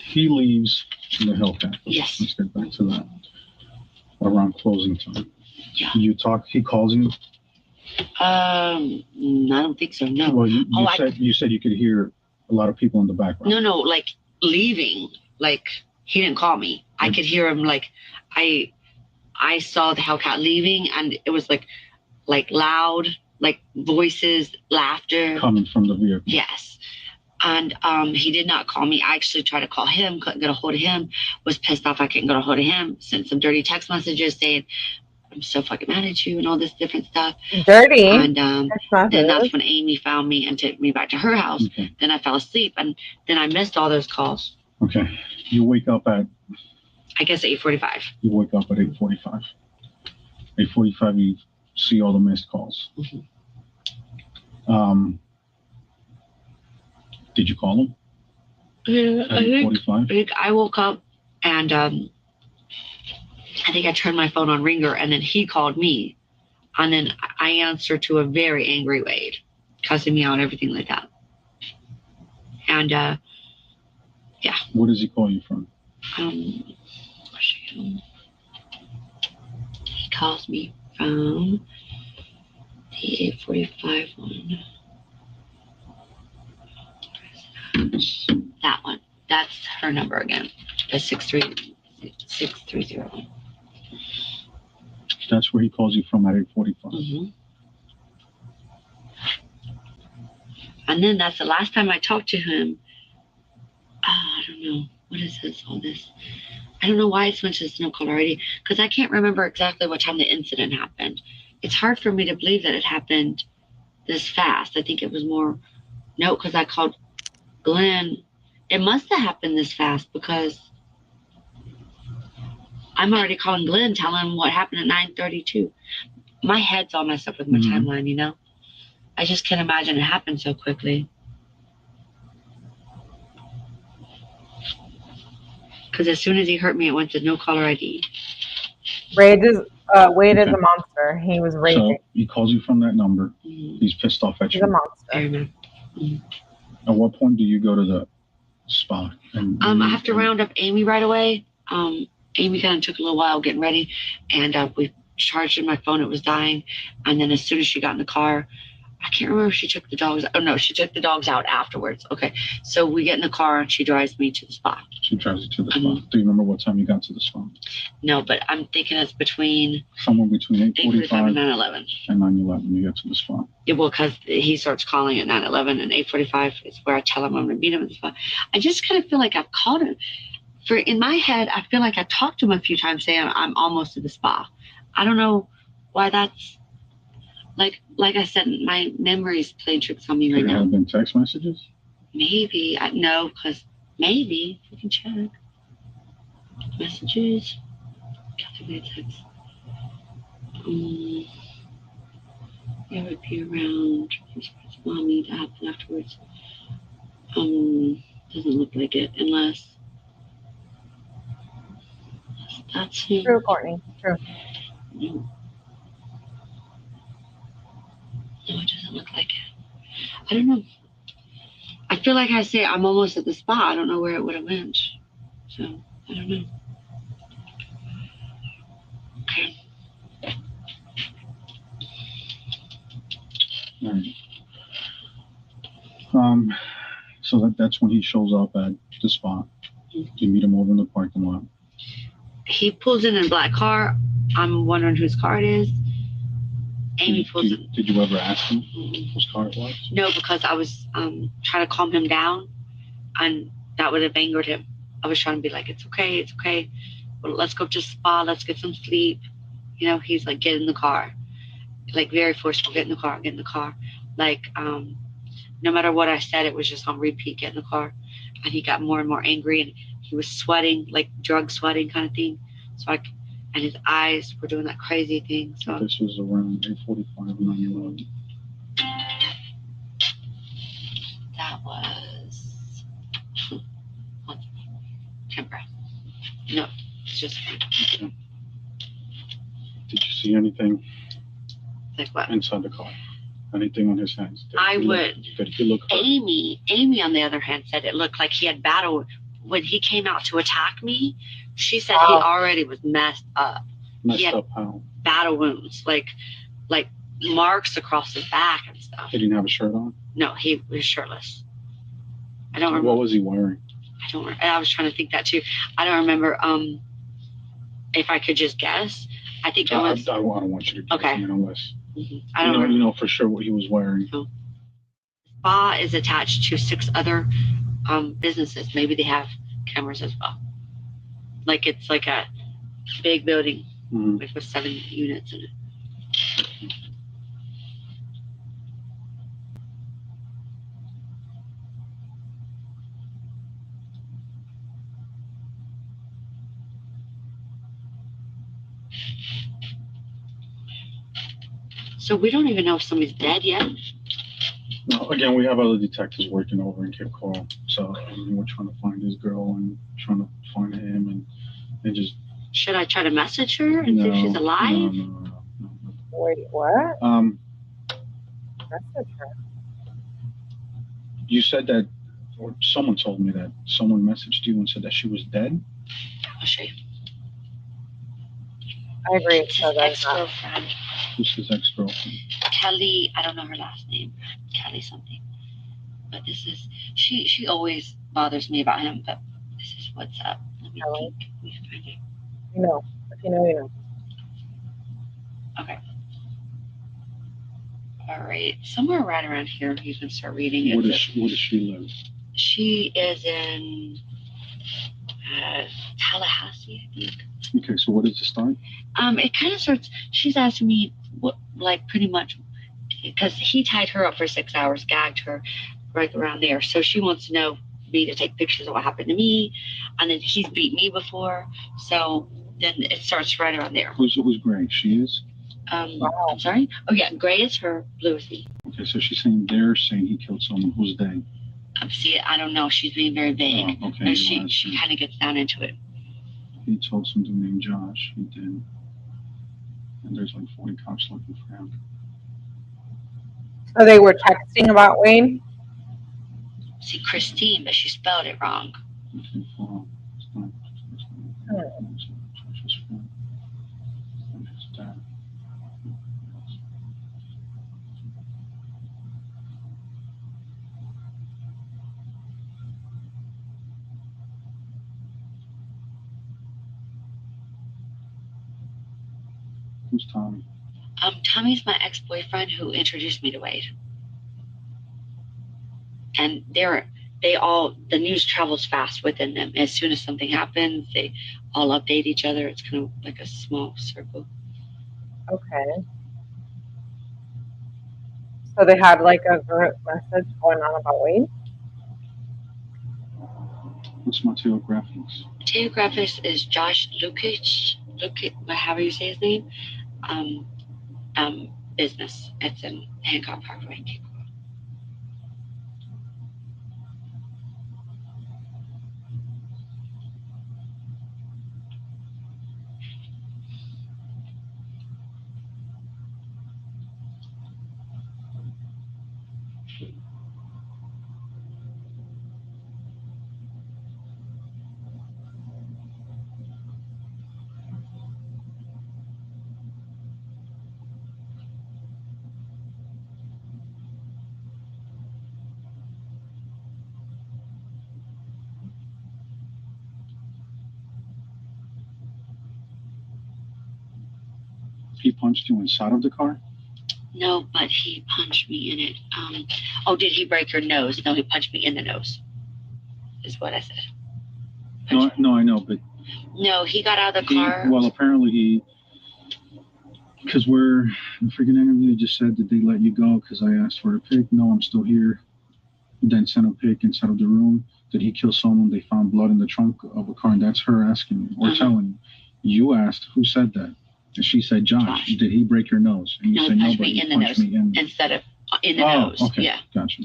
he leaves the Hellcat. Yes. Let's get back to that. Around closing time. Yeah. He calls you? I don't think so, no. Well, you said you could hear a lot of people in the background. No, like leaving. Like he didn't call me. I could hear him. Like I saw the Hellcat leaving, and it was like loud, like voices, laughter coming from the vehicle. Yes. And he did not call me. I actually tried to call him, couldn't get a hold of him, was pissed off I couldn't get a hold of him, sent some dirty text messages saying, I'm so fucking mad at you and all this different stuff. Dirty. And then that's when Amy found me and took me back to her house. Okay. Then I fell asleep, and then I missed all those calls. Okay. You wake up at? I guess 8:45. You wake up at 8:45. 8:45, you see all the missed calls. Mm-hmm. Did you call him? Yeah, at 8:45? I think I woke up and I think I turned my phone on ringer, and then he called me, and then I answered to a very angry Wade, cussing me out and everything like that. And yeah. Where does he call you from? He calls me from the 8:45 one. That one. That's her number again. The 630. That's where he calls you from at 8:45. Mm-hmm. And then that's the last time I talked to him. I don't know. What is this? All this? I don't know why it's mentioned snow call already, because I can't remember exactly what time the incident happened. It's hard for me to believe that it happened this fast. I think it was more No, because I called Glenn. It must have happened this fast because I'm already calling Glenn, telling him what happened at 9:32. My head's all messed up with my timeline, you know? I just can't imagine it happened so quickly. Because as soon as he hurt me, it went to no caller ID. Wade is a monster. He was raging. So he calls you from that number. He's pissed off at you. He's a monster. At what point do you go to the spot? I have to round up Amy right away. Amy kind of took a little while getting ready, and we charged in my phone. It was dying. And then as soon as she got in the car, I can't remember if she took the dogs. Oh, no, she took the dogs out afterwards. Okay, so we get in the car, and she drives me to the spot. She drives you to the spot. Do you remember what time you got to the spot? No, but I'm thinking it's between... Somewhere between 8:45 and 9:11. And 9:11, you get to the spot. Yeah, well, because he starts calling at 9:11, and 8:45 is where I tell him I'm going to meet him at the spot. I just kind of feel like I've called him. In my head, I feel like I talked to him a few times saying I'm almost to the spa. I don't know why that's... Like I said, my memory's playing tricks on me right now. Could it have been text messages? Maybe. No, because maybe. We can check. Messages. Text. It would be around... Mommy to happen afterwards. Doesn't look like it, unless... That's him. True, Courtney. True. No, it doesn't look like it. I don't know. I feel like I say I'm almost at the spot. I don't know where it would have went. So, I don't know. Okay. All right. So that's when he shows up at the spot. You meet him over in the parking lot. He pulls in a black car. I'm wondering whose car it is. Amy pulls in. Did you ever ask him whose car it was? No, because I was trying to calm him down, and that would have angered him. I was trying to be like, it's okay, it's okay. Well, let's go to the spa, let's get some sleep. You know, he's like, get in the car. Like, very forceful, get in the car, get in the car. Like, no matter what I said, it was just on repeat, get in the car. And he got more and more angry, and he was sweating, like drug sweating kind of thing. So and his eyes were doing that crazy thing. So this was around 8:45, 9:11. That was temper. No, it's just. Okay. Did you see anything? Like what? Inside the car? Anything on his hands? Did he look hurt? Amy, on the other hand, said it looked like he had battle. When he came out to attack me, she said he already was messed up. Messed up how? Battle wounds, like marks across his back and stuff. He didn't have a shirt on? No, he was shirtless. I don't remember. What was he wearing? I was trying to think that too. I don't remember. If I could just guess, I think it was. I don't want you to guess. Okay. Unless I don't you know for sure what he was wearing. No. Spa is attached to 6 other businesses. Maybe they have cameras as well. Like, it's like a big building like with 7 units in it. So we don't even know if somebody's dead yet. No, again, we have other detectives working over in Cape Coral. So we're trying to find this girl and trying to find him and just... Should I try to message her and see if she's alive? No. Wait, what? Message her. You said that, or someone told me that someone messaged you and said that she was dead? Was she? I agree. It's his ex-girlfriend. Who's his ex-girlfriend? Kelly, I don't know her last name. Kelly something. But this is, she always bothers me about him, but this is what's up. Let me think. Let me find it. You know. If you know, you know. Okay. All right. Somewhere right around here, you can start reading it. Where does she live? She is in Tallahassee, I think. Okay, so what does it start? It kind of starts, she's asking me what, like, pretty much, because he tied her up for 6 hours, gagged her, right around there. So she wants to know me to take pictures of what happened to me, and then he's beat me before. So then it starts right around there. Who's Gray? She is? I'm sorry? Oh, yeah, Gray is her, blue is me. Okay, so she's saying they're saying he killed someone. Who's they? See, I don't know. She's being very vague. Oh, okay. She kind of gets down into it. He told some dude named Josh. He did. And there's like 40 cops looking for him. So they were texting about Wayne? See, Kristine, but she spelled it wrong. Okay, well, it's not. Who's Tommy? Tommy's my ex-boyfriend who introduced me to Wade. And the news travels fast within them. As soon as something happens, they all update each other. It's kind of like a small circle. Okay. So they had like a group message going on about Wade? What's Mateo Graphics? Mateo Graphics is Josh Lukic, however you say his name. Business. It's in Hancock Parkway. He punched you inside of the car? No, but he punched me in it. Did he break your nose? No, he punched me in the nose, is what I said. No, I know, but... No, he got out of the car. Well, apparently because we're in the freaking interview, just said that they let you go because I asked for a pic. No, I'm still here. Then sent a pic inside of the room. Did he kill someone? They found blood in the trunk of a car, and that's her asking me or telling you. You asked, who said that? And she said, Josh. Did he break your nose? And you said, no, but he punched me in. Instead of in the nose. Okay. Yeah. Gotcha.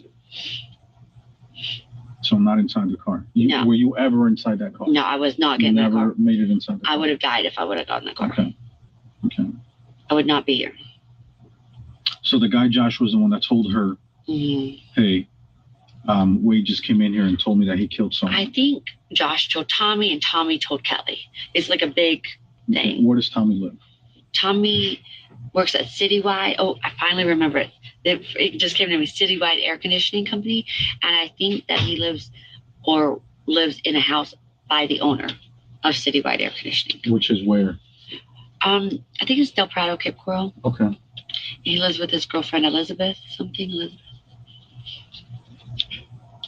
So not inside the car. No. Were you ever inside that car? No, I was not getting in the car. Never made it inside the car? I would have died if I would have gotten in the car. Okay. Okay. I would not be here. So the guy Josh was the one that told her, hey, Wade just came in here and told me that he killed someone. I think Josh told Tommy and Tommy told Kelly. It's like a big thing. Where does Tommy live? Tommy works at Citywide. Oh, I finally remember it. It just came to me, Citywide Air Conditioning Company. And I think that he lives in a house by the owner of Citywide Air Conditioning. Which is where? I think it's Del Prado, Cape Coral. Okay. He lives with his girlfriend, Elizabeth.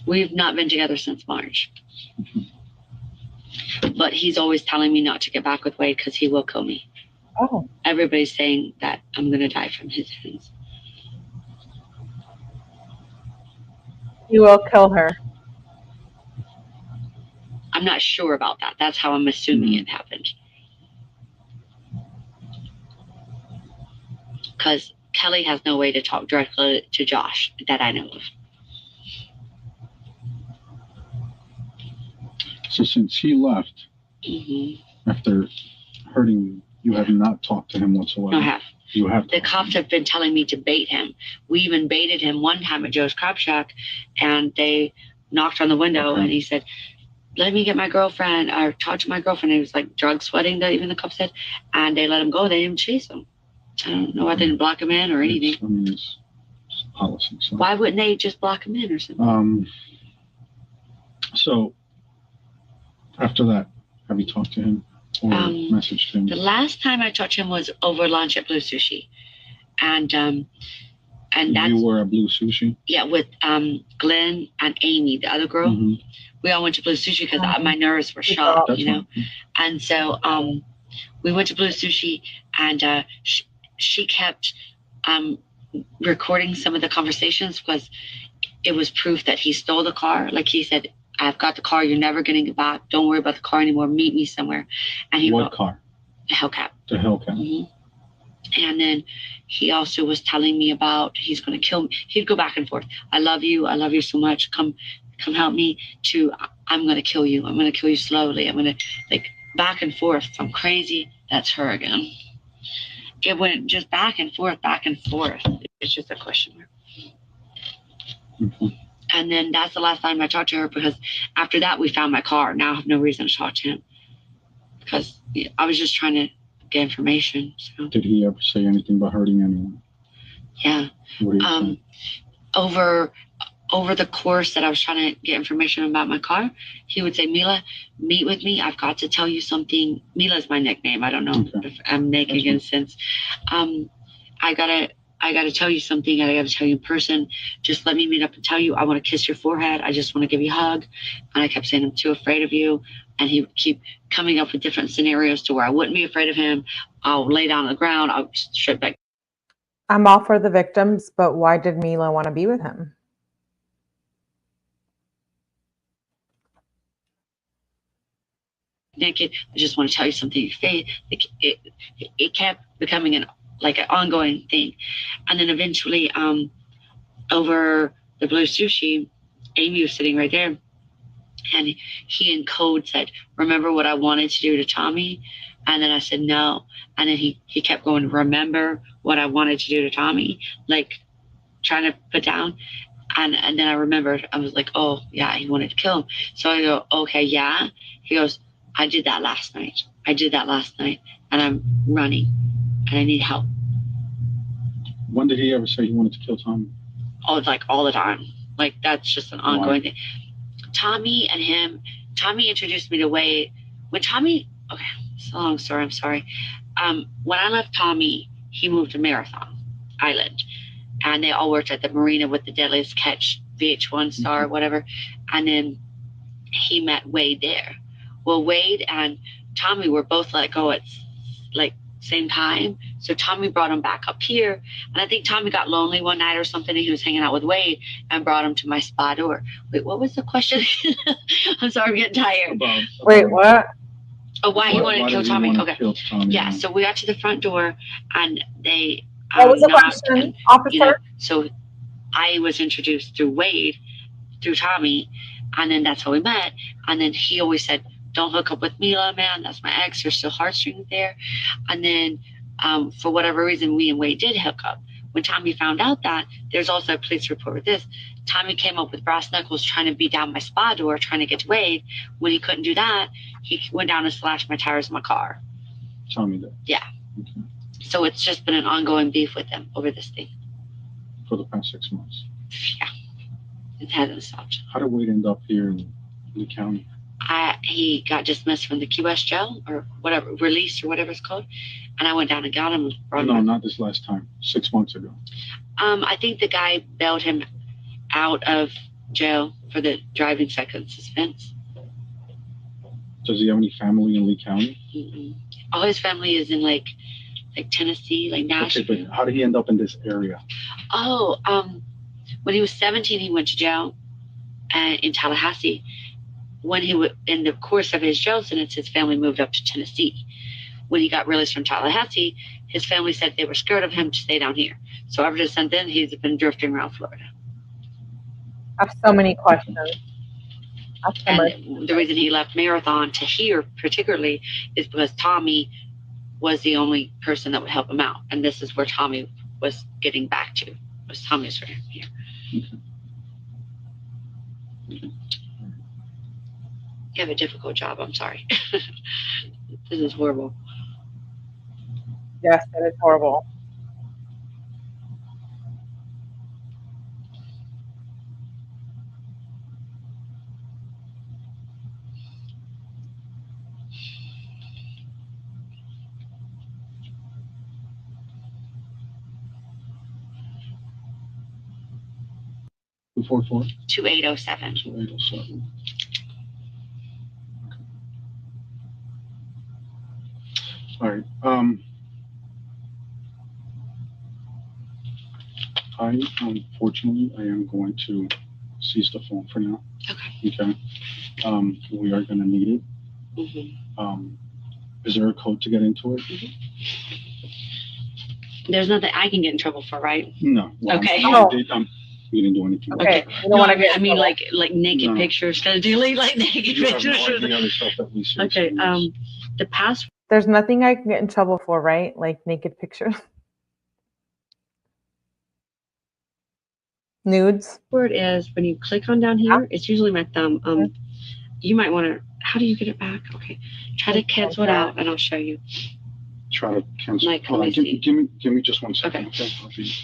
We've not been together since March. But he's always telling me not to get back with Wade because he will kill me. Oh. Everybody's saying that I'm going to die from his hands. You will kill her. I'm not sure about that. That's how I'm assuming it happened. Because Kelly has no way to talk directly to Josh that I know of. So since he left, after hurting you, you have not talked to him whatsoever? No, I have. You have. The cops have been telling me to bait him. We even baited him one time at Joe's Crab Shack, and they knocked on the window, and he said, let me get my girlfriend, or talk to my girlfriend. And he was like drug sweating, even the cops said, and they let him go. They didn't chase him. I don't know why they didn't block him in or anything. I mean, it's policy. So. Why wouldn't they just block him in or something? So after that, have you talked to him or messaged him? The last time I talked to him was over lunch at Blue Sushi, and that's, you were at Blue Sushi? Yeah, with Glenn and Amy, the other girl. We all went to Blue Sushi because my nerves were shot, you know. And so we went to Blue Sushi, and she kept recording some of the conversations because it was proof that he stole the car. Like he said, I've got the car. You're never getting it back. Don't worry about the car anymore. Meet me somewhere. And he What car? The Hellcat. The Hellcat. Mm-hmm. And then he also was telling me about he's going to kill me. He'd go back and forth. I love you so much. Come help me. To I'm going to kill you. I'm going to kill you slowly. I'm going to, like, back and forth. I'm crazy. That's her again. It went just back and forth, back and forth. It's just a question mark. Mm-hmm. And then that's the last time I talked to her, because after that we found my car. Now I have no reason to talk to him because I was just trying to get information. So. Did he ever say anything about hurting anyone? Yeah. Over the course that I was trying to get information about my car, he would say, Mila, meet with me. I've got to tell you something. Mila's my nickname. I don't know if I'm making any sense. I gotta tell you something. I gotta tell you in person. Just let me meet up and tell you. I want to kiss your forehead. I just want to give you a hug. And I kept saying, I'm too afraid of you. And he would keep coming up with different scenarios to where I wouldn't be afraid of him. I'll lay down on the ground. I'll straight back. I'm all for the victims, but why did Mila want to be with him? Naked. I just want to tell you something in your face. It kept becoming an ongoing thing. And then eventually, over the blue sushi, Amy was sitting right there, and he in code said, remember what I wanted to do to Tommy? And then I said no. And then he kept going, remember what I wanted to do to Tommy, like trying to put down. And then I remembered. I was like, oh yeah, he wanted to kill him. So I go, okay, yeah. He goes, I did that last night. And I'm running and I need help. When did he ever say he wanted to kill Tommy? Oh, like all the time. Like that's just an ongoing thing. Tommy introduced me to Wade. When Tommy, okay, it's a long story, I'm sorry. When I left Tommy, he moved to Marathon Island. And they all worked at the marina with the Deadliest Catch VH1 star or whatever. And then he met Wade there. Well, Wade and Tommy were both let go at like same time. So Tommy brought him back up here. And I think Tommy got lonely one night or something, and he was hanging out with Wade and brought him to my spa door. Wait, what was the question? I'm sorry, I'm getting tired. Wait, what? Oh, why he wanted to kill Tommy? Okay. Kill Tommy? Yeah, so we got to the front door and they What was the question, and, officer? So I was introduced through Wade, through Tommy, and then that's how we met. And then he always said, don't hook up with Mila, man. That's my ex. There's still heartstrings there. And then for whatever reason, we and Wade did hook up. When Tommy found out that, there's also a police report with this. Tommy came up with brass knuckles trying to beat down my spa door, trying to get to Wade. When he couldn't do that, he went down and slashed my tires in my car. Tommy did? Yeah. Okay. So it's just been an ongoing beef with them over this thing. For the past 6 months? Yeah. It hasn't stopped. How did Wade end up here in the county? He got dismissed from the Key West jail or whatever, released or whatever it's called. And I went down and got him. No, not this last time. 6 months ago. I think the guy bailed him out of jail for the driving seconds suspense. Does he have any family in Lee County? Mm-mm. All his family is in like Tennessee, like Nashville. Okay, but how did he end up in this area? Oh, when he was 17, he went to jail in Tallahassee. When he was in the course of his jail sentence, his family moved up to Tennessee. When he got released from Tallahassee, his family said they were scared of him to stay down here. So ever since then, he's been drifting around Florida. I have so many questions. And the reason he left Marathon to here particularly is because Tommy was the only person that would help him out. And this is where Tommy was getting back to, was Tommy's for him here. You have a difficult job. I'm sorry. This is horrible. Yes, it is horrible. Before 2807. 2807. All right. Unfortunately, I am going to seize the phone for now. Okay. Okay. We are going to need it. Is there a code to get into it? There's nothing I can get in trouble for, right? No. Well, Okay. We didn't do anything. Okay. You don't want to get. I mean, like naked pictures. Gotta delete like naked You have pictures. no idea the stuff that we see. Okay. The password. There's nothing I can get in trouble for, right? Like naked pictures. Nudes. Word is when you click on down here, it's usually my thumb. You might want to. How do you get it back? Okay. Try to cancel it out, and I'll show you. Try to cancel. Like, Hold on, give me just 1 second. Okay.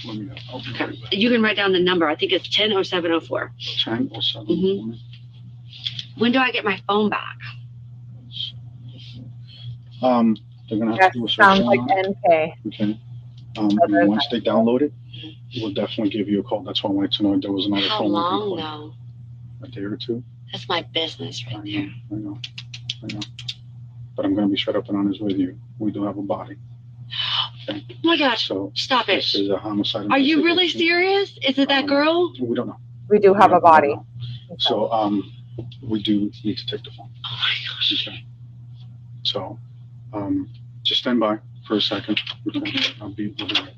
Let me know. Okay. You can write down the number. I think it's 100704. 100704. When do I get my phone back? They're gonna have to do a search. Sounds like NK. Okay. And once they download it, we'll definitely give you a call. That's why I wanted to know if there was another How phone. long though? A day or two. That's my business right there. I know. But I'm gonna be straight up and honest with you. We do have a body. Okay. Oh my gosh! So stop it. This is a homicide. Are you really serious? Is it that girl? We don't know. We do have a body. So we do need to take the phone. Oh my gosh. Okay. So just stand by for a second. Okay. I'll be right back.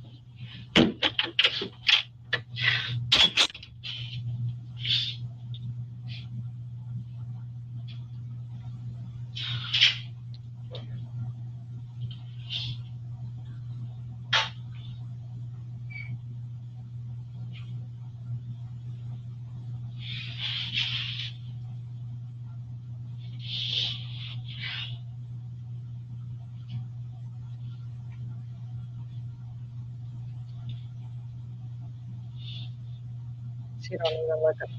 You don't even look at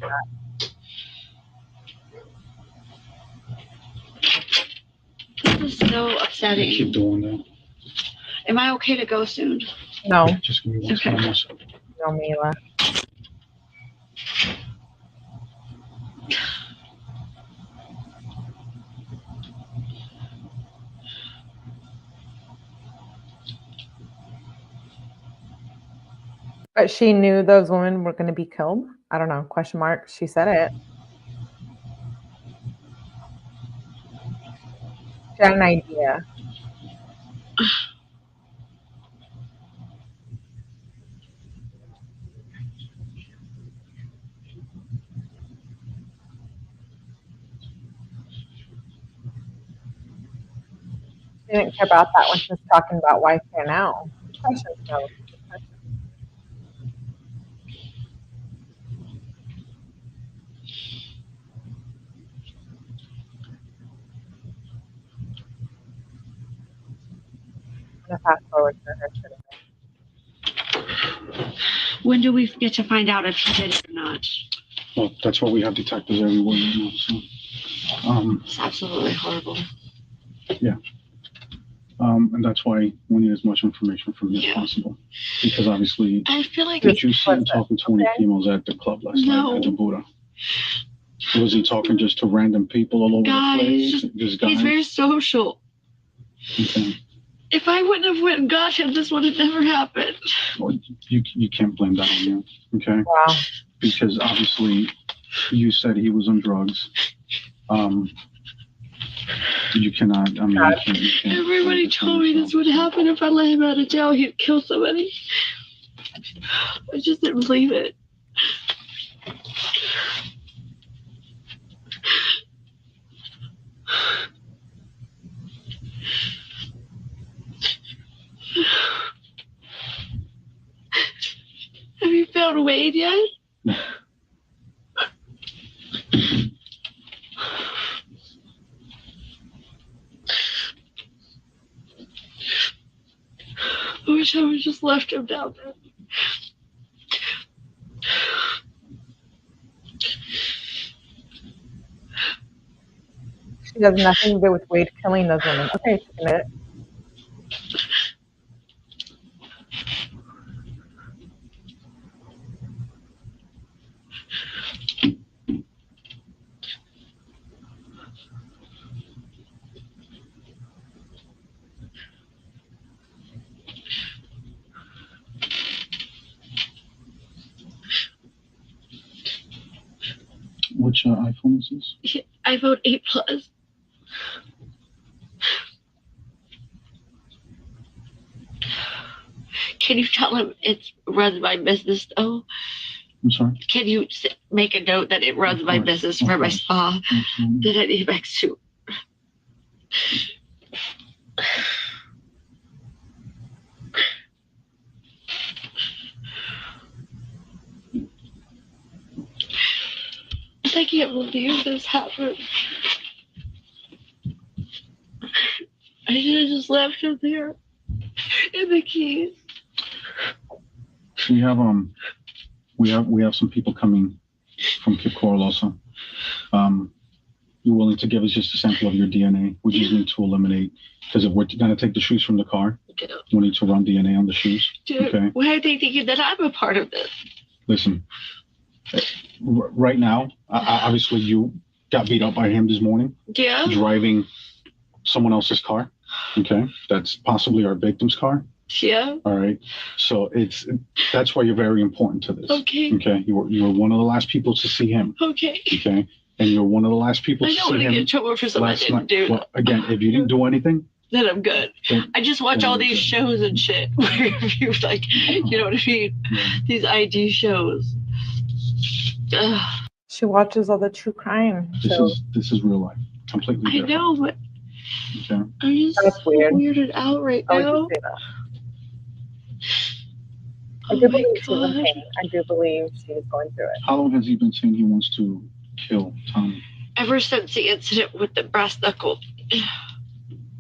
that. This is so upsetting. Keep doing that. Am I okay to go soon? No. Just give me 1 second. No, Mila. But she knew those women were going to be killed. I don't know. Question mark. She said it. She had an idea. She didn't care about that when she was talking about why care now. Questions though. I'm gonna fast forward to her today. When do we get to find out if he did it or not? Well, that's why we have detectives everywhere right now. So, it's absolutely horrible. Yeah. And that's why we need as much information from you as possible. Because obviously, I feel like did you see him talking to any females at the club last night at the Buddha? Was he talking just to random people all over the place? Just guys? He's very social. Okay. If I wouldn't have went and got him, this would have never happened. Well, you can't blame that on you, okay? Wow. Because obviously, you said he was on drugs. You cannot. I mean, you can't everybody told me this would happen if I let him out of jail. He'd kill somebody. I just didn't believe it. Have you found Wade yet? I wish I would just left him down there. She has nothing to do with Wade killing those women. Okay, just a minute. Which iPhone is this? iPhone 8 Plus. Can you tell him it runs my business though? I'm sorry? Can you make a note that it runs my business for my spa? That I need back to. I can't believe this happened. I should have just left him there. And the keys. So we have some people coming from Cape Coral also. You're willing to give us just a sample of your DNA? We just need to eliminate, because if we're gonna take the shoes from the car, we need to run DNA on the shoes. Dude, okay? Why are they thinking that I'm a part of this? Listen, right now, obviously you got beat up by him this morning. Yeah. Driving someone else's car. Okay, that's possibly our victim's car. Yeah. All right. So that's why you're very important to this. Okay. Okay. You were one of the last people to see him. Okay. Okay. And you're one of the last people to see him. I don't want to get in trouble for something I didn't do. Well, again, if you didn't do anything, then I'm good. I just watch all these shows and shit. Where you're like, you know what I mean? Yeah. These IG shows. Ugh. She watches all the true crime. This is real life. Completely different. I know, but okay. I'm just That's weird. weirded out right now. I do believe she's in pain. I do believe she's going through it. How long has he been saying he wants to kill Tommy? Ever since the incident with the brass knuckle.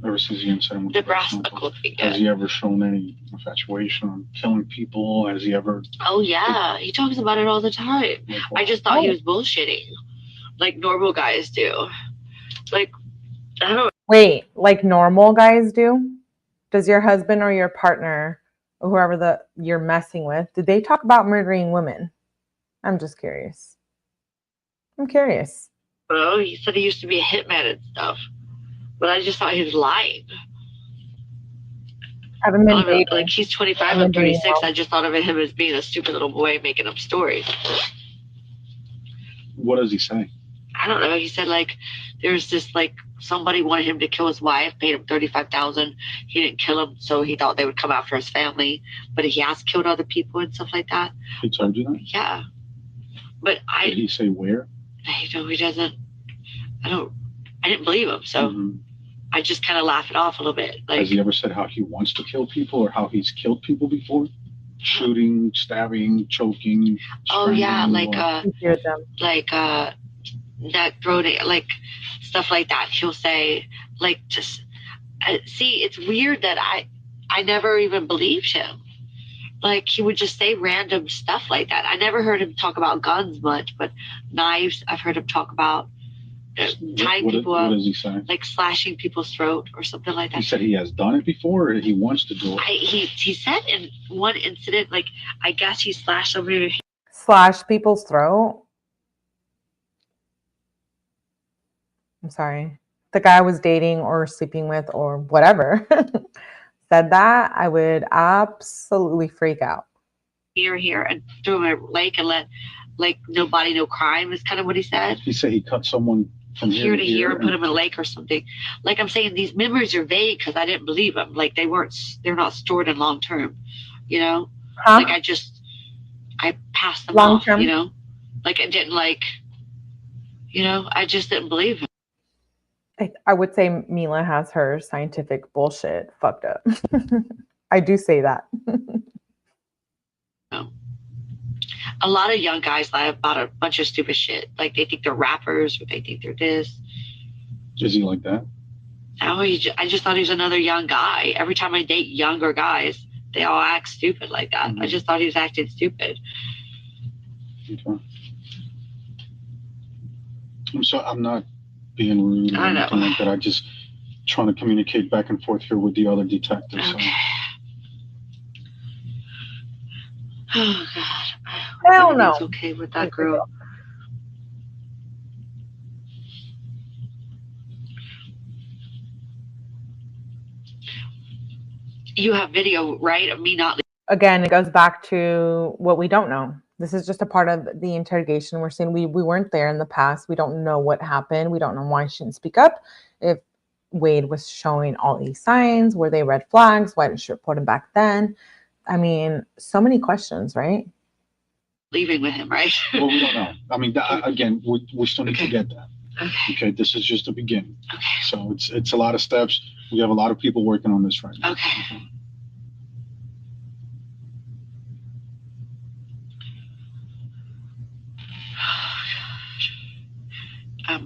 Ever since the incident with the brass knuckle thing. Has he ever shown any infatuation on killing people? Has he ever? Oh yeah, he talks about it all the time. I just thought he was bullshitting, like normal guys do. Like, I don't. Wait, like normal guys do? Does your husband or your partner, or whoever you're messing with, did they talk about murdering women? I'm just curious. I'm curious. Well, he said he used to be a hitman and stuff, but I just thought he was lying. Haven't been dating. Like he's 25 and 36. I just thought of him as being a stupid little boy making up stories. What does he say? I don't know. He said like there's this like somebody wanted him to kill his wife, paid him $35,000. He didn't kill him, so he thought they would come after his family. But he has killed other people and stuff like that. He told you that? Yeah. But Did he say where? No, he doesn't. I didn't believe him, so I just kind of laugh it off a little bit. Like, has he ever said how he wants to kill people or how he's killed people before? Shooting, stabbing, choking. Oh yeah, like that throat, like stuff like that. He'll say like just see. It's weird that I never even believed him. Like he would just say random stuff like that. I never heard him talk about guns much, but knives I've heard him talk about. Tying people up, what does he say? Like slashing people's throat or something like that. He said he has done it before, or he wants to do it. He said in one incident, like I guess he slashed somebody. Slash people's throat. I'm sorry. The guy I was dating or sleeping with or whatever said that, I would absolutely freak out. Here, and threw him in a lake and let like no body, no crime is kind of what he said. He said he cut someone from here to here and put him in a lake or something. Like I'm saying, these memories are vague because I didn't believe them. Like they're not stored in long term, you know. Like I passed them off, you know. Like I didn't I just didn't believe him. I would say Mila has her scientific bullshit fucked up. I do say that. A lot of young guys lie about a bunch of stupid shit. Like they think they're rappers or they think they're this. Is he like that? No, I just thought he was another young guy. Every time I date younger guys, they all act stupid like that. I just thought he was acting stupid. Okay. I'm not being rude or anything like that. I just trying to communicate back and forth here with the other detectives. Okay. So. Oh God. Hell no. It's okay with that girl. You have video, right, of me not. Again, it goes back to what we don't know. This is just a part of the interrogation. We're saying we weren't there in the past. We don't know what happened. We don't know why she didn't speak up. If Wade was showing all these signs, were they red flags? Why didn't she report him back then? I mean, so many questions, right? Leaving with him, right? Well, we don't know. I mean, again, we still need to get that. Okay, this is just the beginning. Okay. So it's a lot of steps. We have a lot of people working on this right now. Okay.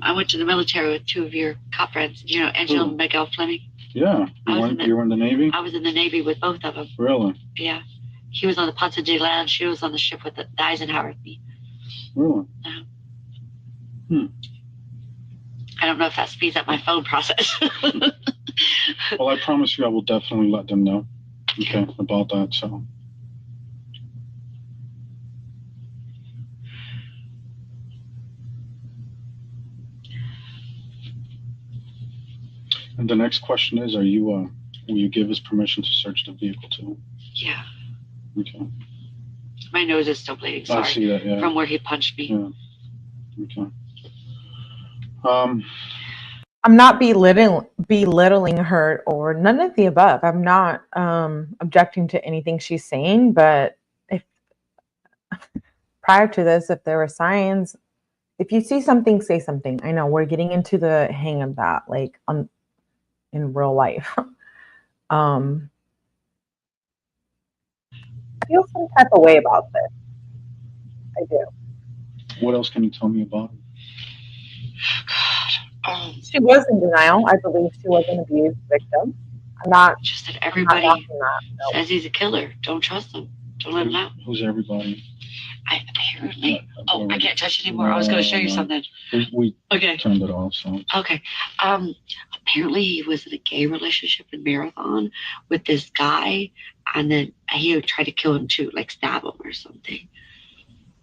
I went to the military with two of your cop friends. You know, Angela and Miguel Fleming. Yeah. You were in the Navy? I was in the Navy with both of them. Really? Yeah. He was on the Ponce de Leon. She was on the ship with the Eisenhower with me. Really? I don't know if that speeds up my phone process. Well, I promise you I will definitely let them know, okay, about that, so. And the next question is, will you give us permission to search the vehicle too? Yeah. Okay. My nose is still bleeding, sorry. I see that, yeah. From where he punched me. Yeah. Okay. I'm not belittling her or none of the above. I'm not objecting to anything she's saying, but if prior to this, if there were signs, if you see something, say something. I know we're getting into the hang of that, like in real life. I feel some type of way about this. I do. What else can you tell me about it? She was in denial. I believe she was an abused victim. I'm not just that everybody says he's a killer. Don't trust him. Don't let him out. Who's everybody? Apparently. I can't touch it anymore. I was going to show you something. We turned it off. So. Okay. Apparently he was in a gay relationship in Marathon with this guy, and then he tried to kill him too, like stab him or something.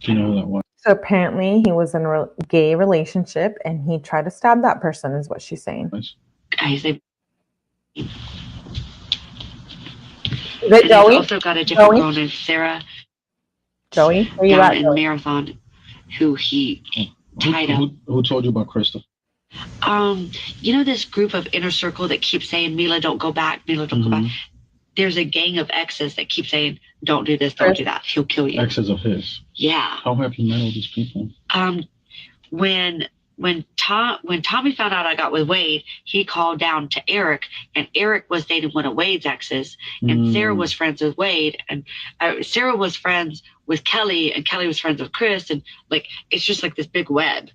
Do you know who that was? So apparently he was in a gay relationship and he tried to stab that person, is what she's saying. Guys, is it Joey? Also got a different girl named Sarah. Joey, where you down at? In Marathon, who he tied up. Who told you about Krista? You know this group of Inner Circle that keeps saying, Mila, don't go back, Mila, don't go back. There's a gang of exes that keep saying, don't do this, don't do that. He'll kill you. Exes of his? Yeah. How have you met all these people? When Tommy found out I got with Wade, he called down to Eric, and Eric was dating one of Wade's exes, and Sarah was friends with Wade, and Sarah was friends with Kelly, and Kelly was friends with Chris, and like it's just like this big web,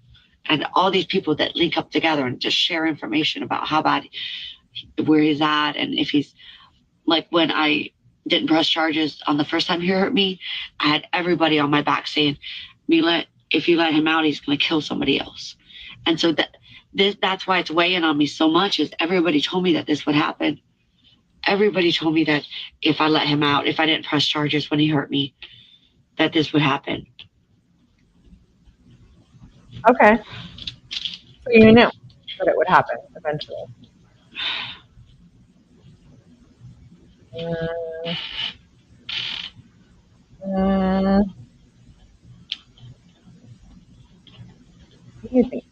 and all these people that link up together and just share information about how bad, where he's at, and if he's like when I didn't press charges on the first time he hurt me, I had everybody on my back saying, Mila, if you let him out, he's going to kill somebody else. And so that's why it's weighing on me so much, is everybody told me that this would happen. Everybody told me that if I let him out, if I didn't press charges when he hurt me, that this would happen. Okay. So you knew that it would happen eventually. What do you think?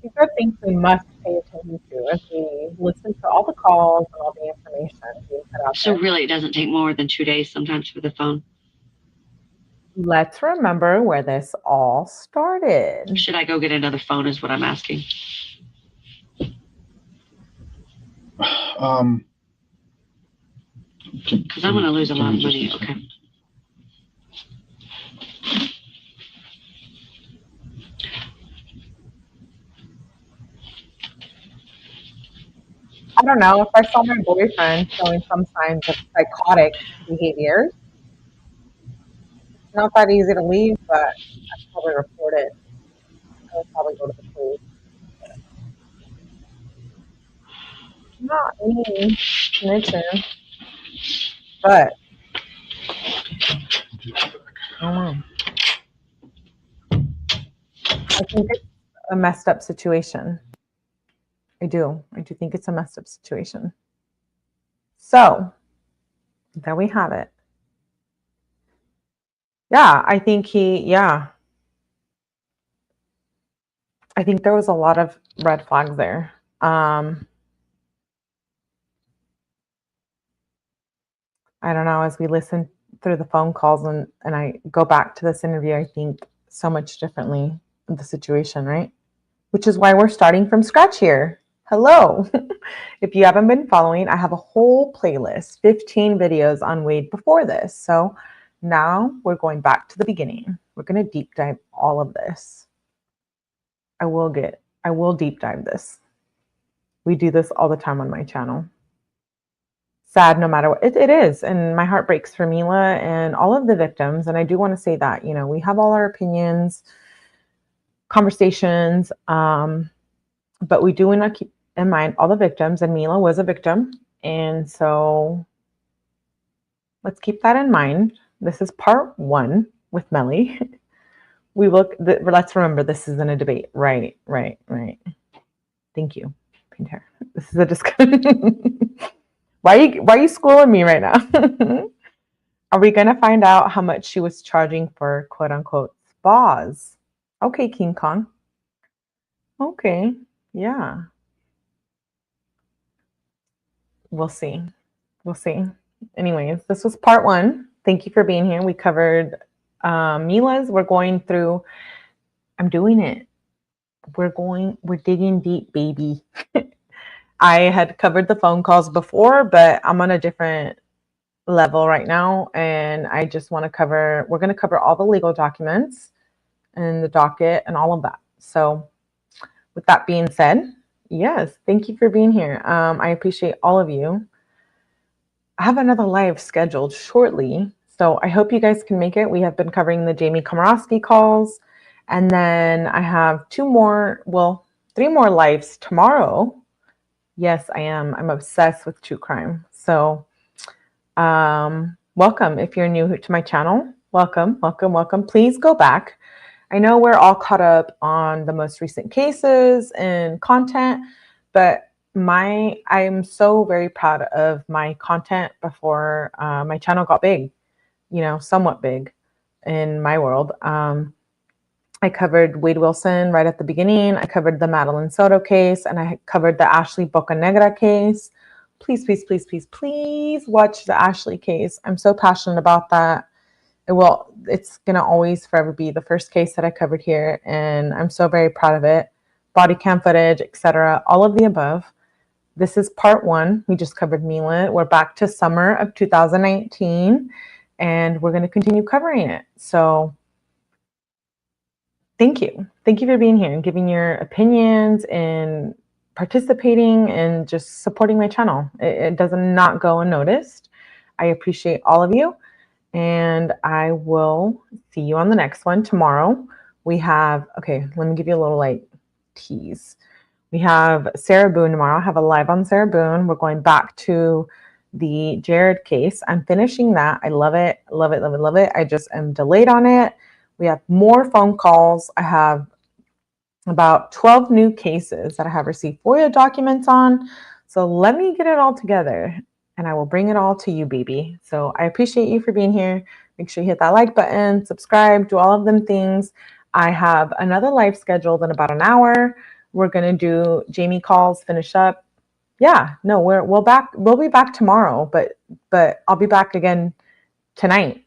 These are things we must pay attention to as we listen to all the calls and all the information being put out So there. really, it doesn't take more than 2 days sometimes for the phone. Let's remember where this all started. Should I go get another phone is what I'm asking. Because I'm going to lose a lot of money. Okay. I don't know, if I saw my boyfriend showing some signs of psychotic behavior, it's not that easy to leave, but I'd probably report it. I would probably go to the police. Not me, snitching, but I don't know. I think it's a messed up situation. I do think it's a messed up situation. So there we have it. Yeah, I think I think there was a lot of red flags there. I don't know, as we listen through the phone calls and I go back to this interview, I think so much differently of the situation, right? Which is why we're starting from scratch here. Hello. If you haven't been following, I have a whole playlist, 15 videos on Wade before this. So now we're going back to the beginning. We're going to deep dive all of this. I will deep dive this. We do this all the time on my channel. Sad no matter what it is. And my heart breaks for Mila and all of the victims. And I do want to say that, you know, we have all our opinions, conversations, but we do want to keep in mind all the victims, and Mila was a victim. And so let's keep that in mind. This is part 1 with Melly. Let's remember, this isn't a debate. Right. Thank you, Painter. This is a discussion. Why are you schooling me right now? Are we going to find out how much she was charging for quote unquote spas? Okay, King Kong. Okay, yeah. We'll see. Anyways, this was part 1. Thank you for being here. We covered Mila's. We're going through, I'm doing it. We're digging deep, baby. I had covered the phone calls before, but I'm on a different level right now. And I just want to we're going to cover all the legal documents and the docket and all of that. So with that being said, yes, thank you for being here. I appreciate all of you. I have another live scheduled shortly, so I hope you guys can make it. We have been covering the 𝗵𝗂𝗯𝗃 calls, and then I have 3 more lives tomorrow. Yes, I am. I'm obsessed with true crime. So welcome. If you're new to my channel, welcome. Please go back. I know we're all caught up on the most recent cases and content, but I'm so very proud of my content before my channel got big, you know, somewhat big in my world. I covered Wade Wilson right at the beginning. I covered the Madeline Soto case, and I covered the 𝗟𝗶𝗸𝗃 case. Please watch the Ashley case. I'm so passionate about that. It's going to always forever be the first case that I covered here, and I'm so very proud of it. Body cam footage, etc., all of the above. This is part 1. We just covered Mila. We're back to summer of 2019, and we're going to continue covering it. So thank you. Thank you for being here and giving your opinions and participating and just supporting my channel. It does not go unnoticed. I appreciate all of you, and I will see you on the next one tomorrow. We have, okay, let me give you a little tease. We have Sarah Boone tomorrow. I have a live on Sarah Boone. We're going back to the Jared case. I'm finishing that. I love it. I just am delayed on it. We have more phone calls. I have about 12 new cases that I have received FOIA documents on. So let me get it all together and I will bring it all to you, baby. So I appreciate you for being here. Make sure you hit that like button, subscribe, do all of them things. I have another live scheduled in about an hour. We're going to do Jamie calls, finish up. Yeah, no, we'll be back tomorrow, but I'll be back again tonight.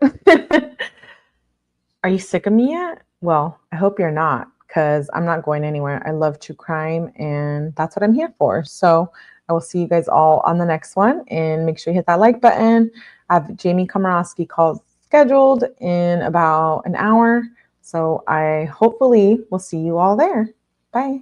Are you sick of me yet? Well, I hope you're not, because I'm not going anywhere. I love true crime, and that's what I'm here for. So I will see you guys all on the next one, and make sure you hit that like button. I have 𝗵𝗂𝗯𝗃 calls scheduled in about an hour. So I hopefully will see you all there. Bye.